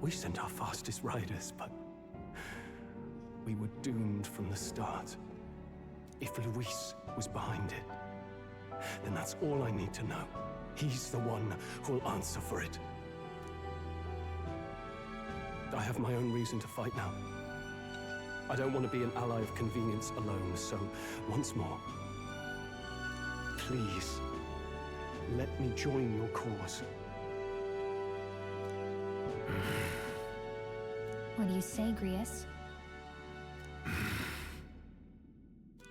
We sent our fastest riders, but we were doomed from the start. If Luis was behind it, then that's all I need to know. He's the one who'll answer for it. I have my own reason to fight now. I don't want to be an ally of convenience alone, so once more, please, let me join your cause. What do you say, Grius?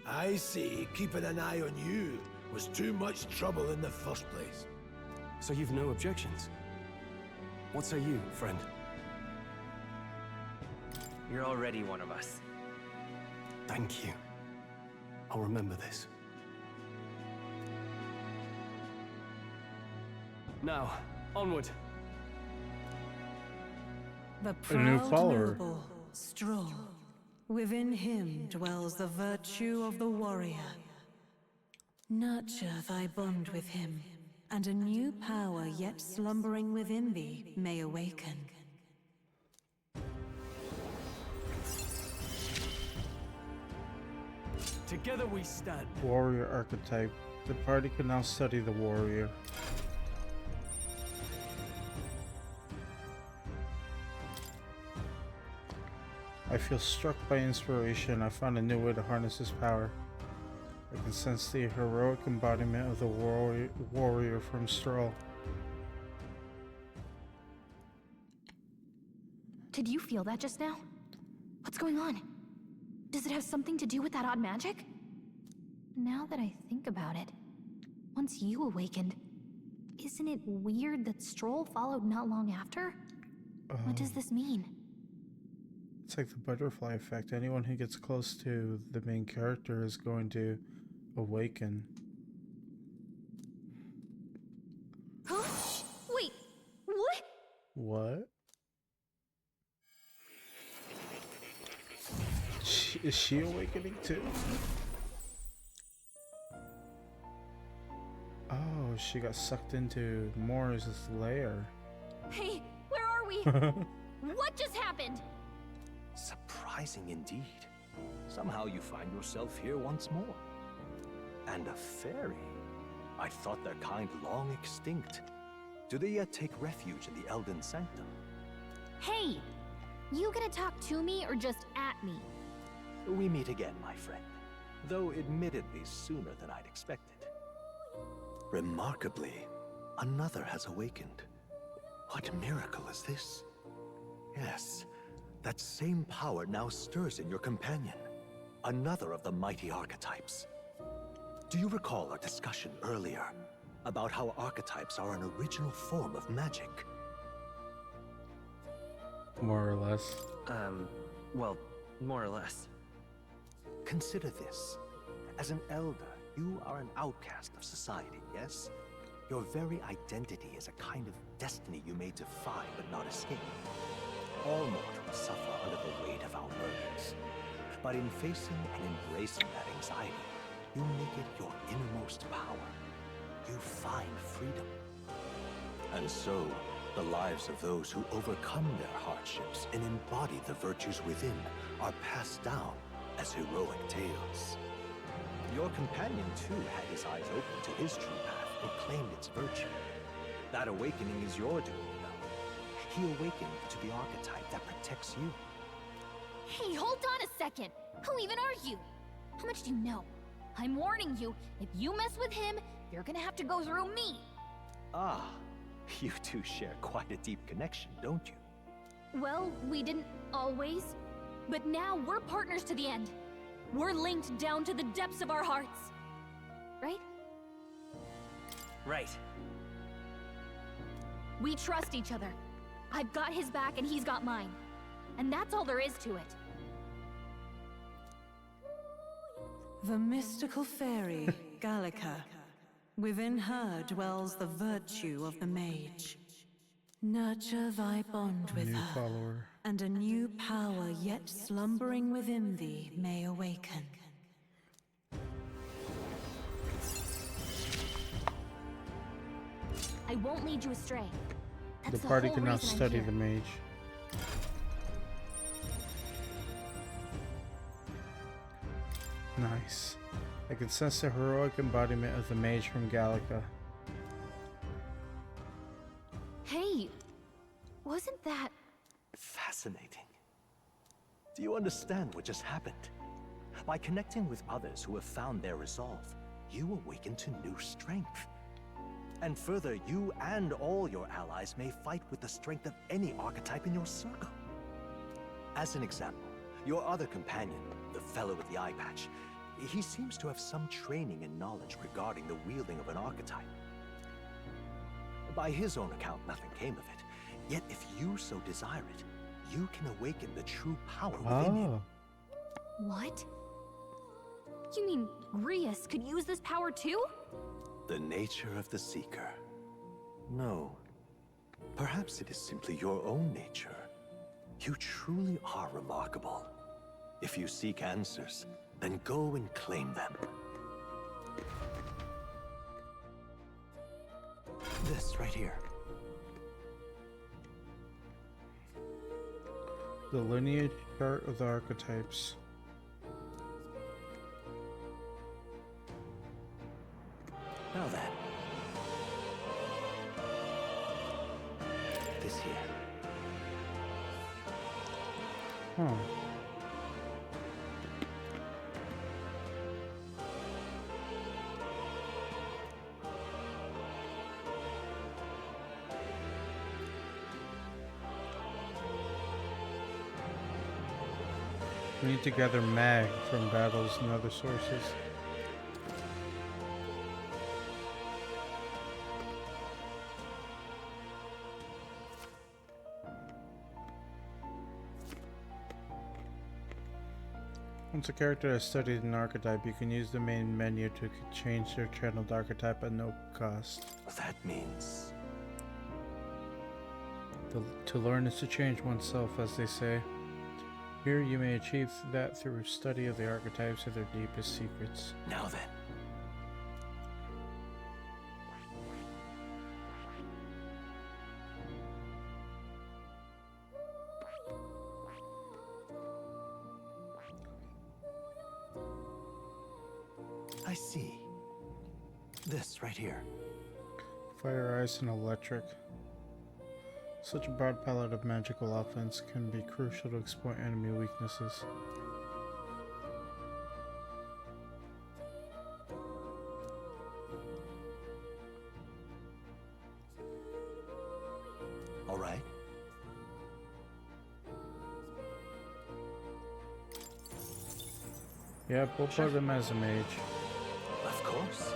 I see keeping an eye on you was too much trouble in the first place. So you've no objections? What say you, friend? You're already one of us. Thank you. I'll remember this. Now, onward. The A new proud follower. noble, Stroll. Within him dwells the virtue of the warrior. Nurture thy bond with him, and a new power yet slumbering within thee may awaken. Together we stand. Warrior archetype. The party can now study the warrior. I feel struck by inspiration. I found a new way to harness his power. I can sense the heroic embodiment of the warrior from Stroll. Did you feel that just now? What's going on? Does it have something to do with that odd magic? Now that I think about it, once you awakened, isn't it weird that Stroll followed not long after? What does this mean? It's like the butterfly effect. Anyone who gets close to the main character is going to awaken. Huh? What? Is she awakening too? Oh, she got sucked into Morris' lair. Hey, where are we? What just happened? Surprising indeed. Somehow you find yourself here once more. And a fairy. I thought their kind long extinct. Do they yet take refuge in the Elden Sanctum? Hey, you gonna talk to me or just at me? We meet again, my friend. Though admittedly sooner than I'd expected. Remarkably, another has awakened. What miracle is this? Yes, that same power now stirs in your companion. Another of the mighty archetypes. Do you recall our discussion earlier about how archetypes are an original form of magic? More or less. Well, more or less. Consider this. As an elder, you are an outcast of society, yes? Your very identity is a kind of destiny you may defy but not escape. All mortals suffer under the weight of our burdens. But in facing and embracing that anxiety, you make it your innermost power. You find freedom. And so, the lives of those who overcome their hardships and embody the virtues within are passed down as heroic tales. Your companion, too, had his eyes open to his true path and claimed its virtue. That awakening is your doing, you know. He awakened to the archetype that protects you. Hey, hold on a second. Who even are you? How much do you know? I'm warning you, if you mess with him, you're gonna have to go through me. Ah, you two share quite a deep connection, don't you? Well, we didn't always. But now we're partners to the end. We're linked down to the depths of our hearts. Right? Right. We trust each other. I've got his back and he's got mine. And that's all there is to it. The mystical fairy, Gallica. Within her dwells the virtue of the mage. Nurture thy bond with New her, follower. and a new power yet slumbering within thee may awaken. I won't lead you astray. That's The party whole cannot reason I'm study here. the mage. Nice. I can sense the heroic embodiment of the mage from Gallica. Hey, wasn't that... Fascinating. Do you understand what just happened? By connecting with others who have found their resolve, you awaken to new strength. And further, you and all your allies may fight with the strength of any archetype in your circle. As an example, your other companion, the fellow with the eye patch, he seems to have some training and knowledge regarding the wielding of an archetype. By his own account, nothing came of it. Yet if you so desire it, you can awaken the true power within you. What? You mean Grius could use this power too? The nature of the Seeker. No. Perhaps it is simply your own nature. You truly are remarkable. If you seek answers, then go and claim them. This right here. The lineage chart of the archetypes. Now then. This here. Huh. We need to gather mag from battles and other sources. Once a character has studied an archetype, you can use the main menu to change their channeled archetype at no cost. That means... To learn is to change oneself, as they say. Here you may achieve that through study of the archetypes of their deepest secrets. Now then. I see. This right here. Fire, ice, and electric. Such a broad palette of magical offense can be crucial to exploit enemy weaknesses. All right. Yeah, we'll put him as a mage. Of course.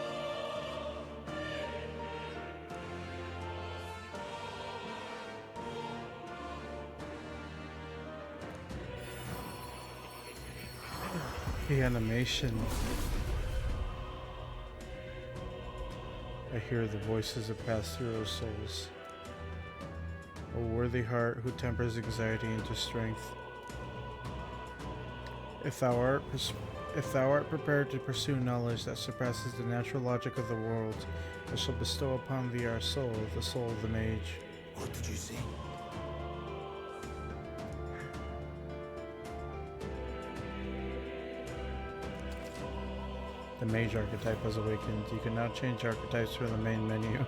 The animation. I hear the voices that pass through our souls. A worthy heart who tempers anxiety into strength. If thou art prepared to pursue knowledge that surpasses the natural logic of the world, I shall bestow upon thee our soul, the soul of the mage. What did you see? The mage archetype has awakened. You can now change archetypes from the main menu.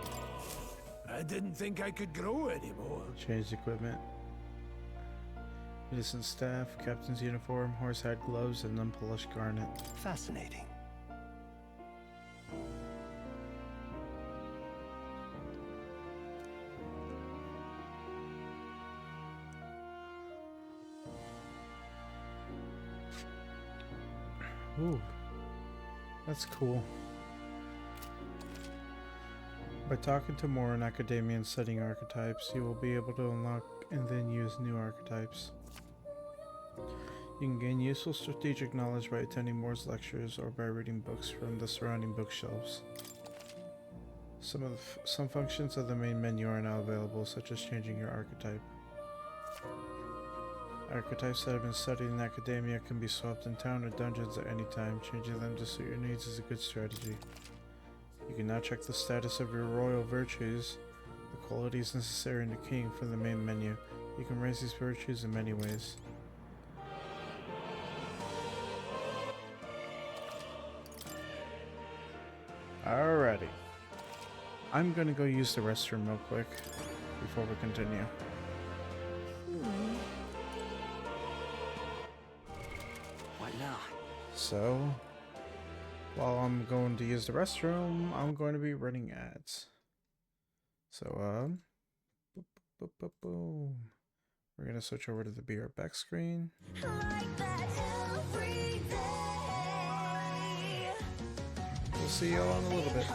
I didn't think I could grow anymore. Change equipment. Innocent staff, captain's uniform, horsehide gloves, and unpolished garnet. Fascinating. Ooh, that's cool. By talking to more in academia and studying archetypes, you will be able to unlock and then use new archetypes. You can gain useful strategic knowledge by attending Moore's lectures or by reading books from the surrounding bookshelves. Some functions of the main menu are now available, such as changing your archetype. Archetypes that have been studied in academia can be swapped in town or dungeons at any time. Changing them to suit your needs is a good strategy. You can now check the status of your royal virtues, the qualities necessary in the king, from the main menu. You can raise these virtues in many ways. Alrighty. I'm gonna go use the restroom real quick before we continue. What now? So, while I'm going to use the restroom, I'm going to be running ads. So, boom. We're gonna switch over to the Be Right Back screen. We'll see y'all in a little bit.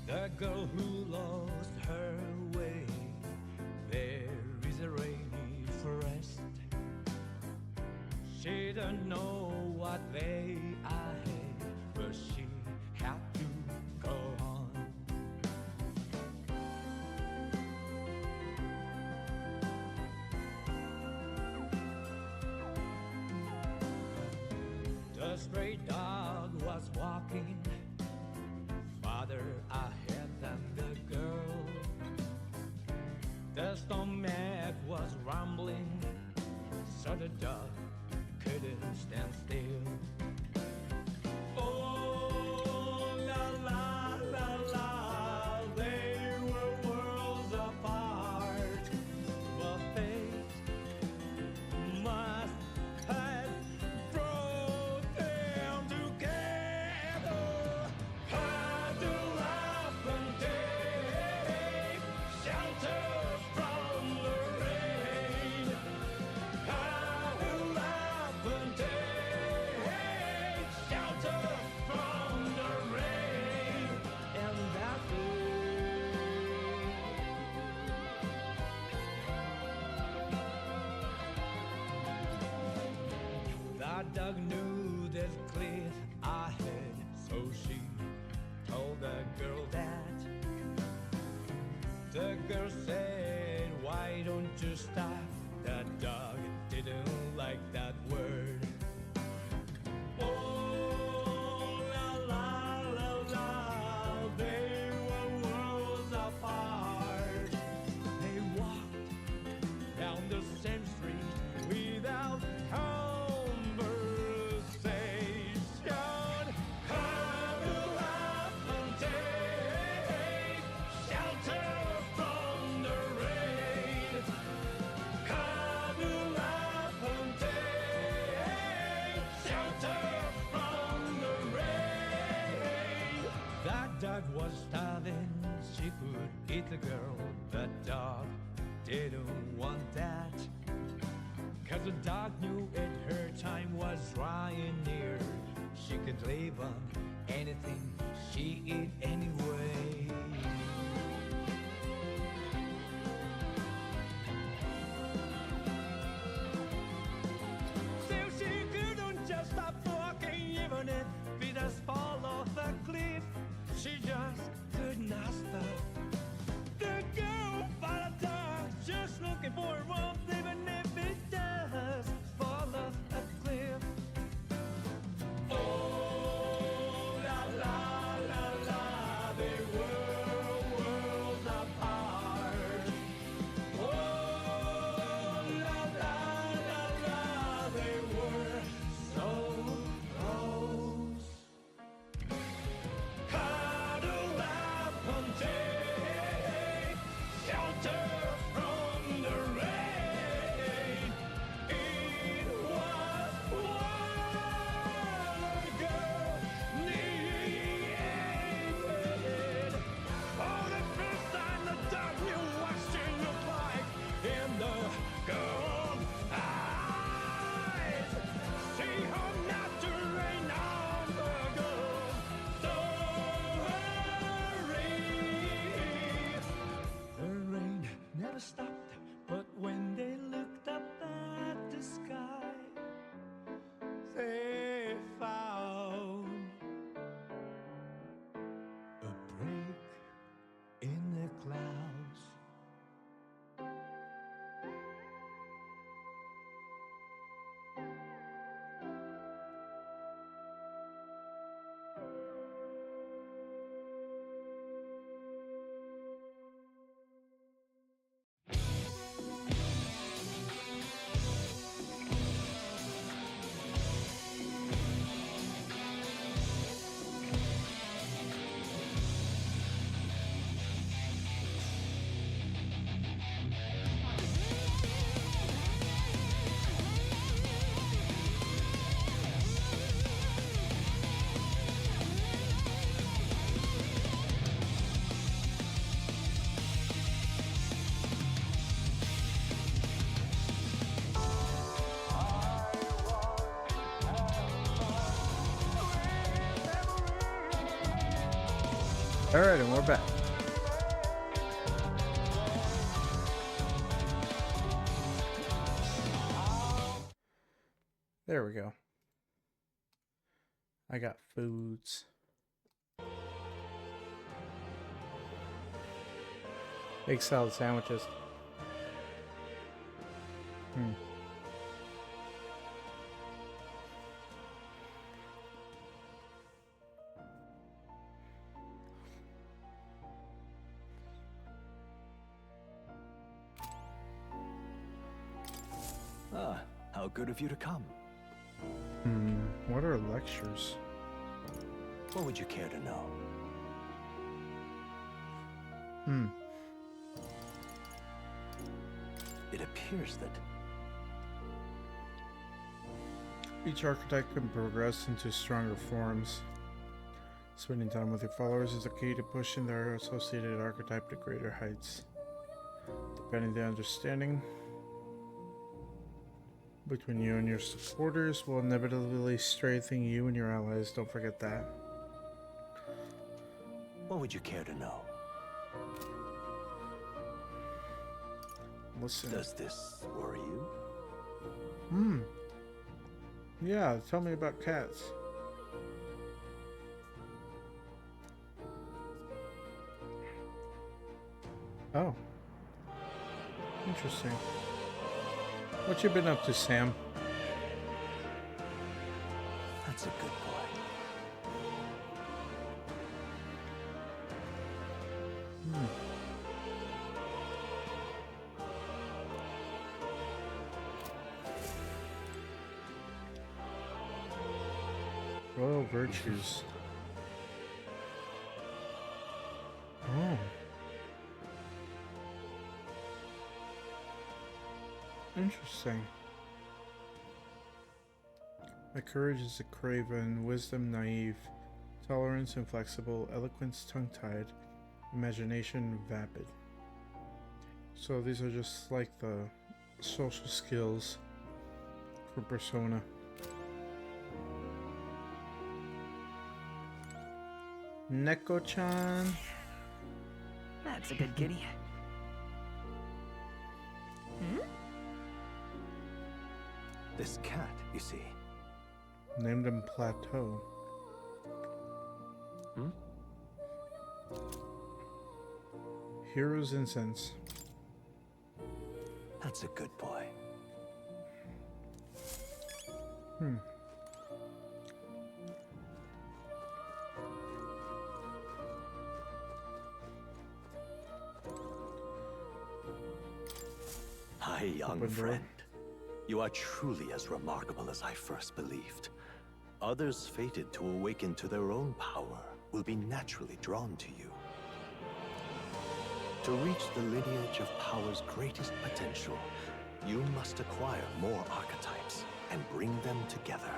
The girl who lost her way, there is a rainy forest. She don't know what they are, but she had to go on. stray dog was walking farther ahead than the girl. The stomach was rumbling, so the dog couldn't stand still. Oh, la la la la, they were worlds apart, but fate must have brought them together. Huddle up and take shelter from the rain. Huddle up and take shelter from the rain. And that's that dog knew this cliff ahead, so she told the girl that. The girl said, why don't you stop? The dog didn't like that word. Oh, la la la la, they were worlds apart. They walked down the same street without conversation. Huddle up and take shelter from the rain. Huddle up and take shelter from the rain. That dog was starving, she could eat the girl. The dog didn't want that, 'cause the dog knew it, her time was drawing near. She could live on anything she eat anyway. Still she couldn't just stop walking, even if it has fall off a cliff. She just could not stop. The girl followed the dog, just looking for warmth, even if it does fall off a cliff. Oh, la la la la, they were worlds apart. Oh, la la la la, they were so close. Huddle up and take shelter from the rain. It was what a girl needed. For the first time, the dog knew watching the light in the girl's eyes. She hoped not to rain on the girl. Don't hurry. The rain never stopped, but when they looked up at the sky, they found a break in the clouds. Alright, and we're back. There we go. I got foods. Egg salad sandwiches. good of you to come. What are lectures? What would you care to know? It appears that each archetype can progress into stronger forms. Spending time with your followers is the key to pushing their associated archetype to greater heights. Depending on the understanding between you and your supporters will inevitably strengthen you and your allies. Don't forget that. What would you care to know? Listen. Does this worry you? Yeah, tell me about cats. Oh. Interesting. What you been up to, Sam? That's a good boy. Royal virtues. Oh. Interesting. My courage is a craven, wisdom naive, tolerance inflexible, eloquence tongue-tied, imagination vapid. So these are just like the social skills for Persona. Neko-chan. That's a good kitty. This cat, you see. Named him Plateau. Hero's Incense. That's a good boy. Hi, young friend. You are truly as remarkable as I first believed. Others fated to awaken to their own power will be naturally drawn to you. To reach the lineage of power's greatest potential, you must acquire more archetypes and bring them together.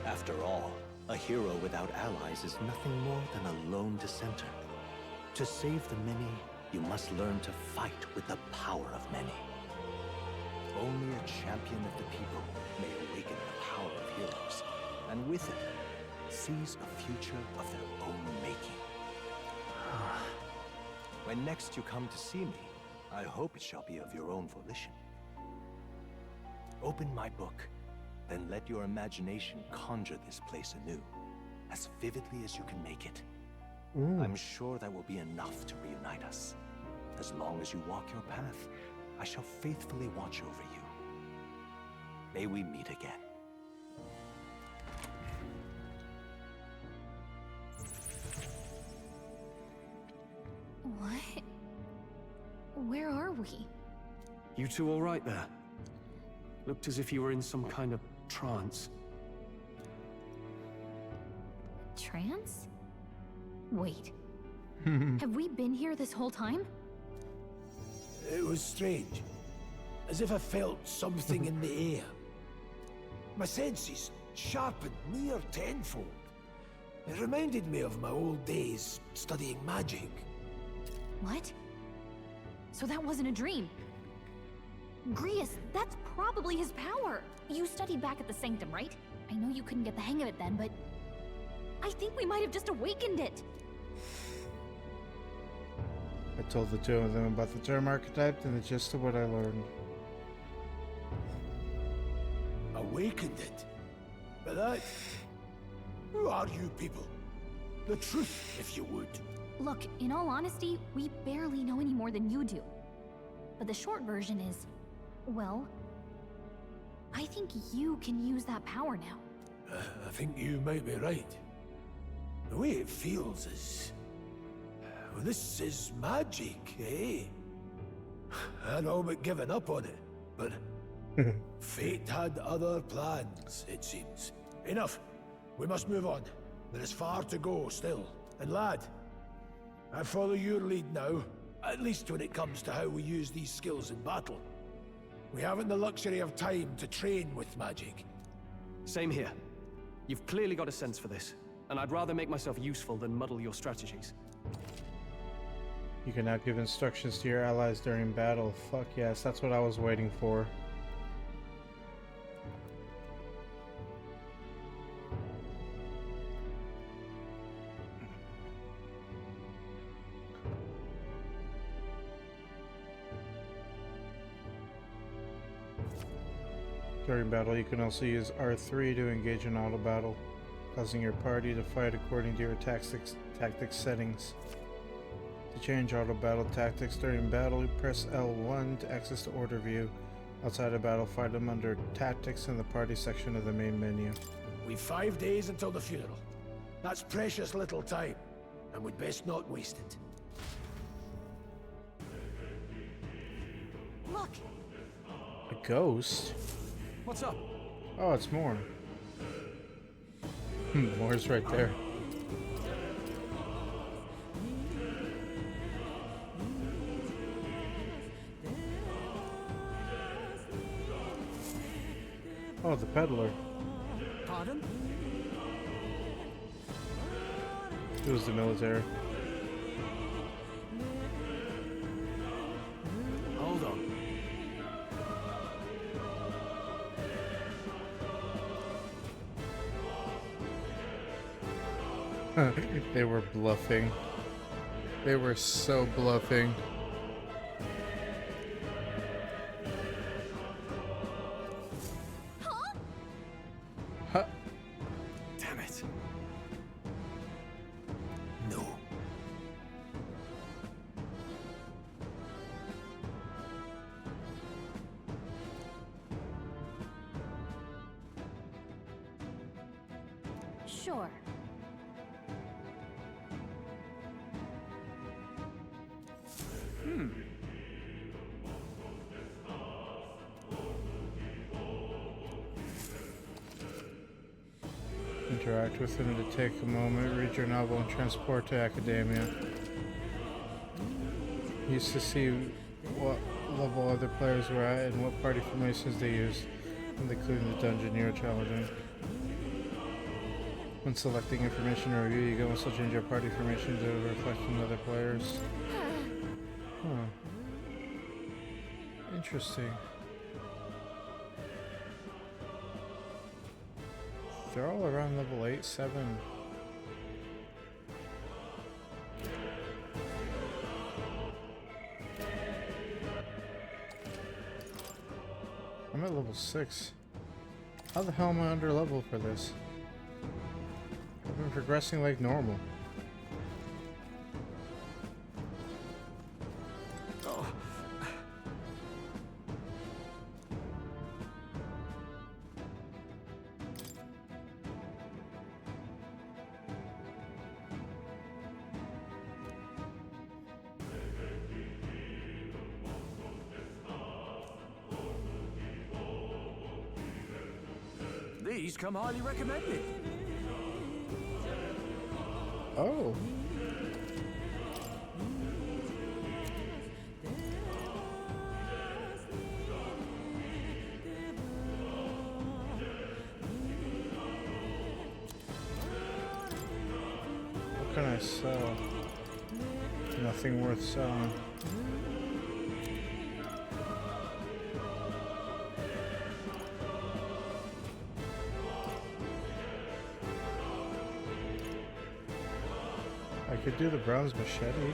After all, a hero without allies is nothing more than a lone dissenter. To save the many, you must learn to fight with the power of many. Only a champion of the people may awaken the power of heroes, and with it, seize a future of their own making. When next you come to see me, I hope it shall be of your own volition. Open my book, then let your imagination conjure this place anew, as vividly as you can make it. I'm sure that will be enough to reunite us. As long as you walk your path, I shall faithfully watch over you. May we meet again. What? Where are we? You two all right there? Looked as if you were in some kind of trance. Trance? Wait. Have we been here this whole time? It was strange. As if I felt something in the air. My senses sharpened near tenfold. It reminded me of my old days studying magic. What? So that wasn't a dream. Grius, that's probably his power. You studied back at the Sanctum, right? I know you couldn't get the hang of it then, but I think we might have just awakened it. I told the two of them about the term archetype and the gist of what I learned. Awakened it? But that... Who are you people? The truth, if you would. Look, in all honesty, we barely know any more than you do. But the short version is, well, I think you can use that power now. I think you might be right. The way it feels is... Well, this is magic, eh? I'd all but given up on it, but Fate had other plans, it seems. Enough. We must move on. There is far to go still. And lad, I follow your lead now, at least when it comes to how we use these skills in battle. We haven't the luxury of time to train with magic. Same here. You've clearly got a sense for this, and I'd rather make myself useful than muddle your strategies. You can now give instructions to your allies during battle. Fuck yes, that's what I was waiting for. During battle, you can also use R3 to engage in auto battle, causing your party to fight according to your tactics settings. To change auto battle tactics during battle, press L1 to access the order view. Outside of battle, find them under Tactics in the party section of the main menu. We've 5 days until the funeral. That's precious little time, and we'd best not waste it. Look! A ghost? What's up? Oh, it's Moore. Moore's right there. Oh, the peddler. Pardon? It was the military. Hold on. They were bluffing. They were so bluffing. Huh? Damn it. No. Sure. Interact with him to take a moment, read your novel, and transport to academia. Used to see what level other players were at and what party formations they used, including the dungeon you are challenging. When selecting information or review, you can also change your party formation to reflect on other players. Huh. Interesting. They're all around level 8, 7. I'm at level 6. How the hell am I under level for this? I've been progressing like normal. These come highly recommended. Oh. What can I sell? Nothing worth selling. I could do the bronze machete.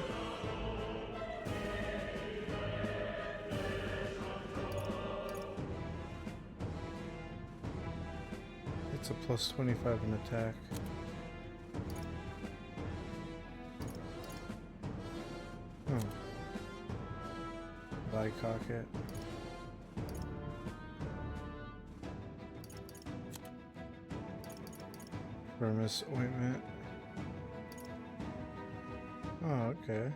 It's a plus 25 in attack. Cock it. Vermis ointment. Oh, okay.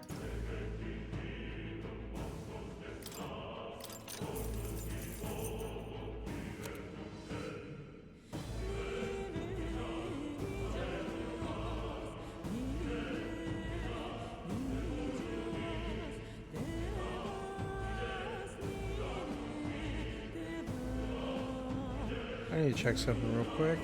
need to check something real quick.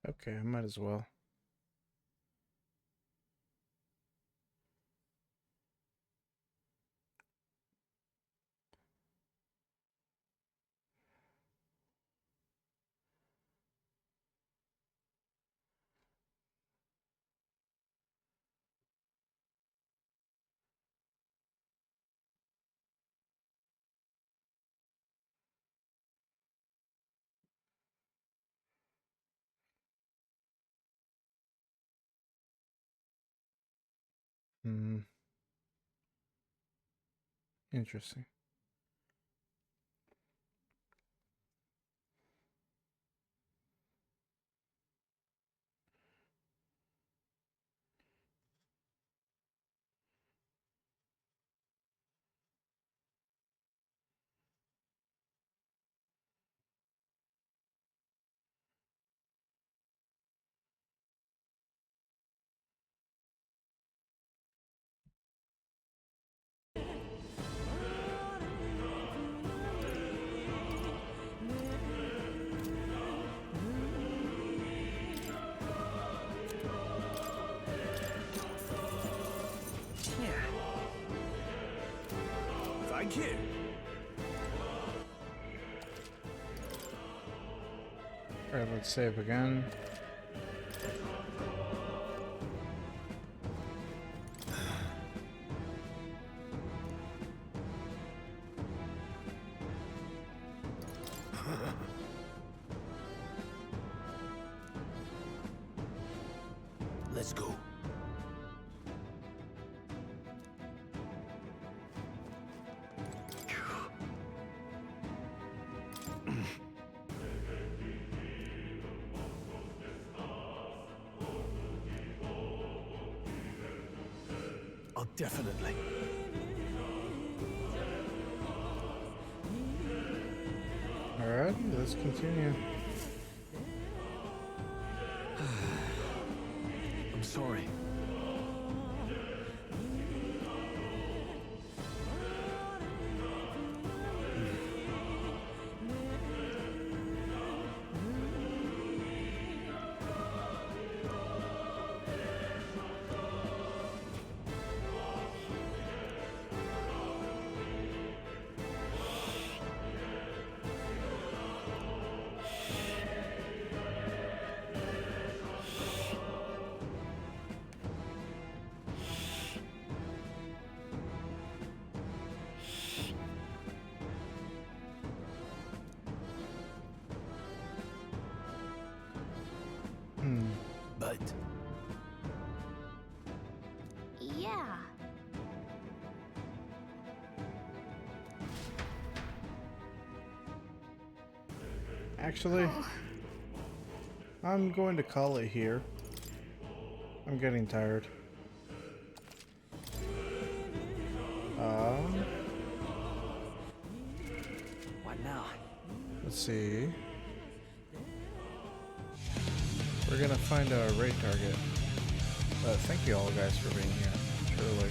Okay, I might as well. Interesting. Thank you. Alright, let's save again. Let's go. Oh, definitely. Alright, let's continue. I'm sorry. But Yeah. Actually, I'm going to call it here. I'm getting tired. What now? Let's see. We're gonna find a raid target. Thank you all guys for being here, truly.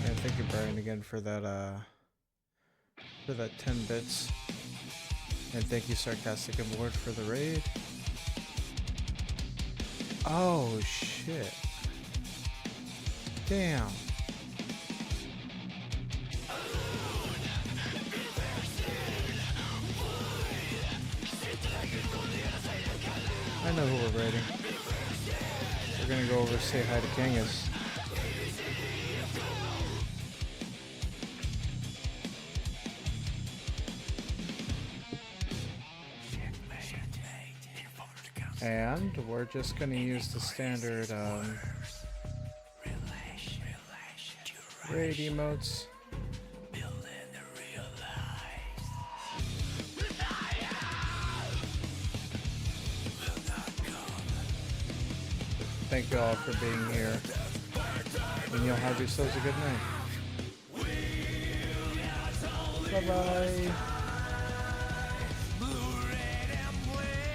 And thank you Brian again for that 10 bits. And thank you Sarcastic and Ward for the raid. Oh shit. Damn. I know who we're raiding. We're gonna go over say hi to Kangas. And we're just gonna use the standard raid emotes. thank you all for being here. And you'll have yourselves a good night. Bye-bye.